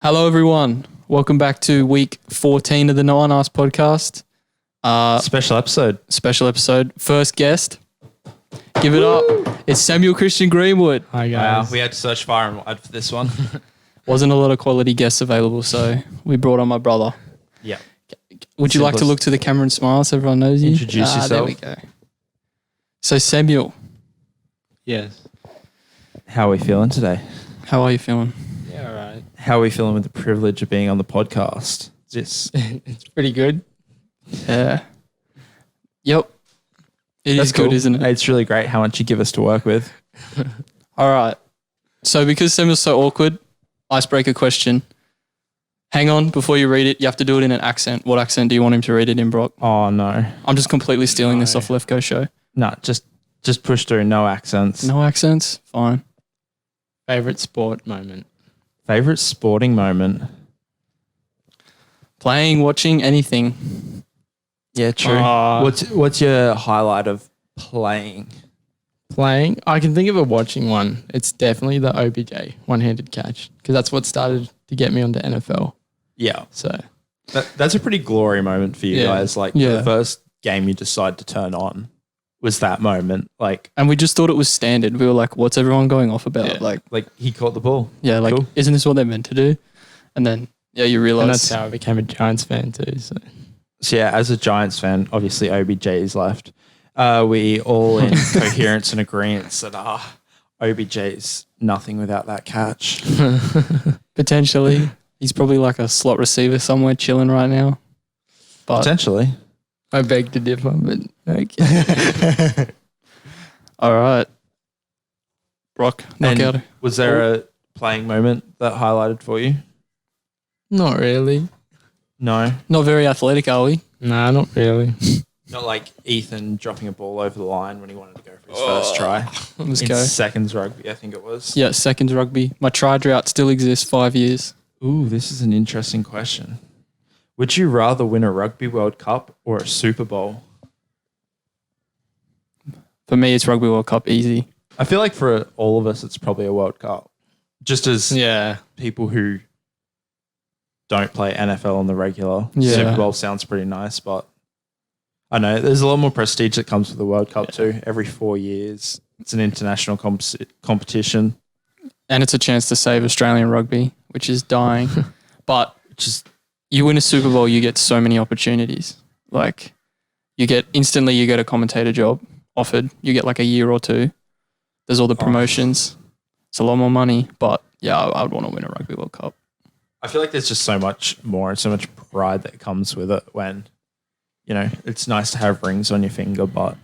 Hello, everyone. Welcome back to week 14 of the No One Asked podcast. Special episode. First guest. Give it up. It's Samuel Christian-Greenwood. Hi Wow, guys. we had to search far and wide for this one. Wasn't a lot of quality guests available, so we brought on my brother. Yeah. Would you like to look to the camera and smile so everyone knows you? Introduce yourself. There we go. So, Samuel, Yes. How are we feeling today? how are you feeling? Yeah, all right. How are we feeling with the privilege of being on the podcast? Just It's pretty good. Yeah. Yep. It that's is good, cool. isn't it? It's really great how much you give us to work with. All right. So because Samuel's so awkward, icebreaker question. Hang on, before you read it, you have to do it in an accent. What accent do you want him to read it in, Brock? Oh no. I'm just completely stealing this No. off Left Go Show. No, just push through, no accents. No accents? Fine. Favorite sport moment. Favorite sporting moment? Playing, watching, anything. Yeah, true. What's your highlight of playing? Playing? I can think of a watching one. It's definitely the OBJ one-handed catch because that's what started to get me onto NFL. Yeah. So That's a pretty glory moment for you Yeah. guys. Like Yeah. the first game you decide to turn on was that moment. Like And we just thought it was standard. We were like, what's everyone going off about? Yeah. Like, he caught the ball. like, Cool. isn't this what they're meant to do? And then, you and realize. that's how I became a Giants fan too. So So yeah, as a Giants fan, obviously OBJ is left. We all in coherence and agreement that OBJ's nothing without that catch. Potentially. He's probably like a slot receiver somewhere chilling right now. But Potentially. I beg to differ, but okay. all right. Brock, And knockout. was there a playing moment that highlighted for you? Not really. No. Not very athletic, are we? Nah, not really. Not like Ethan dropping a ball over the line when he wanted to go for his first try. Let's In go. seconds rugby, I think it was. Yeah, seconds rugby. My try drought still exists 5 years. Ooh, this is an interesting question. Would you rather win a Rugby World Cup or a Super Bowl? For me, it's Rugby World Cup easy. I feel like for all of us, it's probably a World Cup. Just as Yeah. people who don't play NFL on the regular, Yeah. Super Bowl sounds pretty nice, but I know there's a lot more prestige that comes with the World Cup too. Every 4 years, it's an international competition. And it's a chance to save Australian rugby, which is dying. But Just you win a Super Bowl, you get so many opportunities. Like, you get a commentator job offered. You get like a year or two. There's all the promotions. It's a lot more money. But yeah, I would want to win a Rugby World Cup. I feel like there's just so much more and so much pride that comes with it when, it's nice to have rings on your finger, but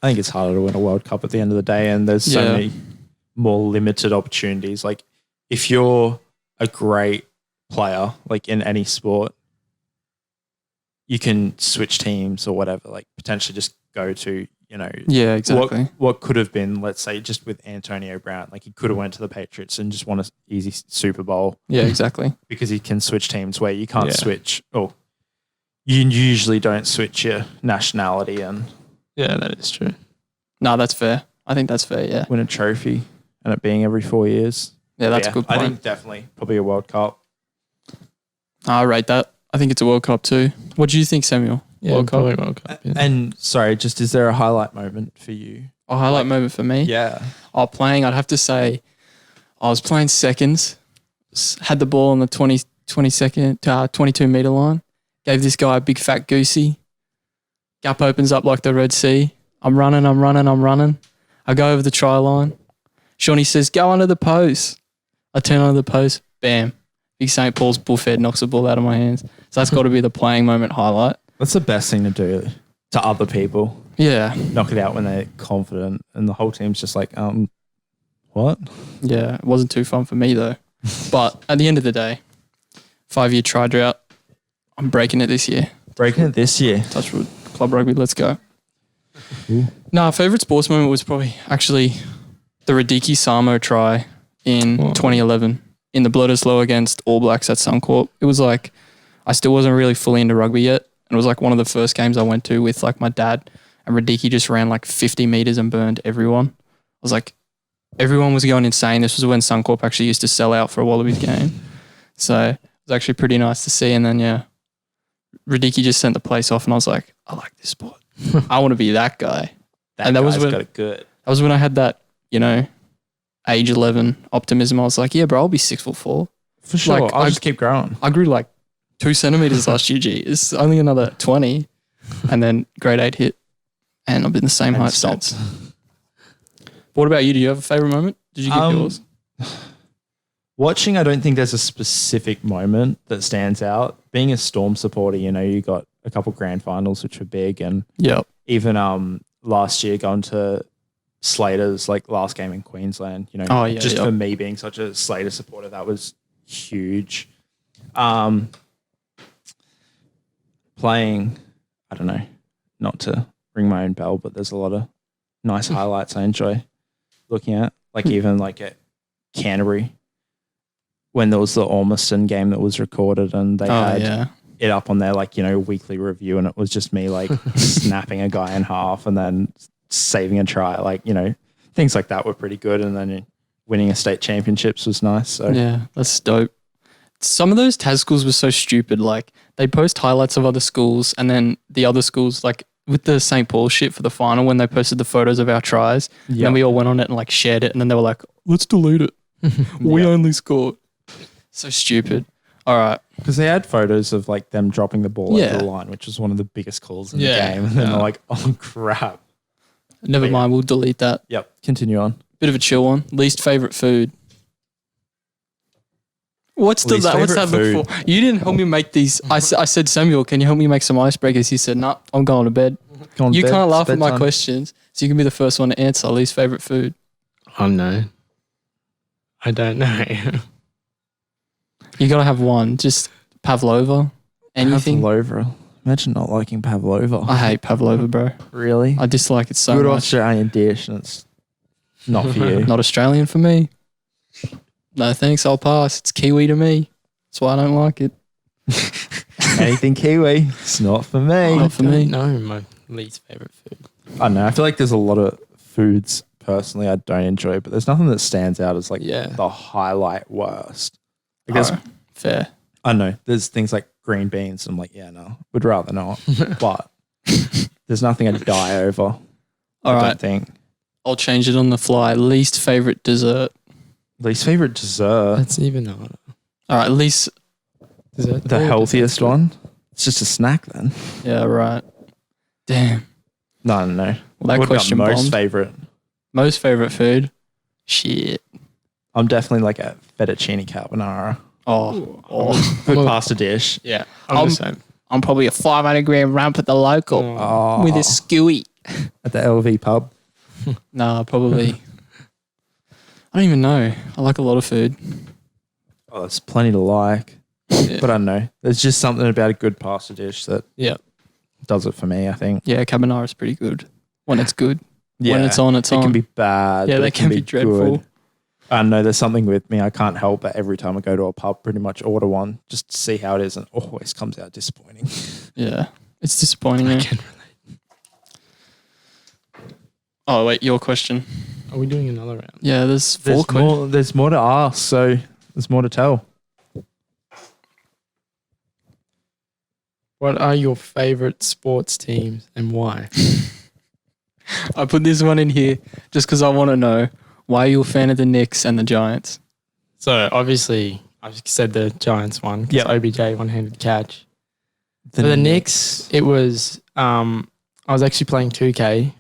I think it's harder to win a World Cup at the end of the day, and there's so Yeah. many more limited opportunities. Like if you're a great player, like in any sport, you can switch teams or whatever, like potentially just go to, Yeah, exactly. what could have been, let's say, just with Antonio Brown, like he could have went to the Patriots and just won an easy Super Bowl Yeah, exactly. because he can switch teams where you can't Yeah. switch. Oh, you usually don't switch your nationality and Yeah, that is true. No, that's fair. I think that's fair, yeah. win a trophy, and it being every 4 years. Yeah, that's Yeah, a good I point. think definitely probably a World Cup. I rate that. I think it's a World Cup too. What do you think, Samuel? Yeah, World Cup? probably World Cup. Yeah. And sorry, just is there a highlight moment for you? A highlight moment for me? Yeah. Playing, I'd have to say I was playing seconds, had the ball on the 22 metre line, gave this guy a big fat goosey. Gap opens up like the Red Sea. I'm running. I go over the try line. Shawnee says, go under the post. I turn under the post. Bam. Big St. Paul's bullfed knocks the ball out of my hands. So that's got to be the playing moment highlight. That's the best thing to do to other people. Yeah. Knock it out when they're confident, and the whole team's just like, what? Yeah. It wasn't too fun for me though. But at the end of the day, 5-year try drought. I'm breaking it this year. Breaking it this year. Touchwood. Club rugby, let's go. Ooh. No, favourite sports moment was probably actually the Radiki Samo try in 2011 in the Bledisloe against All Blacks at Suncorp. It was like, I still wasn't really fully into rugby yet. And it was like one of the first games I went to with like my dad, and Radiki just ran like 50 metres and burned everyone. I was like, everyone was going insane. This was when Suncorp actually used to sell out for a Wallabies game. So it was actually pretty nice to see. And then, Radicki just sent the place off and I was like, I like this sport. I want to be that guy. That was guy's when, got it good. That was when I had that, age 11 optimism. I was like, yeah, bro, I'll be 6'4". For sure. Like, I'll just keep growing. I grew like 2 centimeters last year, G. It's only another 20. And then grade 8 hit. And I've been the same height since. What about you? Do you have a favourite moment? Did you get yours? Watching, I don't think there's a specific moment that stands out. Being a Storm supporter, you got a couple grand finals, which were big. And even last year going to Slater's last game in Queensland, for me being such a Slater supporter, that was huge. Playing, I don't know, not to ring my own bell, but there's a lot of nice highlights I enjoy looking at. Even at Canterbury, when there was the Ormiston game that was recorded and they had it up on their weekly review, and it was just me snapping a guy in half and then saving a try. Things like that were pretty good. And then winning a state championships was nice. So yeah, that's dope. Some of those TAS schools were so stupid. They post highlights of other schools, and then the other schools, with the St. Paul shit for the final, when they posted the photos of our tries, and then we all went on it and shared it, and then they were like, let's delete it. We only scored. So stupid. All right. Because they had photos of them dropping the ball over the line, which was one of the biggest calls in the game. And then they're like, oh crap. Never mind, we'll delete that. Yep. Continue on. Bit of a chill one. Least favourite food. What's that look for? You didn't help me make these. I said, Samuel, can you help me make some icebreakers? He said, nah, I'm going to bed. You can't laugh at my questions, so you can be the first one to answer. Least favourite food. No. I don't know. You got to have one. Just pavlova. Anything. Pavlova. Imagine not liking pavlova. I hate pavlova, bro. Really? I dislike it so much. Good Australian dish, and it's not for you. Not Australian for me. No thanks, I'll pass. It's Kiwi to me. That's why I don't like it. Anything Kiwi, it's not for me. Not for me. No, my least favourite food. I don't know. I feel like there's a lot of foods personally I don't enjoy, but there's nothing that stands out as the highlight worst. I guess fair. I don't know. There's things like green beans. I'm like, yeah, no, would rather not. But there's nothing I'd die over. I don't think. I'll change it on the fly. Least favourite dessert. Least favourite dessert. That's even harder. All right, least dessert. The healthiest one. It's just a snack then. Yeah, right. Damn. No. Well, that what question about most bombed. favourite? Most favourite food? Shit. I'm definitely a fettuccine carbonara. Oh. Good pasta dish. Yeah, I'm the same. I'm probably a 500 gram ramp at the local with a skewy. At the LV pub. Nah, probably. I don't even know. I like a lot of food. Oh, there's plenty to like. Yeah. But I don't know. There's just something about a good pasta dish that does it for me, I think. Yeah, carbonara is pretty good. When it's good. Yeah. When it's on, it's on. It can be bad. Yeah, they can be dreadful. Good. I know there's something with me. I can't help it. Every time I go to a pub, pretty much order one just to see how it is, and it always comes out disappointing. Yeah. It's disappointing. I can relate. Oh, wait, your question. Are we doing another round? Yeah, there's four questions. There's more to ask, so there's more to tell. What are your favourite sports teams and why? I put this one in here just because I want to know, why are you a fan of the Knicks and the Giants? So, obviously, I've said the Giants one because OBJ one-handed catch. For the Knicks, it was, I was actually playing 2K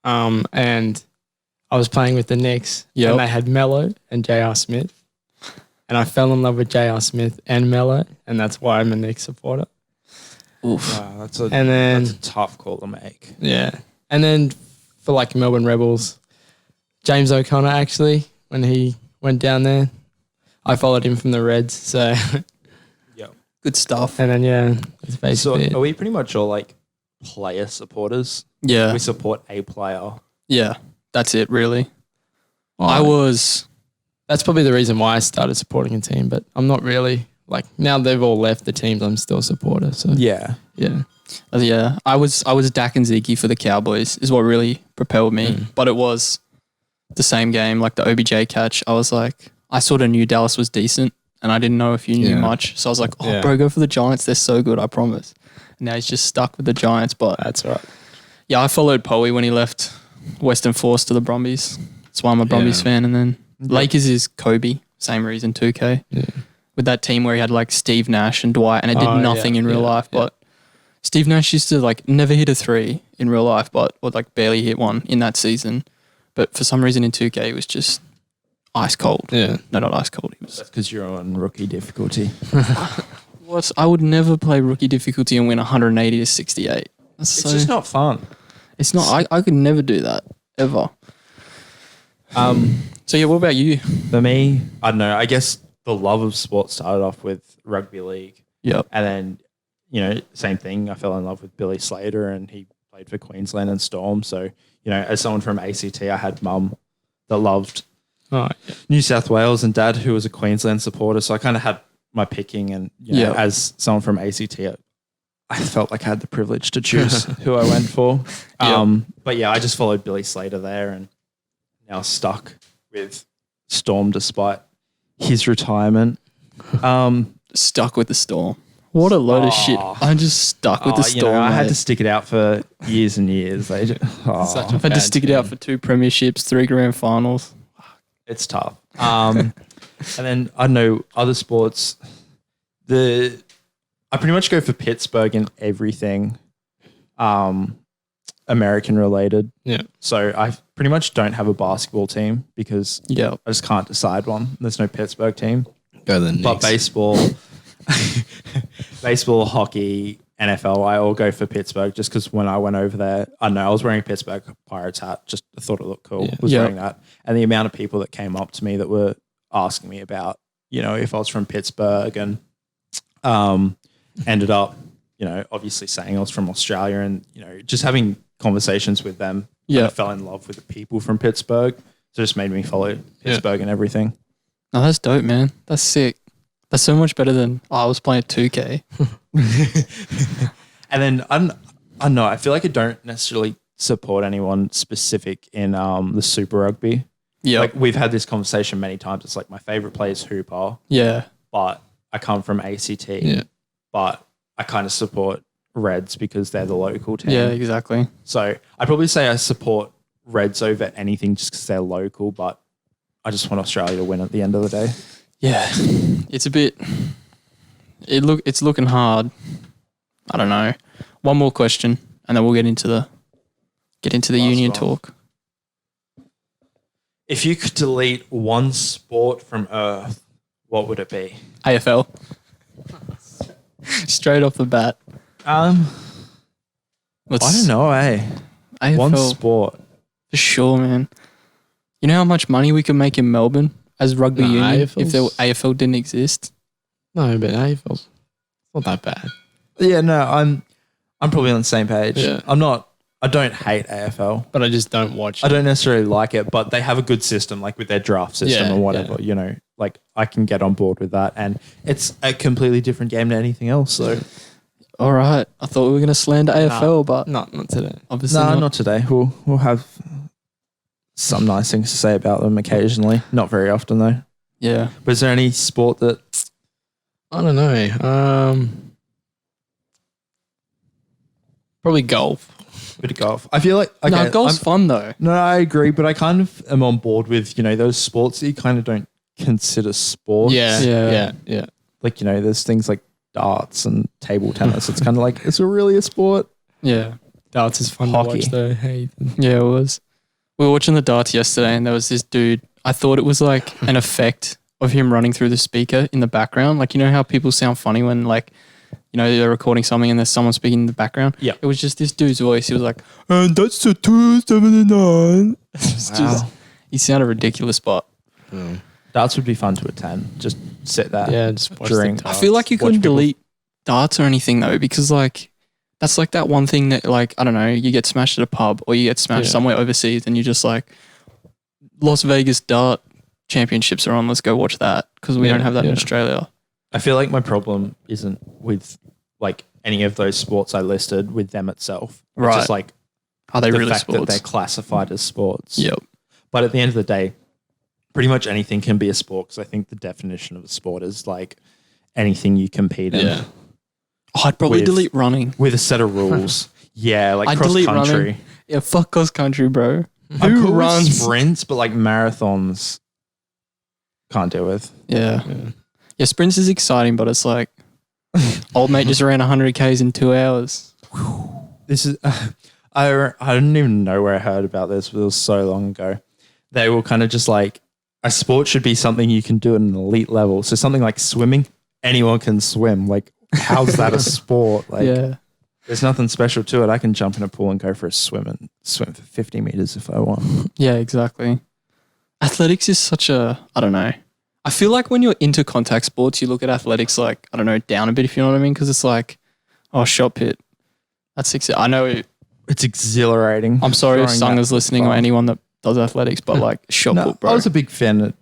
and I was playing with the Knicks and they had Melo and J.R. Smith. And I fell in love with J.R. Smith and Melo, and that's why I'm a Knicks supporter. Oof. Wow, that's a tough call to make. Yeah. And then for Melbourne Rebels, James O'Connor actually, when he went down there, I followed him from the Reds. So, good stuff. And then, it's basically So, are we pretty much all player supporters? Yeah. We support a player. Yeah. That's it, really. Well, that's probably the reason why I started supporting a team, but I'm not really, now they've all left the teams, I'm still a supporter. So, yeah. Yeah. I was Dak and Zeke for the Cowboys is what really propelled me. But it was the same game, like the OBJ catch, I was like, I sort of knew Dallas was decent and I didn't know if you knew much. So I was like, bro, go for the Giants. They're so good, I promise. And now he's just stuck with the Giants. But That's right. yeah, I followed Poey when he left Western Force to the Brumbies. That's why I'm a Brumbies fan. And then Lakers is Kobe. Same reason, 2K. Yeah. With that team where he had like Steve Nash and Dwight and it did nothing in real life. But Steve Nash used to like never hit a 3 in real life, but would like barely hit one in that season. But for some reason in 2K, it was just ice cold. Yeah. No, not ice cold. That's because you're on rookie difficulty. What? I would never play rookie difficulty and win 180 to 68. It's just not fun. It's not. I could never do that ever. So yeah, what about you? For me, I don't know. I guess the love of sport started off with rugby league. Yep. And then, same thing. I fell in love with Billy Slater and he played for Queensland and Storm. So, as someone from ACT, I had mum that loved New South Wales and dad who was a Queensland supporter. So I kind of had my picking and, as someone from ACT, I felt like I had the privilege to choose who I went for. But yeah, I just followed Billy Slater there and now stuck with Storm despite his retirement. Stuck with the Storm. What a load of shit. I'm just stuck with the Storm. I had to stick it out for years and years. I've had to stick it out for 2 premierships, 3 grand finals. It's tough. And then, I don't know, other sports, I pretty much go for Pittsburgh in everything American related. Yeah. So I pretty much don't have a basketball team because I just can't decide one. There's no Pittsburgh team. Go the Knicks. But baseball, hockey, NFL, I all go for Pittsburgh just because when I went over there, I don't know, I was wearing a Pittsburgh Pirates hat. Just I thought it looked cool. Was wearing that. And the amount of people that came up to me that were asking me about, if I was from Pittsburgh and ended up, obviously saying I was from Australia and, just having conversations with them. I fell in love with the people from Pittsburgh. So it just made me follow Pittsburgh and everything. No, that's dope, man. That's sick. That's so much better than I was playing 2K. And then I don't know. I feel like I don't necessarily support anyone specific in the Super Rugby. Yeah, like we've had this conversation many times. It's like my favorite player is Hooper. Yeah, but I come from ACT. Yeah, but I kind of support Reds because they're the local team. Yeah, exactly. So I'd probably say I support Reds over anything just because they're local. But I just want Australia to win at the end of the day. Yeah, it's a bit. It's looking hard. I don't know. One more question, and then we'll get into the union talk. If you could delete one sport from Earth, what would it be? AFL. Straight off the bat. I don't know. AFL, one sport for sure, man. You know how much money we could make in Melbourne as rugby union if the AFL didn't exist? No, but AFL's not that bad. Yeah, no, I'm probably on the same page. Yeah. I don't hate AFL. But I just don't watch it. I don't necessarily like it, but they have a good system, like with their draft system or whatever, like I can get on board with that. And it's a completely different game to anything else. So, all right. I thought we were going to slander AFL, but not today. Obviously not today. We'll have some nice things to say about them occasionally. Not very often though. Yeah. But is there any sport that... I don't know. Probably golf. Bit of golf. I feel like... Okay, golf's fun though. No, I agree, but I kind of am on board with, those sports that you kind of don't consider sports. Yeah. Like, there's things like darts and table tennis. It's kind of like, is it really a sport? Yeah. Darts is fun to watch though. Hey. Yeah, it was. We were watching the darts yesterday and there was this dude, I thought it was like an effect of him running through the speaker in the background. Like, how people sound funny when like, they're recording something and there's someone speaking in the background. Yeah. It was just this dude's voice. He was like, and that's the 279. He sounded ridiculous, but darts would be fun to attend. Just sit there. Yeah, just watch drink. I feel like you couldn't delete darts or anything though, because like that's like that one thing that like, I don't know, you get smashed at a pub or you get smashed somewhere overseas and you just like Las Vegas dart championships are on. Let's go watch that because we don't have that in Australia. I feel like my problem isn't with like any of those sports I listed with them itself. It's just like are they the really fact sports? that they're classified as sports. Yep. But at the end of the day, pretty much anything can be a sport because I think the definition of a sport is like anything you compete in. Yeah. Oh, I'd probably delete running. With a set of rules. Yeah, like I'd cross delete country. running. Yeah, fuck cross country, bro. I'm Who cool with runs? sprints, but like marathons can't deal with. Yeah. Yeah, sprints is exciting, but it's like old mate just ran 100 Ks in 2 hours. This is I don't even know where I heard about this, but it was so long ago. They were kind of just like a sport should be something you can do at an elite level. So something like swimming, anyone can swim. Like, how's that a sport? Like, Yeah. there's nothing special to it. I can jump in a pool and go for a swim and swim for 50 meters if I want. Yeah, exactly. Athletics is such a, I don't know. I feel like when you're into contact sports, you look at athletics like, I don't know, down a bit, if you know what I mean? Because it's like, oh, shot pit. That's I know. It's exhilarating. I'm sorry if Throwing Sung that is listening or far. anyone that does athletics, but like shot No, put, bro. I was a big fan.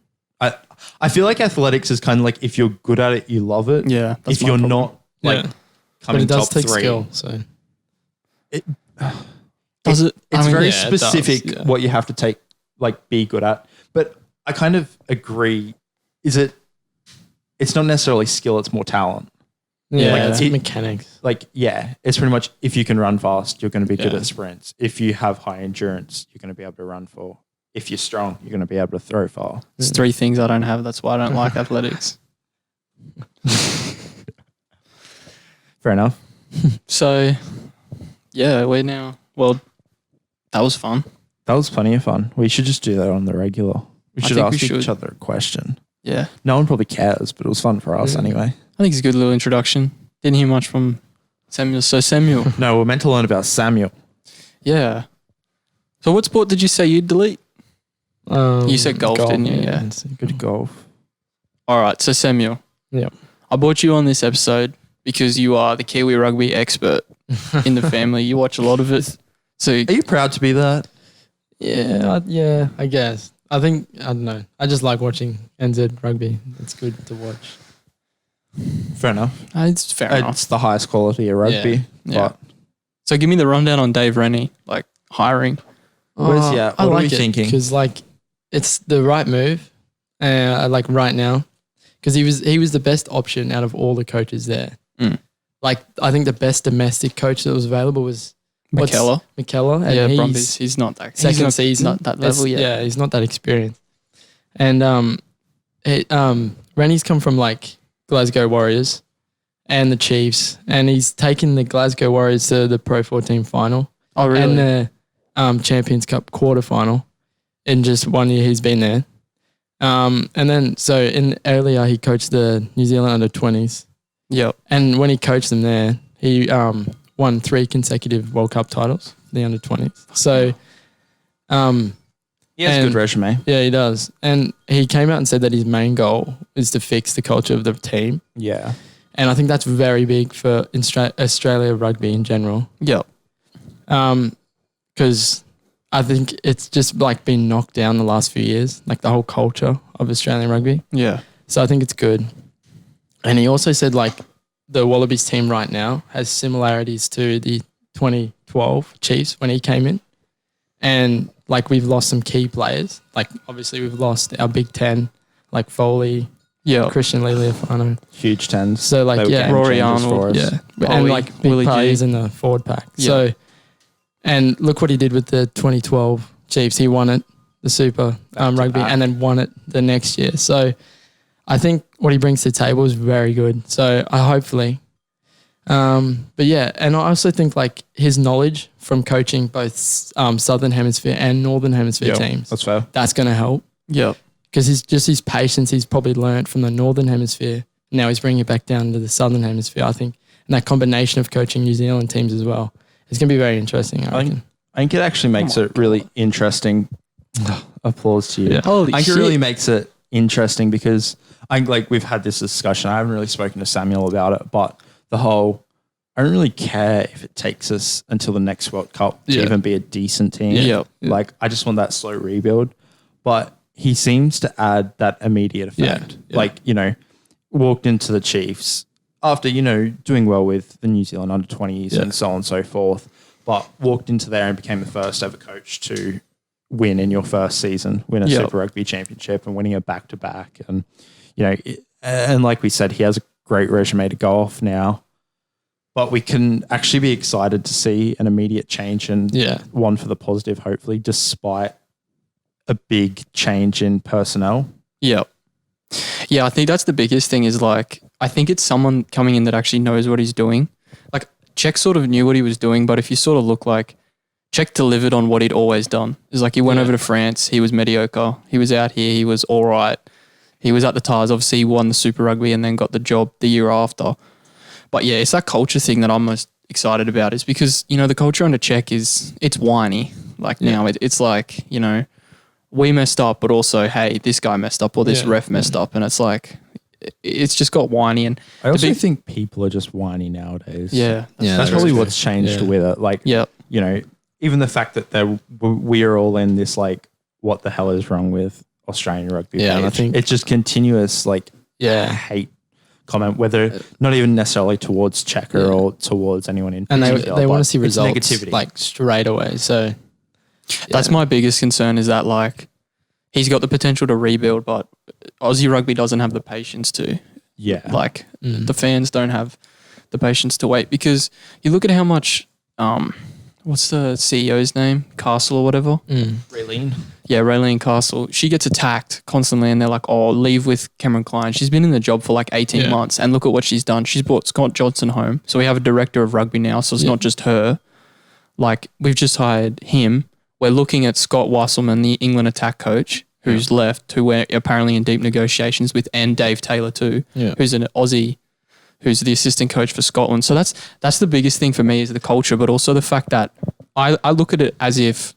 I feel like athletics is kind of like if you're good at it, you love it. Yeah. If my you're problem. not like But coming it does top take 3, skill. So Does it? it's very yeah, it does, specific yeah. what you have to take, like be good at. But I kind of agree. It's not necessarily skill, it's more talent. yeah, Like, it's it- mechanics. Like, yeah, it's pretty much if you can run fast, you're going to be good Yeah. at sprints. If you have high endurance, you're going to be able to run for. If you're strong, you're going to be able to throw far. There's 3 things I don't have. That's why I don't like athletics. Fair enough. So, yeah, we're now, well, that was fun. That was plenty of fun. We should just do that on the regular. We I should think we ask each should. other a question. Yeah. No one probably cares, but it was fun for us Yeah. anyway. I think it's a good little introduction. Didn't hear much from Samuel. So, Samuel, No, we're meant to learn about Samuel. yeah. So, what sport did you say you'd delete? You said golf, didn't you? Yeah. it's Good golf. All right. So, Samuel. Yeah. I brought you on this episode because you are the Kiwi rugby expert in the family. You watch a lot of it. So, Are you proud to be that? Yeah, I guess. I don't know. I just like watching NZ rugby. It's good to watch. Fair enough. it's fair enough. It's the highest quality of rugby. Yeah. But So, give me the rundown on Dave Rennie, like hiring. Where's he at? I What are like we thinking? because like it's the right move. Like right now, because he was the best option out of all the coaches there. Mm. Like I think the best domestic coach that was available was McKellar. McKellar. And Yeah, he's Brumbies. He's not that. second he's not, season. Not that level yet. Yeah, he's not that experienced. And Rennie's come from like Glasgow Warriors and the Chiefs, and he's taken the Glasgow Warriors to the Pro 14 final Oh, really? and the Champions Cup quarter final in just 1 year he's been there. And then so earlier he coached the New Zealand under 20s, Yep. and when he coached them there, he won 3 consecutive World Cup titles, the under 20s. So he has a and- good resume. yeah, he does. And he came out and said that his main goal is to fix the culture of the team. Yeah. And I think that's very big for Australia rugby in general. Yep. Because I think it's just like been knocked down the last few years, like the whole culture of Australian rugby. Yeah. So I think it's good. And he also said like the Wallabies team right now has similarities to the 2012 Chiefs when he came in. And like we've lost some key players. Like obviously we've lost our Big Ten, like Foley, Yeah. Christian Lealiifano. Huge tens. So like, They were yeah, game Rory changers Arnold, for us. yeah, Bowie, and like big Willie G. players in the forward pack. Yeah. So, and look what he did with the 2012 Chiefs. He won it, the Super Rugby, back. and then won it the next year. So, I think what he brings to the table is very good. So, I hopefully, but yeah, and I also think like his knowledge from coaching both Southern Hemisphere and Northern Hemisphere teams, That's fair. that's going to help. Yep. Because his patience he's probably learnt from the Northern Hemisphere. Now he's bringing it back down to the Southern Hemisphere, I think. And that combination of coaching New Zealand teams as well is going to be very interesting, I reckon. I think it actually makes it really interesting. Applause to you. Yeah. Holy I think shit. it really makes it interesting because I think like we've had this discussion. I haven't really spoken to Samuel about it, but the whole I don't really care if it takes us until the next World Cup to Yeah. even be a decent team. Yeah. Like I just want that slow rebuild. But he seems to add that immediate effect. Yeah. Like, you know, walked into the Chiefs after, you know, doing well with the New Zealand under 20s Yeah. and so on and so forth, but walked into there and became the first ever coach to win in your first season, win a Yep. Super Rugby championship and winning a back-to-back. And, and like we said, he has a great resume to go off now. But we can actually be excited to see an immediate change and one for the positive, hopefully, despite a big change in personnel. Yeah. Yeah, I think that's the biggest thing is like, I think it's someone coming in that actually knows what he's doing. Like, Check sort of knew what he was doing, but if you sort of look like, Check delivered on what he'd always done. It's like he went over to France, he was mediocre. He was out here, he was all right. He was at the Tars. Obviously, he won the Super Rugby and then got the job the year after. But yeah, it's that culture thing that I'm most excited about is because, the culture under Check it's whiny. Like now it's like, we messed up, but also, hey, this guy messed up or this ref messed up. And it's like, it's just got whiny. And I also think people are just whiny nowadays. Yeah. That's probably what's changed with it. Like, even the fact that we are all in this, like, what the hell is wrong with Australian rugby? Yeah, and I think it's just continuous, like, hate comment, whether not even necessarily towards Cheika or towards anyone in and particular, they want to see it's results negativity. like straight away. So that's my biggest concern is that like he's got the potential to rebuild, but Aussie rugby doesn't have the patience to. Yeah. Like the fans don't have the patience to wait because you look at how much what's the CEO's name? Castle or whatever? Ralene. Yeah, Ralene Castle. She gets attacked constantly and they're like, oh, leave with Cameron Klein. She's been in the job for like 18 months and look at what she's done. She's brought Scott Johnson home. So we have a director of rugby now. So it's not just her. Like we've just hired him. We're looking at Scott Wasselman, the England attack coach, who's left, who we're apparently in deep negotiations with, and Dave Taylor too, who's an Aussie, who's the assistant coach for Scotland. So that's the biggest thing for me is the culture, but also the fact that I look at it as if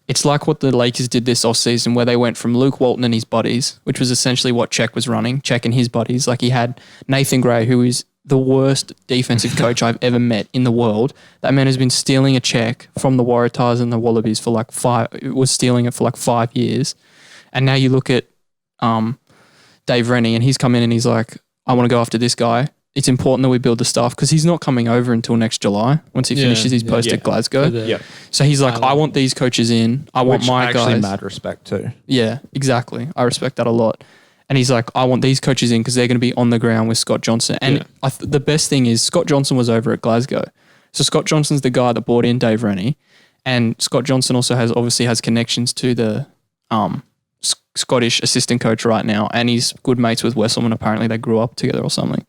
it's like what the Lakers did this off-season where they went from Luke Walton and his buddies, which was essentially what Check was running, Check and his buddies. Like he had Nathan Gray, who is the worst defensive coach I've ever met in the world. That man has been stealing a check from the Waratahs and the Wallabies for like 5 years. And now you look at Dave Rennie and he's come in and he's like, I want to go after this guy. It's important that we build the staff because he's not coming over until next July once he finishes his post at Glasgow. So he's like, I want these coaches in. I want my guys. Actually mad respect too. Yeah, exactly. I respect that a lot. And he's like, I want these coaches in because they're going to be on the ground with Scott Johnson. And the best thing is Scott Johnson was over at Glasgow. So Scott Johnson's the guy that brought in Dave Rennie. And Scott Johnson also has connections to the Scottish assistant coach right now. And he's good mates with Wesselman. Apparently they grew up together or something.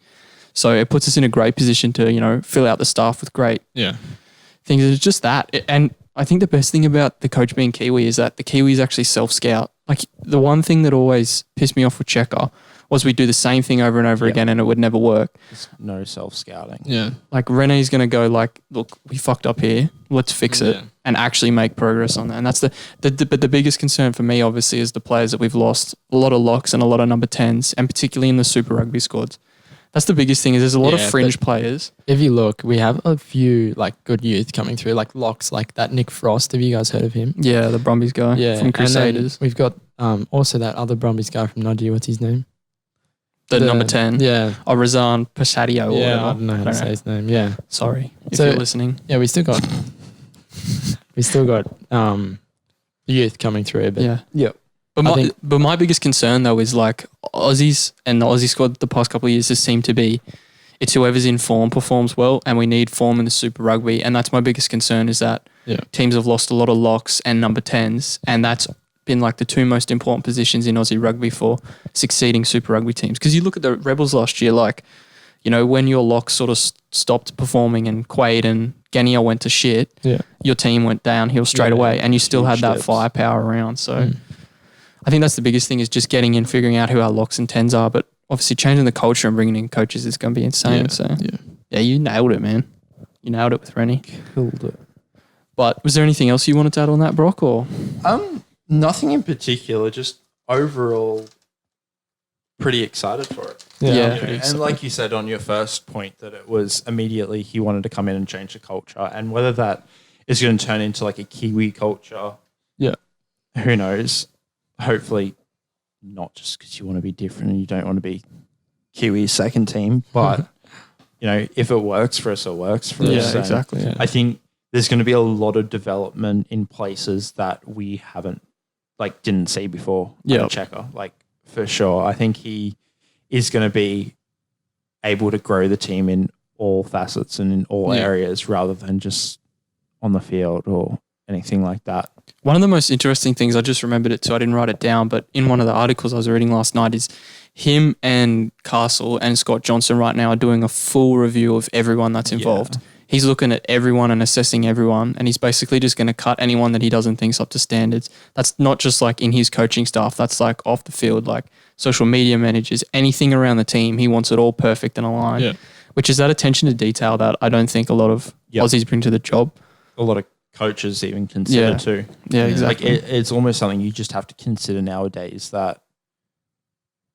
So it puts us in a great position to, fill out the staff with great things. It's just that. And I think the best thing about the coach being Kiwi is that the Kiwis actually self-scout. Like the one thing that always pissed me off with Cheika was we do the same thing over and over again and it would never work. There's no self-scouting. Yeah. Like Renee's going to go like, look, we fucked up here. Let's fix it and actually make progress on that. And that's but the biggest concern for me obviously is the players that we've lost. A lot of locks and a lot of number 10s and particularly in the Super Rugby squads. That's the biggest thing is there's a lot of fringe players. If you look, we have a few like good youth coming through, like locks, like that Nick Frost. Have you guys heard of him? Yeah, the Brumbies guy from Crusaders. We've got also that other Brumbies guy from Noddy. What's his name? The number 10. Yeah. Or Razan Pasadio or whatever. I don't know how to say his name. Yeah. Sorry if you're listening. Yeah, we still got youth coming through. But But my biggest concern though is like Aussies and the Aussie squad the past couple of years has seemed to be it's whoever's in form performs well and we need form in the Super Rugby and that's my biggest concern is that teams have lost a lot of locks and number 10s and that's been like the two most important positions in Aussie rugby for succeeding Super Rugby teams. Because you look at the Rebels last year, like, when your locks sort of stopped performing and Quaid and Genia went to shit, your team went downhill straight away and you still had that firepower around. So I think that's the biggest thing is just getting in, figuring out who our locks and 10s are. But obviously changing the culture and bringing in coaches is going to be insane. Yeah, you nailed it, man. You nailed it with Rennie. Killed it. But was there anything else you wanted to add on that, Brock? Or nothing in particular, just overall pretty excited for it. And like you said on your first point that it was immediately he wanted to come in and change the culture and whether that is going to turn into like a Kiwi culture, who knows? Hopefully not just because you want to be different and you don't want to be Kiwi's second team, but if it works for us, it works for us. Exactly. I think there's going to be a lot of development in places that we didn't see before. Yeah, Cheika, like for sure. I think he is going to be able to grow the team in all facets and in all areas rather than just on the field or anything like that. One of the most interesting things, I just remembered it too, I didn't write it down, but in one of the articles I was reading last night is him and Castle and Scott Johnson right now are doing a full review of everyone that's involved. Yeah. He's looking at everyone and assessing everyone, and he's basically just going to cut anyone that he doesn't think's up to standards. That's not just like in his coaching staff, that's like off the field, like social media managers, anything around the team. He wants it all perfect and aligned, which is that attention to detail that I don't think a lot of Aussies bring to the job. A lot of coaches even consider too. Yeah, exactly. Like it's almost something you just have to consider nowadays, that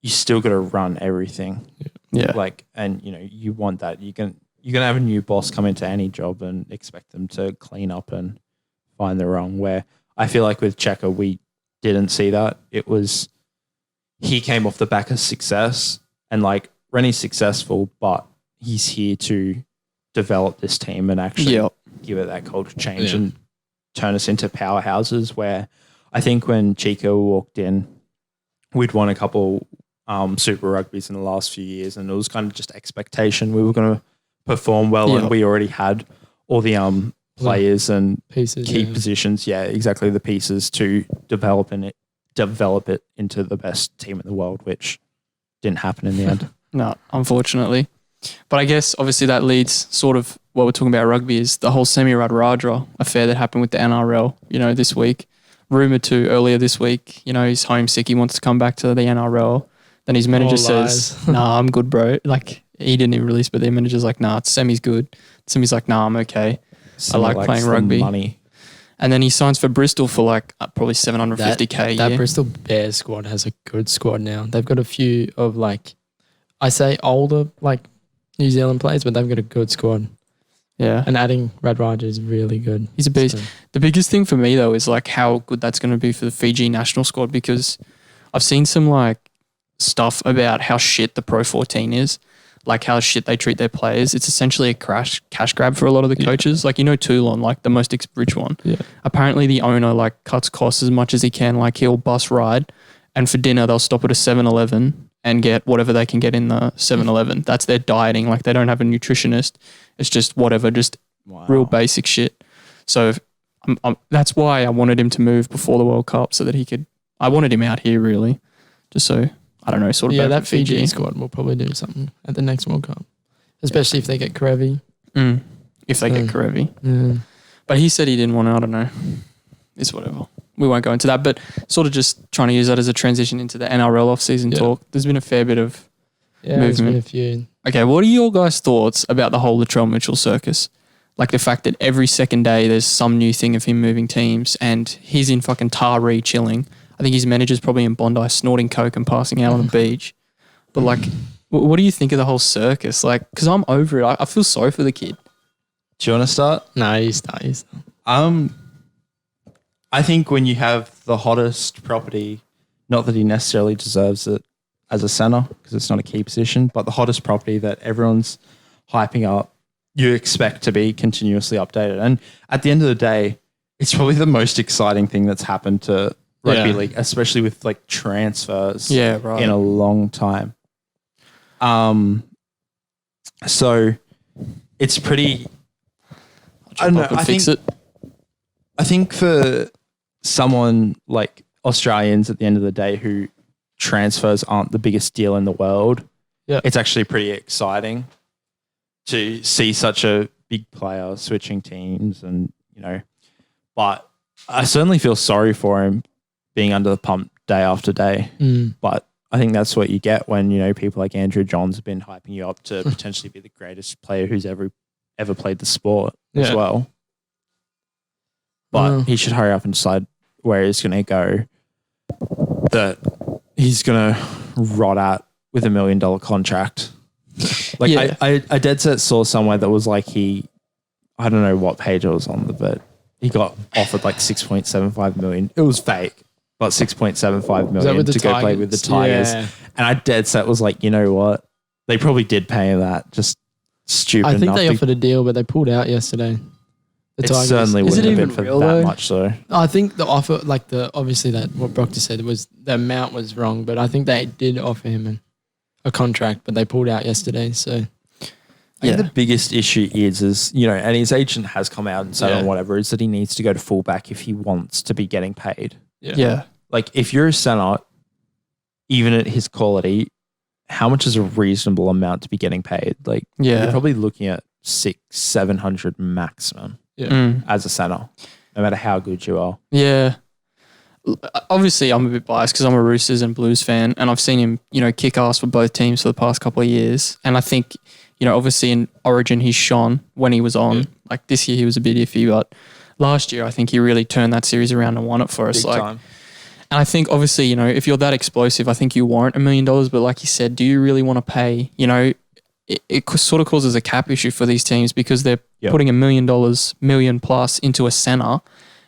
you still got to run everything. Yeah. Like, and you want that. You're going to have a new boss come into any job and expect them to clean up and find the wrong. Where I feel like with Cheika, we didn't see that. It was, he came off the back of success, and like Rennie's successful, but he's here to develop this team and actually give it that culture change and turn us into powerhouses. Where I think when Cheika walked in, we'd won a couple Super Rugbies in the last few years, and it was kind of just expectation we were going to perform well, and we already had all the players and pieces, key positions. Yeah, exactly, the pieces to develop it into the best team in the world, which didn't happen in the end. No, unfortunately. But I guess obviously that leads sort of what we're talking about rugby is the whole Radradra affair that happened with the NRL, this week. Rumoured to earlier this week, he's homesick, he wants to come back to the NRL. Then his manager says, nah, I'm good, bro. Like, he didn't even release, but their manager's like, nah, Semi's good. Semi's like, nah, I'm okay. I like playing rugby. Money. And then he signs for Bristol for like probably $750K a year. That Bristol Bears squad has a good squad now. They've got a few of I say older New Zealand players, but they've got a good squad. Yeah. And adding Radradra is really good. He's a beast. So. The biggest thing for me though is how good that's going to be for the Fiji national squad, because I've seen some stuff about how shit the Pro 14 is, how shit they treat their players. It's essentially a cash grab for a lot of the coaches. Toulon, the most rich one. Yeah. Apparently the owner cuts costs as much as he can. He'll bus ride, and for dinner they'll stop at a 7-Eleven and get whatever they can get in the 7-Eleven. That's their dieting. They don't have a nutritionist. It's just whatever, real basic shit. So that's why I wanted him to move before the World Cup, so that he could. I wanted him out here really, just so. I don't know, sort of. Yeah, that Fiji squad will probably do something at the next World Cup, especially if they get Karevi. If they get Karevi. Yeah. But he said he didn't want to, I don't know. It's whatever. We won't go into that, but sort of just trying to use that as a transition into the NRL off-season talk. There's been a fair bit of movement. There's been a few. Okay, what are your guys' thoughts about the whole Latrell Mitchell circus? The fact that every second day there's some new thing of him moving teams, and he's in fucking Taree chilling. I think his manager's probably in Bondi snorting coke and passing out on the beach. But what do you think of the whole circus? Because I'm over it. I feel sorry for the kid. Do you want to start? No, you start. I think when you have the hottest property, not that he necessarily deserves it as a centre, because it's not a key position, but the hottest property that everyone's hyping up, you expect to be continuously updated. And at the end of the day, it's probably the most exciting thing that's happened to Rugby League, especially with transfers in a long time. So it's pretty. I don't know. I think for someone like Australians at the end of the day who transfers aren't the biggest deal in the world, it's actually pretty exciting to see such a big player switching teams, and but I certainly feel sorry for him being under the pump day after day. But I think that's what you get when, people like Andrew Johns have been hyping you up to potentially be the greatest player who's ever played the sport as well. But he should hurry up and decide where he's going to go, that he's going to rot out with $1 million contract. I dead set saw somewhere that was I don't know what page it was on, but he got offered $6.75 million. It was fake. But $6.75 million to go play with the Tigers. Yeah. And I dead set was you know what? They probably did pay him that. Just stupid. I think they offered a deal, but they pulled out yesterday. The It Tigers. certainly Is it wouldn't have even been for real, that though? much, though. I think the offer, obviously that what Brock just said was the amount was wrong, but I think they did offer him a contract, but they pulled out yesterday. So I think the biggest issue is and his agent has come out and said on whatever, is that he needs to go to fullback if he wants to be getting paid. Yeah. Like, if you're a centre, even at his quality, how much is a reasonable amount to be getting paid? Like, you're probably looking at 600-700 maximum as a centre, no matter how good you are. Yeah. Obviously, I'm a bit biased because I'm a Roosters and Blues fan, and I've seen him, kick ass for both teams for the past couple of years. And I think, obviously in Origin, he's shone when he was on. Like, this year he was a bit iffy, but last year I think he really turned that series around and won it for us. Big time. And I think, obviously, if you're that explosive, I think you warrant $1 million. But like you said, do you really want to pay? It sort of causes a cap issue for these teams because they're putting $1 million plus into a center,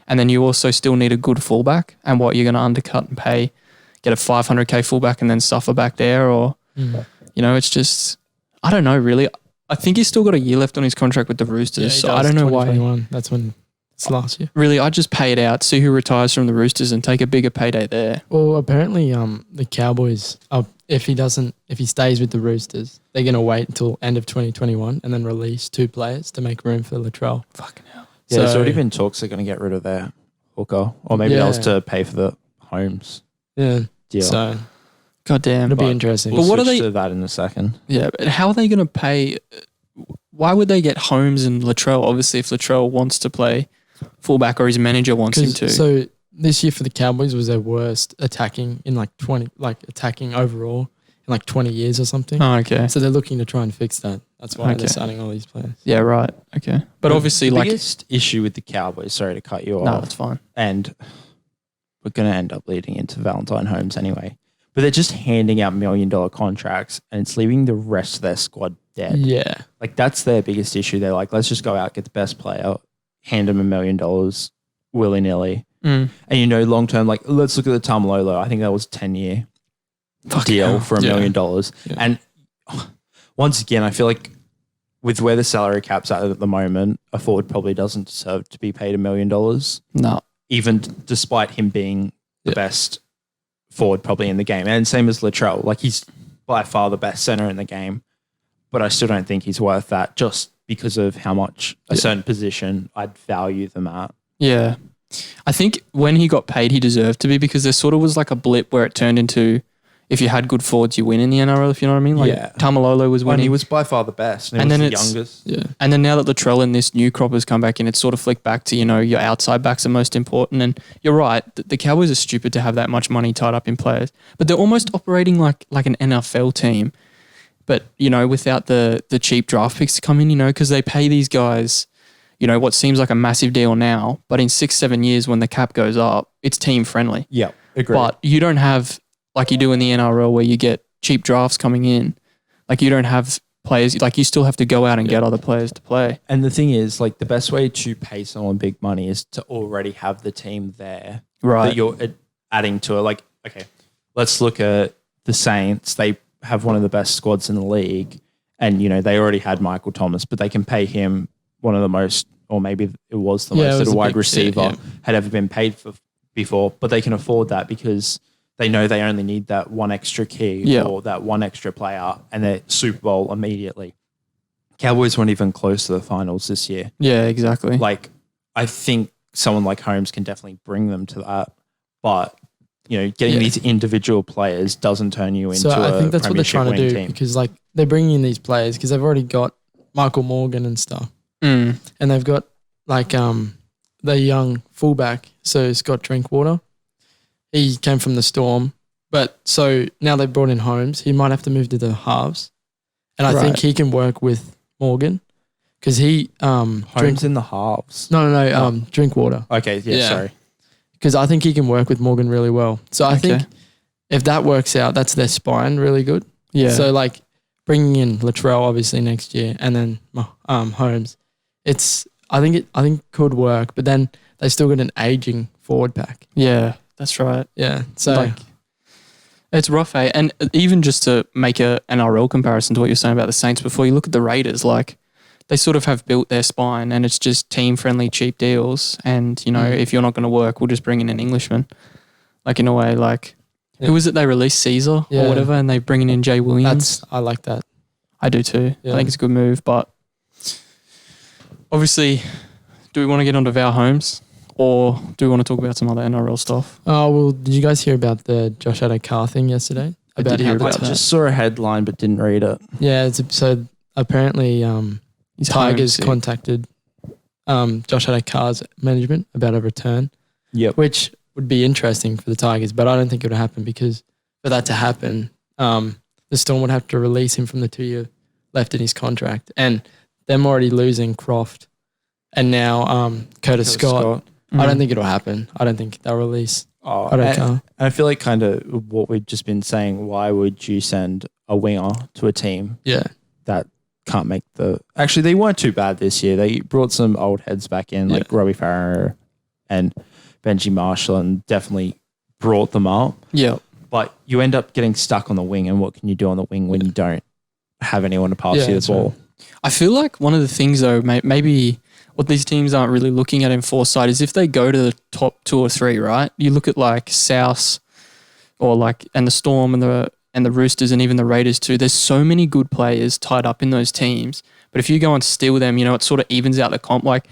and then you also still need a good fullback. And what, you're going to undercut and pay, get a $500K fullback and then suffer back there, or it's just, I don't know really. I think he's still got a year left on his contract with the Roosters, so I don't know why. That's when it's last year. Really, I'd just pay it out, see who retires from the Roosters, and take a bigger payday there. Well, apparently, the Cowboys, if he stays with the Roosters, they're going to wait until end of 2021 and then release 2 players to make room for Latrell. Fucking hell. Yeah, there's already been talks they're going to get rid of their hooker, or maybe that was to pay for the Holmes deal. So, goddamn, it'll be interesting. We'll But what are switch they? to that in a second. Yeah, but how are they going to pay? Why would they get Holmes and Latrell? Obviously, if Latrell wants to play fullback or his manager wants him to. So this year for the Cowboys was their worst attacking in attacking overall in 20 years or something. Oh, okay. So they're looking to try and fix that. That's why they're signing all these players. Yeah, right. Okay. But obviously, the biggest issue with the Cowboys, sorry to cut you off. No, that's fine. And we're going to end up leading into Valentine Holmes anyway. But they're just handing out $1 million contracts and it's leaving the rest of their squad dead. Yeah. Like, that's their biggest issue. They're like, let's just go out, get the best player, hand him $1 million willy-nilly. And long term, let's look at the Tamalolo. I think that was a 10-year deal for $1 million. Yeah. And once again, I feel like with where the salary cap's at the moment, a forward probably doesn't deserve to be paid $1 million. No. Even despite him being the best forward probably in the game. And same as Latrell. Like, he's by far the best center in the game, but I still don't think he's worth that just because of how much a certain position I'd value them at. Yeah. I think when he got paid, he deserved to be, because there sort of was like a blip where it turned into, if you had good forwards, you win in the NRL, if you know what I mean. Tamalolo was winning. And he was by far the best. And then he was the youngest. Yeah. And then now that Latrell and this new crop has come back in, it's sort of flicked back to, your outside backs are most important. And you're right, the Cowboys are stupid to have that much money tied up in players. But they're almost operating like an NFL team. But, without the cheap draft picks to come in, because they pay these guys, what seems like a massive deal now. But in 6-7 years when the cap goes up, it's team friendly. Yeah, agree. But you don't have, like you do in the NRL, where you get cheap drafts coming in. Like, you don't have players, like you still have to go out and get other players to play. And the thing is, the best way to pay someone big money is to already have the team there that you're adding to it. Okay, let's look at the Saints. They have one of the best squads in the league, and they already had Michael Thomas, but they can pay him one of the most, or maybe it was the most that a wide receiver had ever been paid for before, but they can afford that because they know they only need that one extra key or that one extra player, and they're Super Bowl immediately. Cowboys weren't even close to the finals this year. Yeah, exactly. I think someone like Holmes can definitely bring them to that, but getting these individual players doesn't turn you into I think that's what they're trying to do team. because they're bringing in these players because they've already got Michael Morgan and stuff, and they've got the young fullback. So Scott Drinkwater, he came from the Storm, but so now they've brought in Holmes. He might have to move to the halves, and I think he can work with Morgan because he Holmes in the halves. No, Drinkwater. Okay, sorry. Because I think he can work with Morgan really well. So I think if that works out, that's their spine really good. Yeah. So bringing in Latrell obviously next year and then Holmes, I think could work. But then they still got an aging forward pack. Yeah, that's right. Yeah. So it's rough, eh? And even just to make a NRL comparison to what you're saying about the Saints before, you look at the Raiders, they sort of have built their spine, and it's just team-friendly, cheap deals. And, you know, if you're not going to work, we'll just bring in an Englishman. Like, in a way, like, who was it they released? Caesar or whatever, and they bringing in Jay Williams. I like that. I do too. Yeah. I think it's a good move, but obviously, do we want to get onto Val Holmes, or do we want to talk about some other NRL stuff? Oh, well, did you guys hear about the Josh Ado-Carr thing yesterday? I did hear about I that. just saw a headline but didn't read it. Yeah, so apparently He's Tigers homesick. contacted Josh Ado-Carr's management about a return, which would be interesting for the Tigers, but I don't think it would happen, because for that to happen, the Storm would have to release him from the 2-year left in his contract, and them already losing Croft and now Curtis Scott. I don't think it'll happen. I don't think they'll release Ado-Carr. I feel like kind of what we've just been saying, why would you send a winger to a team that can't make the... Actually, they weren't too bad this year. They brought some old heads back in, like Robbie Farah and Benji Marshall, and definitely brought them up. Yeah. But you end up getting stuck on the wing, and what can you do on the wing when you don't have anyone to pass you the ball? Right. I feel like one of the things, though, maybe what these teams aren't really looking at in foresight is if they go to the top 2 or 3, right? You look at like South or like, and the Storm and the Roosters and even the Raiders too. There's so many good players tied up in those teams. But if you go and steal them, you know, it sort of evens out the comp. Like,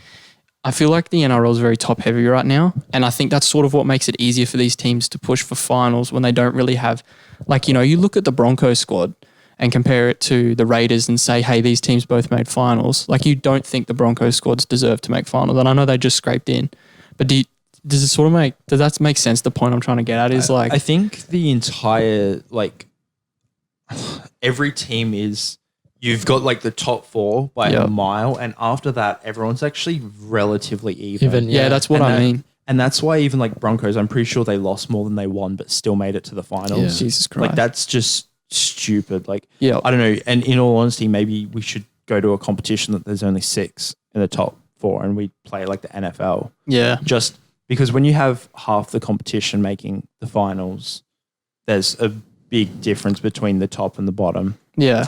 I feel like the NRL is very top heavy right now. And I think that's sort of what makes it easier for these teams to push for finals when they don't really have, like, you know, you look at the Broncos squad and compare it to the Raiders and say, hey, these teams both made finals. Like, you don't think the Broncos squads deserve to make finals. And I know they just scraped in. But does that make sense? The point I'm trying to get at is like... I think the entire, like, every team is... You've got like the top 4 by a mile, and after that, everyone's actually relatively even. Yeah, that's what I mean. And that's why even like Broncos, I'm pretty sure they lost more than they won, but still made it to the finals. Yeah. Jesus Christ. Like, that's just stupid. Like, Yeah. I don't know. And in all honesty, maybe we should go to a competition that there's only 6 in the top 4, and we play like the NFL. Yeah. Just because when you have half the competition making the finals, there's a big difference between the top and the bottom. Yeah.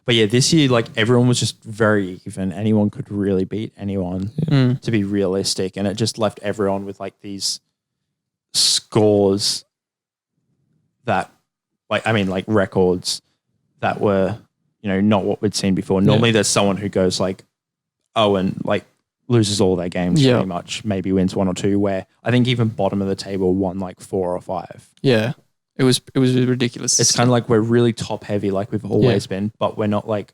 But yeah, this year, like, everyone was just very even. Anyone could really beat anyone, to be realistic. And it just left everyone with like these scores that, like, I mean, like records that were, you know, not what we'd seen before. Normally there's someone who goes like, and like loses all their games pretty much, maybe wins 1 or 2, where I think even bottom of the table won like 4 or 5. Yeah. It was ridiculous. It's kind of like we're really top heavy, like we've always been, but we're not like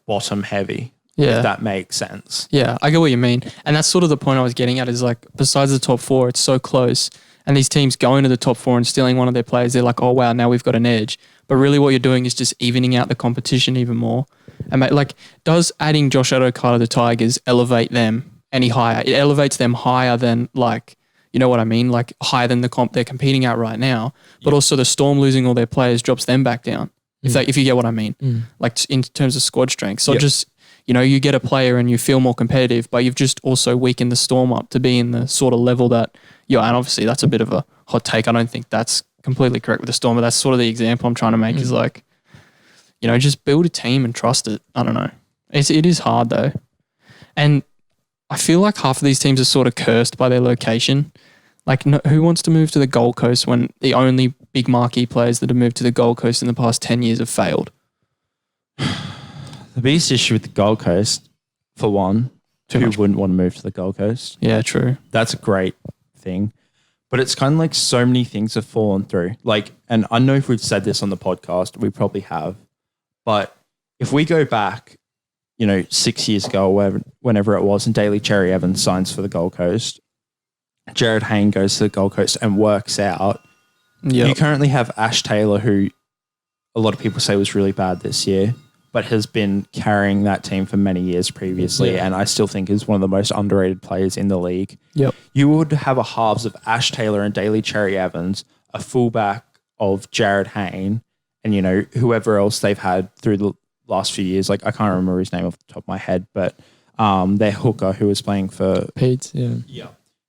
bottom heavy. Yeah. If that makes sense. Yeah, I get what you mean. And that's sort of the point I was getting at is like, besides the top 4, it's so close. And these teams going to the top 4 and stealing one of their players, they're like, oh, wow, now we've got an edge. But really what you're doing is just evening out the competition even more. And like, does adding Josh Ado-Carr to the Tigers elevate them any higher? It elevates them higher than like, you know what I mean? Like higher than the comp they're competing at right now. But also the Storm losing all their players drops them back down. If you get what I mean. Like in terms of squad strength. So just, you know, you get a player and you feel more competitive, but you've just also weakened the Storm up to be in the sort of level that and obviously that's a bit of a hot take. I don't think that's completely correct with the Storm, but that's sort of the example I'm trying to make is like, you know, just build a team and trust it. I don't know. It is hard though. And I feel like half of these teams are sort of cursed by their location. Like, who wants to move to the Gold Coast when the only big marquee players that have moved to the Gold Coast in the past 10 years have failed? The biggest issue with the Gold Coast, for one, who wouldn't want to move to the Gold Coast? Yeah, true. That's a great thing. But it's kind of like so many things have fallen through. Like, and I know if we've said this on the podcast, we probably have. But if we go back, you know, 6 years ago or whenever it was, and Daly Cherry Evans signs for the Gold Coast, Jared Hayne goes to the Gold Coast and works out. Yep. You currently have Ash Taylor, who a lot of people say was really bad this year, but has been carrying that team for many years previously, and I still think is one of the most underrated players in the league. Yep. You would have a halves of Ash Taylor and Daly Cherry Evans, a fullback of Jared Hayne, and, you know, whoever else they've had through the last few years. Like, I can't remember his name off the top of my head, but their hooker who was playing for Pete, yeah.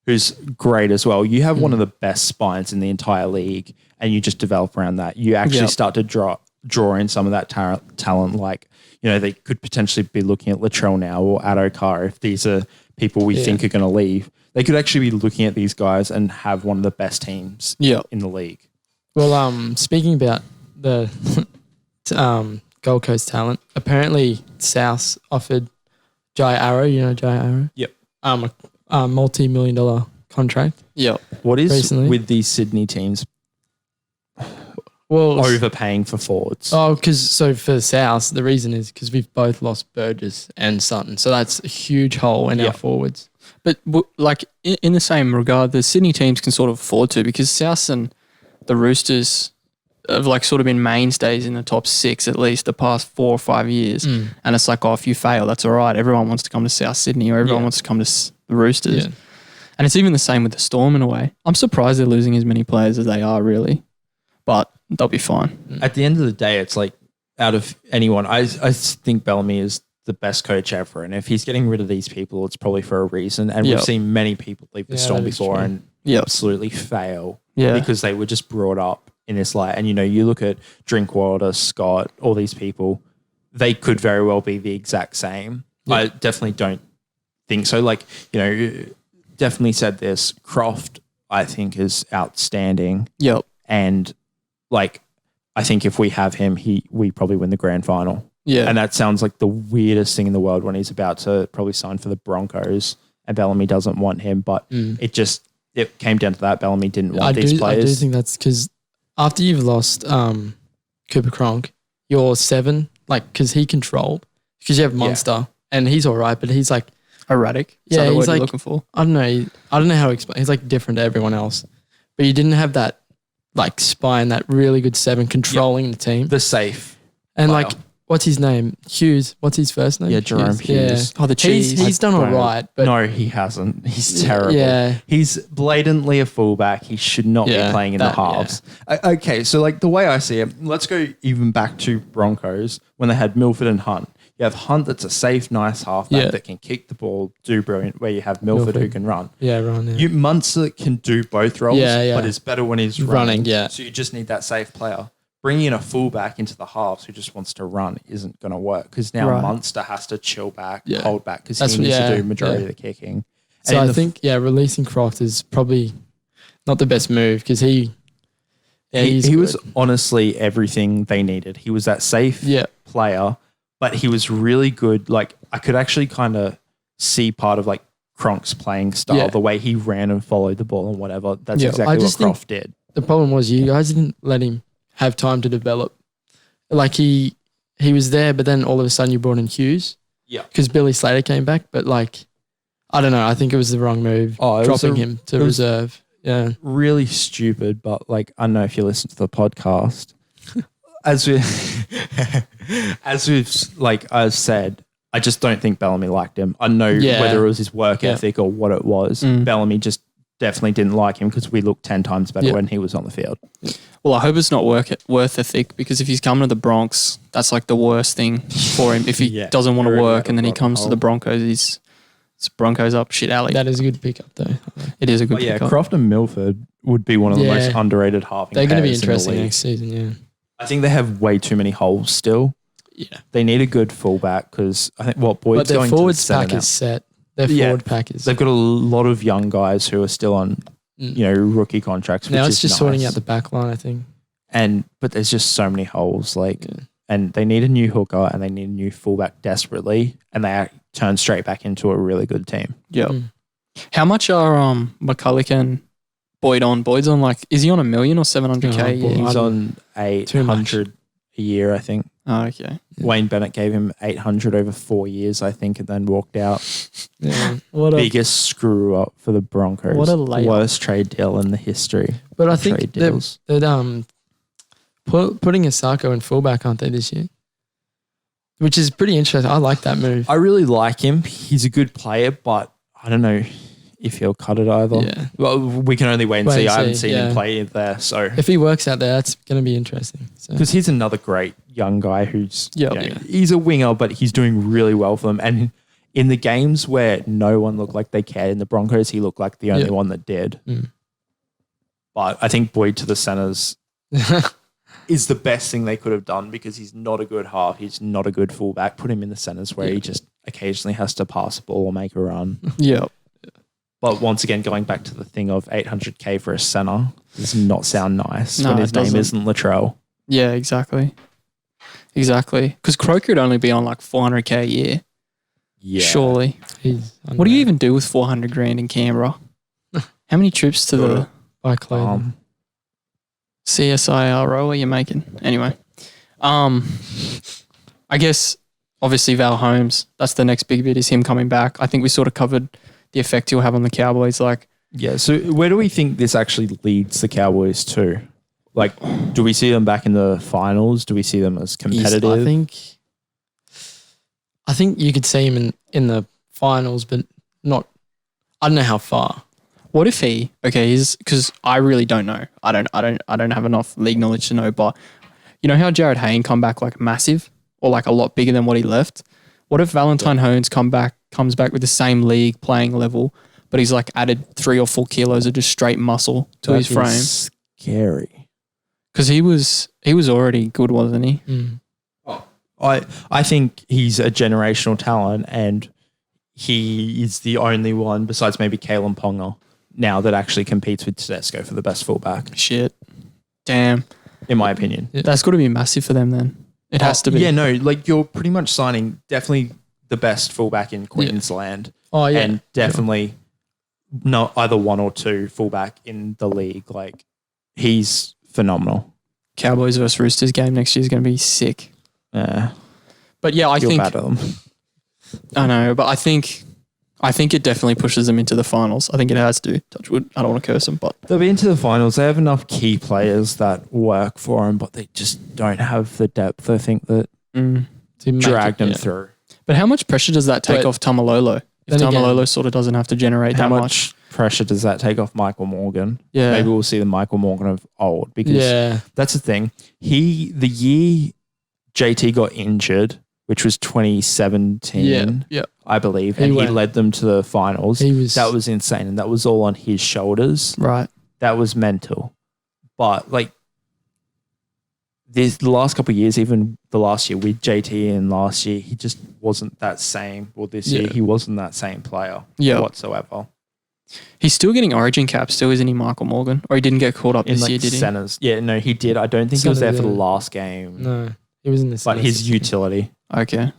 Who's great as well. You have one of the best spines in the entire league, and you just develop around that. You actually start to draw in some of that talent. Like, they could potentially be looking at Latrell now or Ado-Carr if these are people we think are going to leave. They could actually be looking at these guys and have one of the best teams in the league. Well, speaking about the Gold Coast talent, apparently South offered Jai Arrow, Jai Arrow? Yep. A multi-million-dollar contract. Yep. What is recently with these Sydney teams overpaying for forwards? Oh, so for South, the reason is because we've both lost Burgess and Sutton. So that's a huge hole in our forwards. But like in the same regard, the Sydney teams can sort of afford to, because South and the Roosters have like sort of been mainstays in the top 6 at least the past 4 or 5 years. And it's like, if you fail, that's all right. Everyone wants to come to South Sydney, or everyone wants to come to the Roosters. Yeah. And it's even the same with the Storm in a way. I'm surprised they're losing as many players as they are, really. But they'll be fine. At the end of the day, it's like, out of anyone, I think Bellamy is the best coach ever. And if he's getting rid of these people, it's probably for a reason. And we've seen many people leave the Storm before and absolutely fail because they were just brought up in this light. And, you look at Drinkwater, Scott, all these people, they could very well be the exact same. Yeah. I definitely don't think so. Like, definitely said this. Croft, I think, is outstanding. Yep. And, like, I think if we have him, we probably win the grand final. Yeah. And that sounds like the weirdest thing in the world when he's about to probably sign for the Broncos and Bellamy doesn't want him. But it came down to that. Bellamy didn't want these players. I do think that's because after you've lost Cooper Cronk, you're 7, like, because he controlled, because you have Munster and he's all right, but he's like erratic. Is that the word you're looking for? I don't know how to explain. He's like different to everyone else, but you didn't have that like spine, that really good 7 controlling the team. The safe. And player. Like, what's his name? Hughes. What's his first name? Yeah, Jerome Hughes. Yeah. Oh, the cheese. He's done all right. But no, he hasn't. He's terrible. Yeah. He's blatantly a fullback. He should not be playing in the halves. Yeah. Okay, so like the way I see it, let's go even back to Broncos when they had Milford and Hunt. You have Hunt that's a safe, nice halfback that can kick the ball, do brilliant, where you have Milford who can run. Yeah, run. Yeah. Munster can do both roles, but is better when he's running. Yeah. So you just need that safe player. Bringing in a fullback into the halves who just wants to run isn't going to work, because now Munster has to chill back, hold back, because he needs to do majority of the kicking. So I think, releasing Croft is probably not the best move, because he was honestly everything they needed. He was that safe player, but he was really good. Like, I could actually kind of see part of like Cronk's playing style, the way he ran and followed the ball and whatever. That's exactly what Croft did. The problem was you guys didn't let him have time to develop. Like, he was there, but then all of a sudden you brought in Hughes. Yeah. Because Billy Slater came back, but like, I don't know. I think it was the wrong move, dropping him to reserve. Yeah. Really stupid, but like, I don't know if you listen to the podcast. As we've like I've said, I just don't think Bellamy liked him. I know whether it was his work ethic or what it was. Bellamy just definitely didn't like him, because we looked 10 times better when he was on the field. Well, I hope it's not worth ethic, because if he's coming to the Bronx, that's like the worst thing for him. If he doesn't want to work and then he comes to the Broncos, it's Broncos up shit alley. That is a good pickup, though. It is a good pickup. Croft and Milford would be one of the most underrated halving. They're going to be interesting next season, yeah. I think they have way too many holes still. Yeah. They need a good fullback, because I think Boyd's going to the forwards pack is set. Their forward pack is. They've got a lot of young guys who are still on, rookie contracts. Now it's just sorting out the back line, I think. But there's just so many holes, and they need a new hooker and they need a new fullback desperately, and they turn straight back into a really good team. Yeah. How much are McCulloch and Boyd on? Boyd's on is he on $1 million or $700K a year? He's on 800 a year, I think. Oh, okay. Wayne Bennett gave him 800 over 4 years, I think, and then walked out. Yeah. Biggest screw up for the Broncos. What a layup. Worst trade deal in the history. But I think they're putting Asako in fullback, aren't they, this year? Which is pretty interesting. I like that move. I really like him. He's a good player, but I don't know if he'll cut it either. Yeah. Well, we can only wait and see. I haven't seen him play there. So if he works out there, that's going to be interesting. Because he's another great young guy who's he's a winger, but he's doing really well for them. And in the games where no one looked like they cared in the Broncos, he looked like the only one that did. But I think Boyd to the centers is the best thing they could have done because he's not a good half. He's not a good fullback. Put him in the centres where he just occasionally has to pass a ball or make a run. Yeah. But once again, going back to the thing of $800K for a centre does not sound nice when his name isn't Latrell. Yeah, exactly. Because Croker would only be on like $400K a year. Yeah. Surely. What do you even do with $400,000 in Canberra? How many trips to the CSIRO are you making? Anyway. I guess obviously Val Holmes, that's the next big bit, is him coming back. I think we sort of covered the effect he'll have on the Cowboys. So where do we think this actually leads the Cowboys to? Like, do we see them back in the finals? Do we see them as competitive? I think you could see him in the finals, but not. I don't know how far. What if because I really don't know. I don't have enough league knowledge to know. But you know how Jared Hayne come back like massive or like a lot bigger than what he left. What if Valentine Holmes comes back with the same league playing level, but he's like added 3 or 4 kilos of just straight muscle to his frame? Scary. Because he was already good, wasn't he? Mm. I think he's a generational talent, and he is the only one besides maybe Kalen Ponga now that actually competes with Tedesco for the best fullback. Shit. Damn. In my opinion. Yeah. That's got to be massive for them then. It has to be. Yeah, no, like you're pretty much signing definitely the best fullback in Queensland. Oh, yeah. And definitely not either 1 or 2 fullback in the league. Like, he's phenomenal. Cowboys versus Roosters game next year is going to be sick. Yeah. But yeah, I think bad at them. I know, but I think it definitely pushes them into the finals. I think it has to. Touch wood. I don't want to curse them, but they'll be into the finals. They have enough key players that work for them, but they just don't have the depth. I think that dragged them through. But how much pressure does that take off Tamalolo? If Tamalolo sort of doesn't have to generate that much pressure does that take off Michael Morgan? Yeah, maybe we'll see the Michael Morgan of old because that's the thing. The year JT got injured, which was 2017, I believe, and he led them to the finals. That was insane, and that was all on his shoulders. Right. That was mental. But like the last couple of years, even the last year with JT and last year, he just wasn't that same. Well, this year, he wasn't that same player whatsoever. He's still getting Origin caps, still, isn't he, Michael Morgan? Or he didn't get caught up this year, did he? Centers. Yeah, no, he did. I don't think he was there for the last game. No, he was in the But his utility. Okay.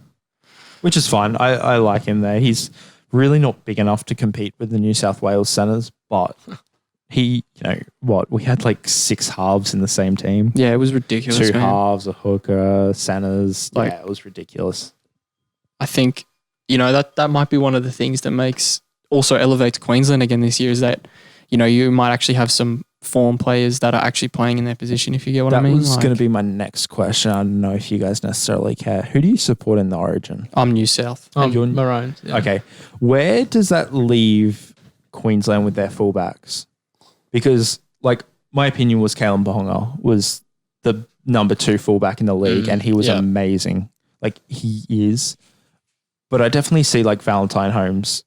Which is fine. I like him there. He's really not big enough to compete with the New South Wales centers, but he, we had like 6 halves in the same team. Yeah, it was ridiculous. 2 halves, a hooker, centers. It was ridiculous. I think, that might be one of the things that also elevates Queensland again this year is that, you might actually have some form players that are actually playing in their position, if you get what I mean. That was going to be my next question. I don't know if you guys necessarily care. Who do you support in the Origin? I'm New South. You're Maroons. Yeah. Okay. Where does that leave Queensland with their fullbacks? Because, my opinion was Kalen Ponga was the number 2 fullback in the league, and he was amazing. He is. But I definitely see, Valentine Holmes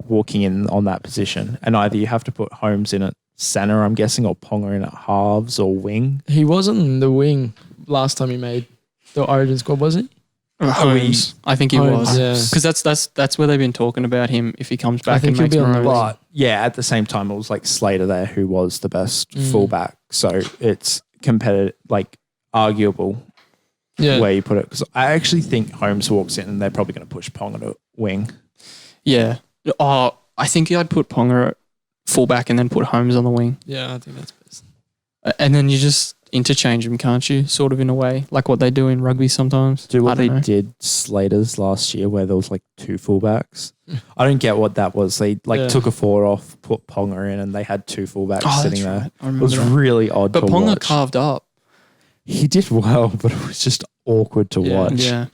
walking in on that position, and either you have to put Holmes in at center, I'm guessing, or Ponga in at halves or wing. He wasn't in the wing last time he made the Origin squad, was he? Holmes. I think he was. Yeah. Because that's where they've been talking about him if he comes back and makes Maroons. But at the same time, it was Slater there who was the best fullback. So it's competitive, arguable where you put it. Because I actually think Holmes walks in and they're probably going to push Ponga to wing. Yeah. Oh, I think I'd put Ponga at fullback and then put Holmes on the wing. Yeah, I think that's best. And then you just interchange them, can't you? Sort of in a way, like what they do in rugby sometimes. Do what they did Slater's last year where there was 2 fullbacks. I don't get what that was. They took a 4 off, put Ponga in, and they had 2 fullbacks sitting there. Right. It was really odd to watch. But Ponga carved up. He did well, but it was just awkward to watch. Yeah.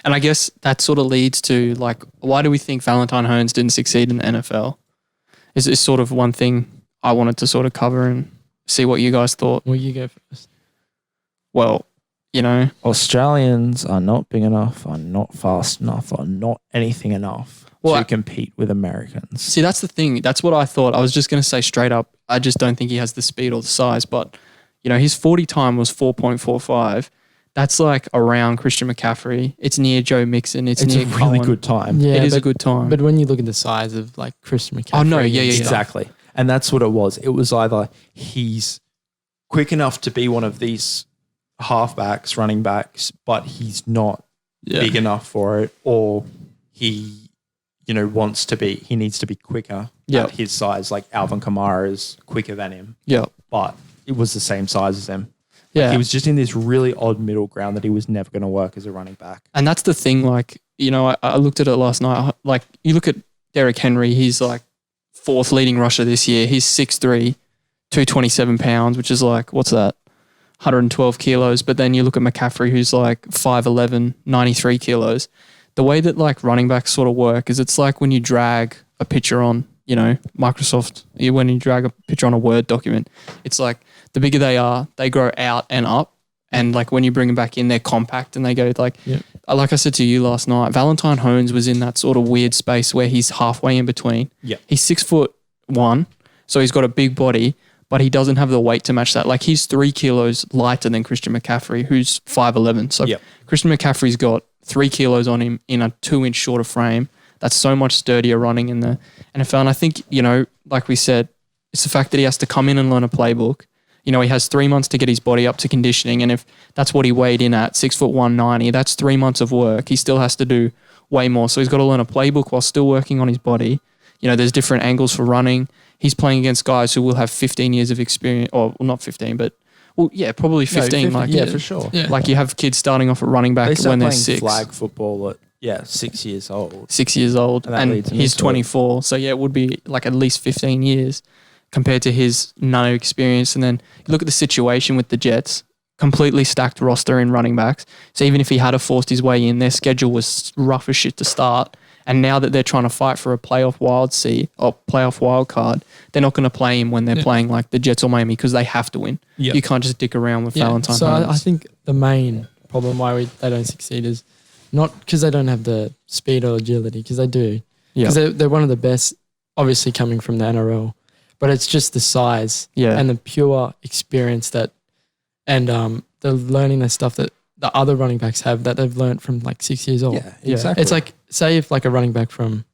And I guess that sort of leads to why do we think Valentine Holmes didn't succeed in the NFL? Is sort of one thing I wanted to sort of cover and see what you guys thought. Well, you go first. Well, Australians are not big enough, are not fast enough, are not anything enough to compete with Americans. See, that's the thing. That's what I thought. I was just going to say straight up, I just don't think he has the speed or the size. But, his 40 time was 4.45. That's like around Christian McCaffrey. It's near Joe Mixon. It's near a really Cohen. good time. Yeah, it is a good time. But when you look at the size of like Christian McCaffrey. Oh, no, yeah. Exactly. And that's what it was. It was either he's quick enough to be one of these halfbacks, running backs, but he's not big enough for it, or he, wants to be, he needs to be quicker at his size. Like Alvin Kamara is quicker than him. Yeah. But it was the same size as him. Yeah. Like he was just in this really odd middle ground that he was never going to work as a running back. And that's the thing, like, I looked at it last night. Like, you look at Derrick Henry, he's like 4th leading rusher this year. He's 6'3", 227 pounds, which is like, what's that? 112 kilos. But then you look at McCaffrey, who's like 5'11", 93 kilos. The way that like running backs sort of work is it's like when you drag a picture on, Microsoft, when you drag a picture on a Word document, it's like the bigger they are, they grow out and up. And like when you bring them back in, they're compact and they go like I said to you last night, Valentine Holmes was in that sort of weird space where he's halfway in between. Yeah. He's 6'1", so he's got a big body, but he doesn't have the weight to match that. Like he's 3 kilos lighter than Christian McCaffrey, who's 5'11". So Christian McCaffrey's got 3 kilos on him in a 2-inch shorter frame. That's so much sturdier running in the NFL. And I think, like we said, it's the fact that he has to come in and learn a playbook. He has 3 months to get his body up to conditioning. And if that's what he weighed in at, 6'1", 90, that's 3 months of work. He still has to do way more. So he's got to learn a playbook while still working on his body. There's different angles for running. He's playing against guys who will have 15 years of experience, or well, not 15, but probably 15. No, 50, for sure. Yeah. Like you have kids starting off at running back when they're 6. Flag football at 6 years old. 6 years old, and he's 24. So it would be like at least 15 years compared to his no experience. And then you look at the situation with the Jets, completely stacked roster in running backs. So even if he had forced his way in, their schedule was rough as shit to start. And now that they're trying to fight for a playoff wild card, they're not going to play him when they're playing like the Jets or Miami because they have to win. Yep. You can't just dick around with Valentine Holmes. So I think the main problem why they don't succeed is not because they don't have the speed or agility, because they do. Because they're one of the best, obviously coming from the NRL. But it's just the size and the pure experience and the learning the stuff that the other running backs have that they've learned from like 6 years old. Yeah, exactly. It's like, say if like a running back from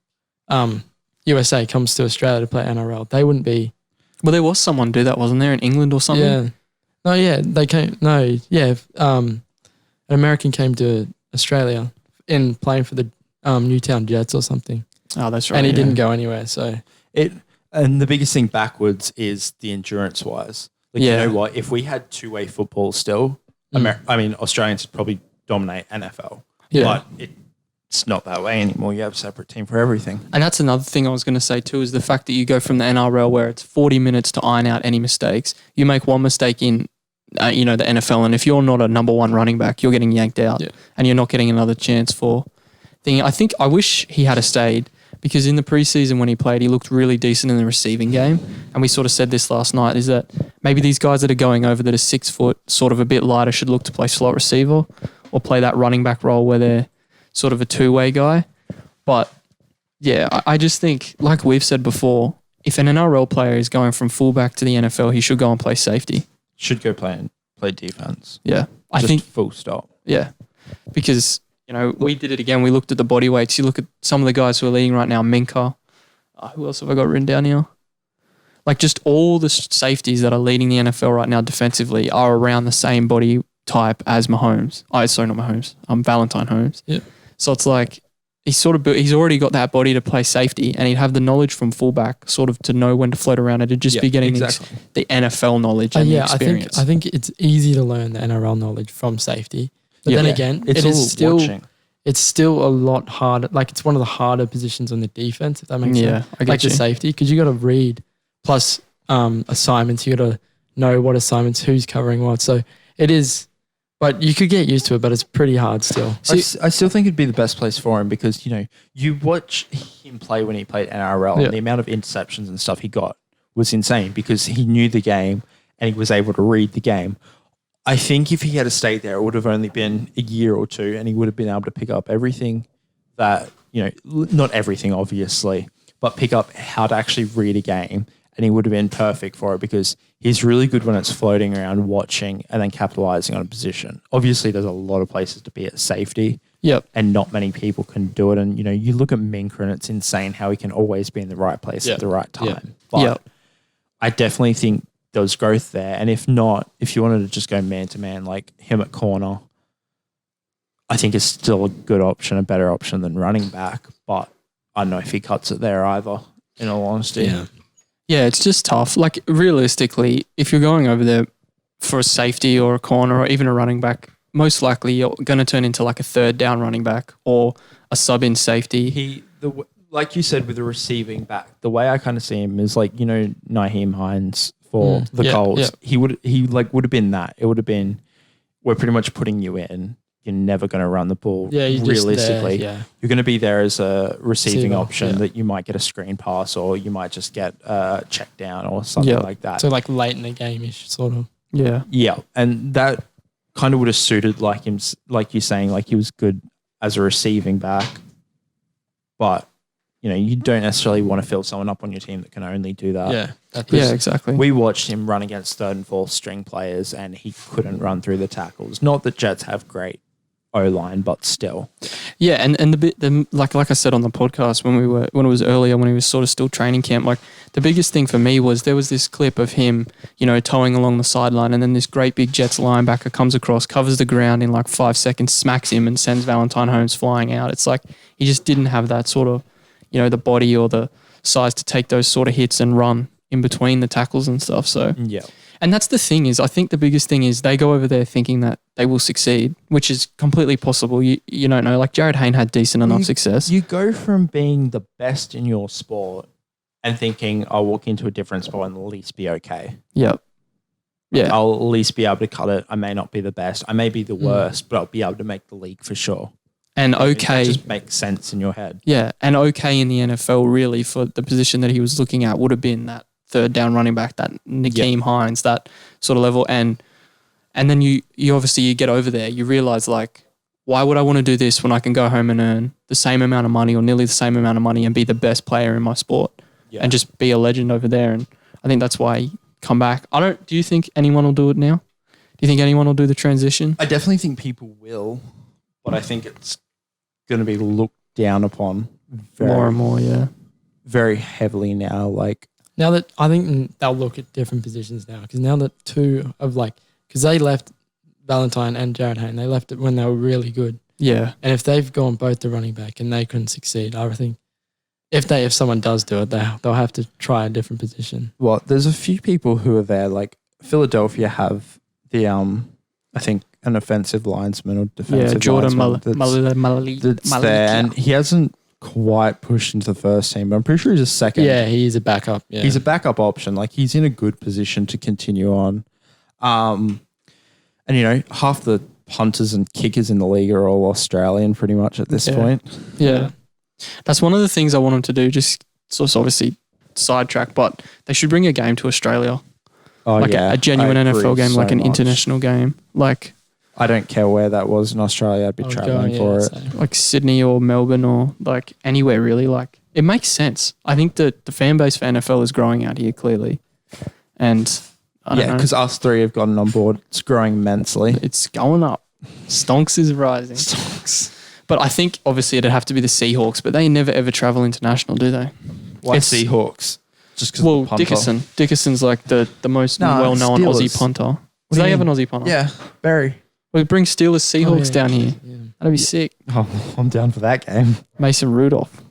USA comes to Australia to play NRL, they wouldn't be. Well, there was someone do that, wasn't there, in England or something? Yeah. No, yeah, they came. No, yeah. An American came to Australia in playing for the Newtown Jets or something. Oh, that's right. And he didn't go anywhere. So And the biggest thing backwards is the endurance wise. Like, you know what? If we had two-way football still, Australians would probably dominate NFL. Yeah. But it's not that way anymore. You have a separate team for everything. And that's another thing I was going to say too, is the fact that you go from the NRL where it's 40 minutes to iron out any mistakes. You make one mistake in the NFL, and if you're not a number one running back, you're getting yanked out and you're not getting another chance for thing. I wish he had stayed, because in the preseason when he played, he looked really decent in the receiving game. And we sort of said this last night, is that maybe these guys that are going over that are 6 foot, sort of a bit lighter, should look to play slot receiver or play that running back role where they're sort of a two-way guy. But yeah, I just think, like we've said before, if an NRL player is going from fullback to the NFL, he should go and play safety. Should go play defense. Yeah. I think full stop. Yeah. Because, we did it again. We looked at the body weights. You look at some of the guys who are leading right now, Minka. Who else have I got written down here? Like, just all the safeties that are leading the NFL right now defensively are around the same body type as Mahomes. Sorry, not Mahomes. Valentine Holmes. Yeah. So it's like he's already got that body to play safety, and he'd have the knowledge from fullback sort of to know when to float around. It'd just be getting the NFL knowledge and the experience. I think it's easy to learn the NRL knowledge from safety. But then again, it's still a lot harder. Like, it's one of the harder positions on the defense, if that makes sense. I get the safety, because you got to read, plus assignments. You got to know what assignments, who's covering what. So it is, but you could get used to it, but it's pretty hard still. I still think it'd be the best place for him, because, you watch him play when he played NRL, and the amount of interceptions and stuff he got was insane, because he knew the game and he was able to read the game. I think if he had stayed there, it would have only been a year or two, and he would have been able to pick up everything that, not everything, obviously, but pick up how to actually read a game and he would have been perfect for it because he's really good when it's floating around, watching, and then capitalizing on a position. Obviously, there's a lot of places to be at safety. Yep. And not many people can do it. And, you look at Minker and it's insane how he can always be in the right place at the right time. Yep. But I definitely think there's growth there. And if not, if you wanted to just go man-to-man, like him at corner, I think is still a good option, a better option than running back. But I don't know if he cuts it there either, in all honesty. Yeah, it's just tough. Like, realistically, if you're going over there for a safety or a corner or even a running back, most likely you're going to turn into like a third down running back or a sub-in safety. Like you said with the receiving back, the way I kind of see him is like, Nyheim Hines for the Colts. He would have been that. It would have been, we're pretty much putting you in. You're never going to run the ball realistically. You're going to be there as a receiving option that you might get a screen pass or you might just get a check down or something like that. So like late in the game-ish sort of. Yeah. Yeah. And that kind of would have suited like him, like you're saying, like he was good as a receiving back. But, you don't necessarily want to fill someone up on your team that can only do that. Yeah. Exactly. We watched him run against third and fourth string players and he couldn't run through the tackles. Not that Jets have great O-line, but still. Yeah, and like I said on the podcast when it was earlier when he was sort of still training camp, like the biggest thing for me was there was this clip of him, towing along the sideline, and then this great big Jets linebacker comes across, covers the ground in like 5 seconds, smacks him, and sends Valentine Holmes flying out. It's like he just didn't have that sort of, the body or the size to take those sort of hits and run in between the tackles and stuff. So and that's the thing is, I think the biggest thing is they go over there thinking that they will succeed, which is completely possible. You don't know. Like Jared Hayne had decent enough success. You go from being the best in your sport and thinking, I'll walk into a different sport and at least be okay. Yep. Yeah. I'll at least be able to cut it. I may not be the best. I may be the worst, but I'll be able to make the league for sure. And okay. It just makes sense in your head. Yeah. And okay in the NFL really for the position that he was looking at would have been that third down running back, that Nyheim Hines, that sort of level. And then you obviously you get over there, you realize like, why would I want to do this when I can go home and earn the same amount of money or nearly the same amount of money and be the best player in my sport and just be a legend over there? And I think that's why he come back. Do you think anyone will do it now? Do you think anyone will do the transition? I definitely think people will, but I think it's going to be looked down upon more and more, very heavily now. Like, now that I think they'll look at different positions now, because now that two of because they left Valentine and Jared Hayne, they left it when they were really good. Yeah. And if they've gone both the running back and they couldn't succeed, I think if someone does do it, they'll have to try a different position. Well, there's a few people who are there. Like Philadelphia have the I think an offensive linesman or defensive Jordan linesman that's there, and he hasn't quite pushed into the first team, but I'm pretty sure he's a second. Yeah, he's a backup. Yeah. He's a backup option. Like he's in a good position to continue on. And half the punters and kickers in the league are all Australian pretty much at this point. Yeah. That's one of the things I want them to do, just so it's obviously sidetrack, but they should bring a game to Australia. Oh, like a genuine NFL game, like an international game. Like I don't care where that was in Australia, I'd be traveling for it. Same. Like Sydney or Melbourne or like anywhere really. Like it makes sense. I think the fan base for NFL is growing out here clearly. And I don't know. Because us three have gotten on board. It's growing immensely. It's going up. Stonks is rising. Stonks. But I think obviously it'd have to be the Seahawks, but they never ever travel international, do they? Why Seahawks? Just because well, Dickerson. Dickerson's like the most well-known Steelers. Aussie punter. Do they have an Aussie punter? Yeah, Barry. We bring Steelers Seahawks down here. Yeah. That'd be sick. Oh, I'm down for that game. Mason Rudolph.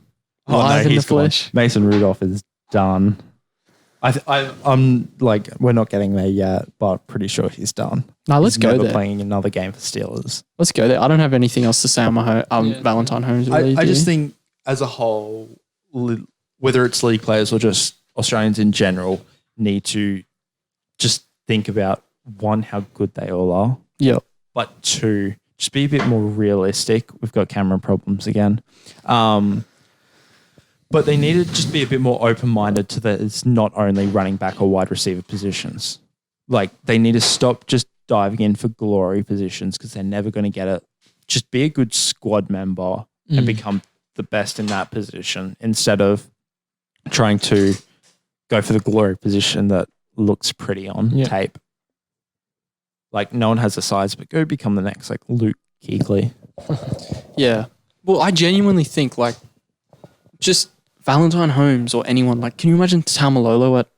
Live in the flesh. Mason Rudolph is done. I'm like, we're not getting there yet, but pretty sure he's done. No, let's go there. Playing another game for Steelers. Let's go there. I don't have anything else to say on my Valentine Holmes. Really, I just think as a whole, whether it's league players or just Australians in general, need to just think about, one, how good they all are. Yep. But two, just be a bit more realistic. We've got camera problems again. But they need to just be a bit more open-minded to that it's not only running back or wide receiver positions. Like, they need to stop just diving in for glory positions because they're never going to get it. Just be a good squad member and become the best in that position instead of trying to go for the glory position that looks pretty on tape. Like, no one has the size, but go become the next, like, Luke Kuechly. Yeah. Well, I genuinely think, like, just Valentine Holmes or anyone, like, can you imagine Tamalolo at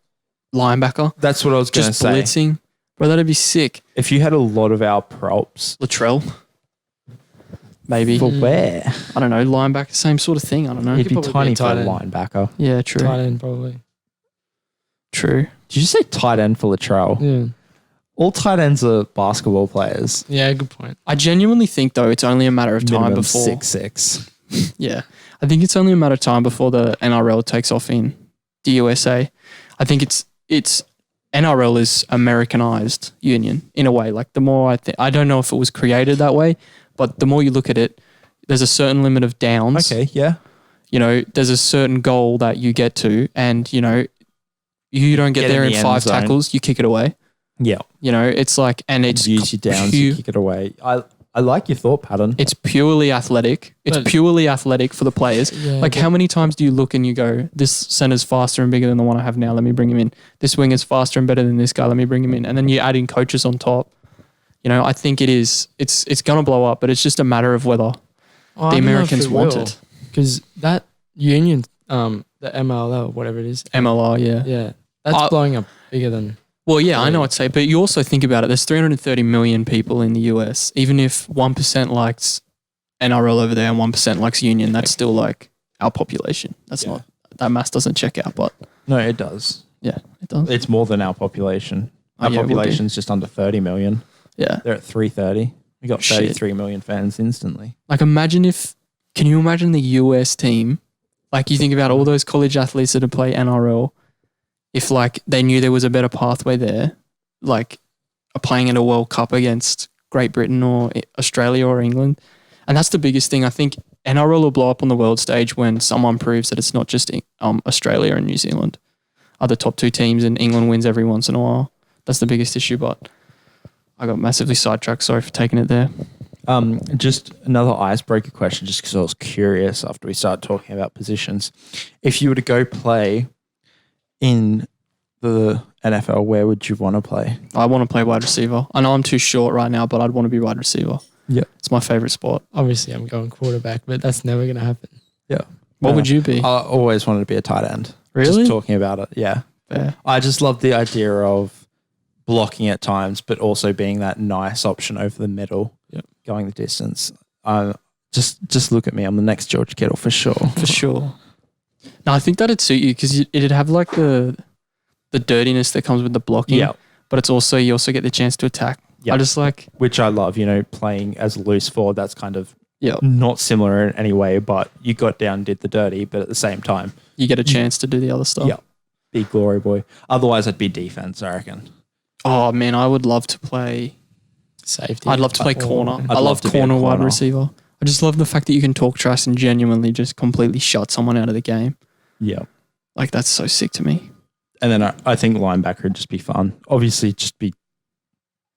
linebacker? That's what I was going to Just say. blitzing. Bro, that'd be sick. If you had a lot of our props. Latrell. Maybe. For where? I don't know. Linebacker, same sort of thing. I don't know. It'd be probably tiny be for a tight end. linebacker. Yeah, true. Tight end, probably. True. Did you say tight end for Latrell? Yeah. All tight ends are basketball players. Yeah, good point. I genuinely think, though, it's only a matter of time Minimum before. 6'6". Yeah. I think it's only a matter of time before the NRL takes off in the USA. I think it's NRL is Americanized union in a way. Like, the more I don't know if it was created that way, but the more you look at it, there's a certain limit of downs. Okay, yeah. You know, there's a certain goal that you get to, and, you know, you don't get there in the end 5 zone. tackles, you kick it away. Yeah. You know, it's like, and it's Use your downs, you kick it away. I like your thought pattern. It's purely athletic. It's purely athletic for the players. Yeah, like, how many times do you look and you go, this center's faster and bigger than the one I have now, let me bring him in. This wing is faster and better than this guy, let me bring him in. And then you add in coaches on top. You know, I think it's going to blow up, but it's just a matter of whether the Americans want it. Because that union, the MLL, whatever it is. MLR, yeah. Yeah. That's blowing up bigger than... Well, yeah, I know I'd say, but you also think about it. There's 330 million people in the US. Even if 1% likes NRL over there and 1% likes union, that's still like our population. That's not, that math doesn't check out, but... No, it does. Yeah, it does. It's more than our population. Our population's just under 30 million. Yeah. They're at 330. We got 33 million fans instantly. Like, can you imagine the US team? Like, you think about all those college athletes that play NRL, if like they knew there was a better pathway there, like playing in a World Cup against Great Britain or Australia or England. And that's the biggest thing. I think NRL will blow up on the world stage when someone proves that it's not just Australia and New Zealand are the top 2 teams and England wins every once in a while. That's the biggest issue, but I got massively sidetracked. Sorry for taking it there. Just another icebreaker question, just because I was curious after we started talking about positions. If you were to go play in the NFL, where would you want to play? I want to play wide receiver. I know I'm too short right now, but I'd want to be wide receiver. Yeah. It's my favorite sport. Obviously, I'm going quarterback, but that's never going to happen. Yeah. What would you be? I always wanted to be a tight end. Really? Just talking about it. Yeah. Fair. I just love the idea of blocking at times, but also being that nice option over the middle, going the distance. Just look at me. I'm the next George Kittle for sure. For sure. No, I think that'd suit you because it'd have like the dirtiness that comes with the blocking. Yeah. But it's also, you also get the chance to attack. Yeah. I just like... Which I love, playing as a loose forward. That's kind of Yeah. not similar in any way, but you got down, did the dirty, but at the same time, You get a chance to do the other stuff. yeah, be glory boy. Otherwise, I'd be defense, I reckon. Oh, man, I would love to play... Safety. I'd love to play corner. I love to be a corner wide corner. receiver. I just love the fact that you can talk trash and genuinely just completely shut someone out of the game. Yeah. Like, that's so sick to me. And then I think linebacker would just be fun. Obviously, just be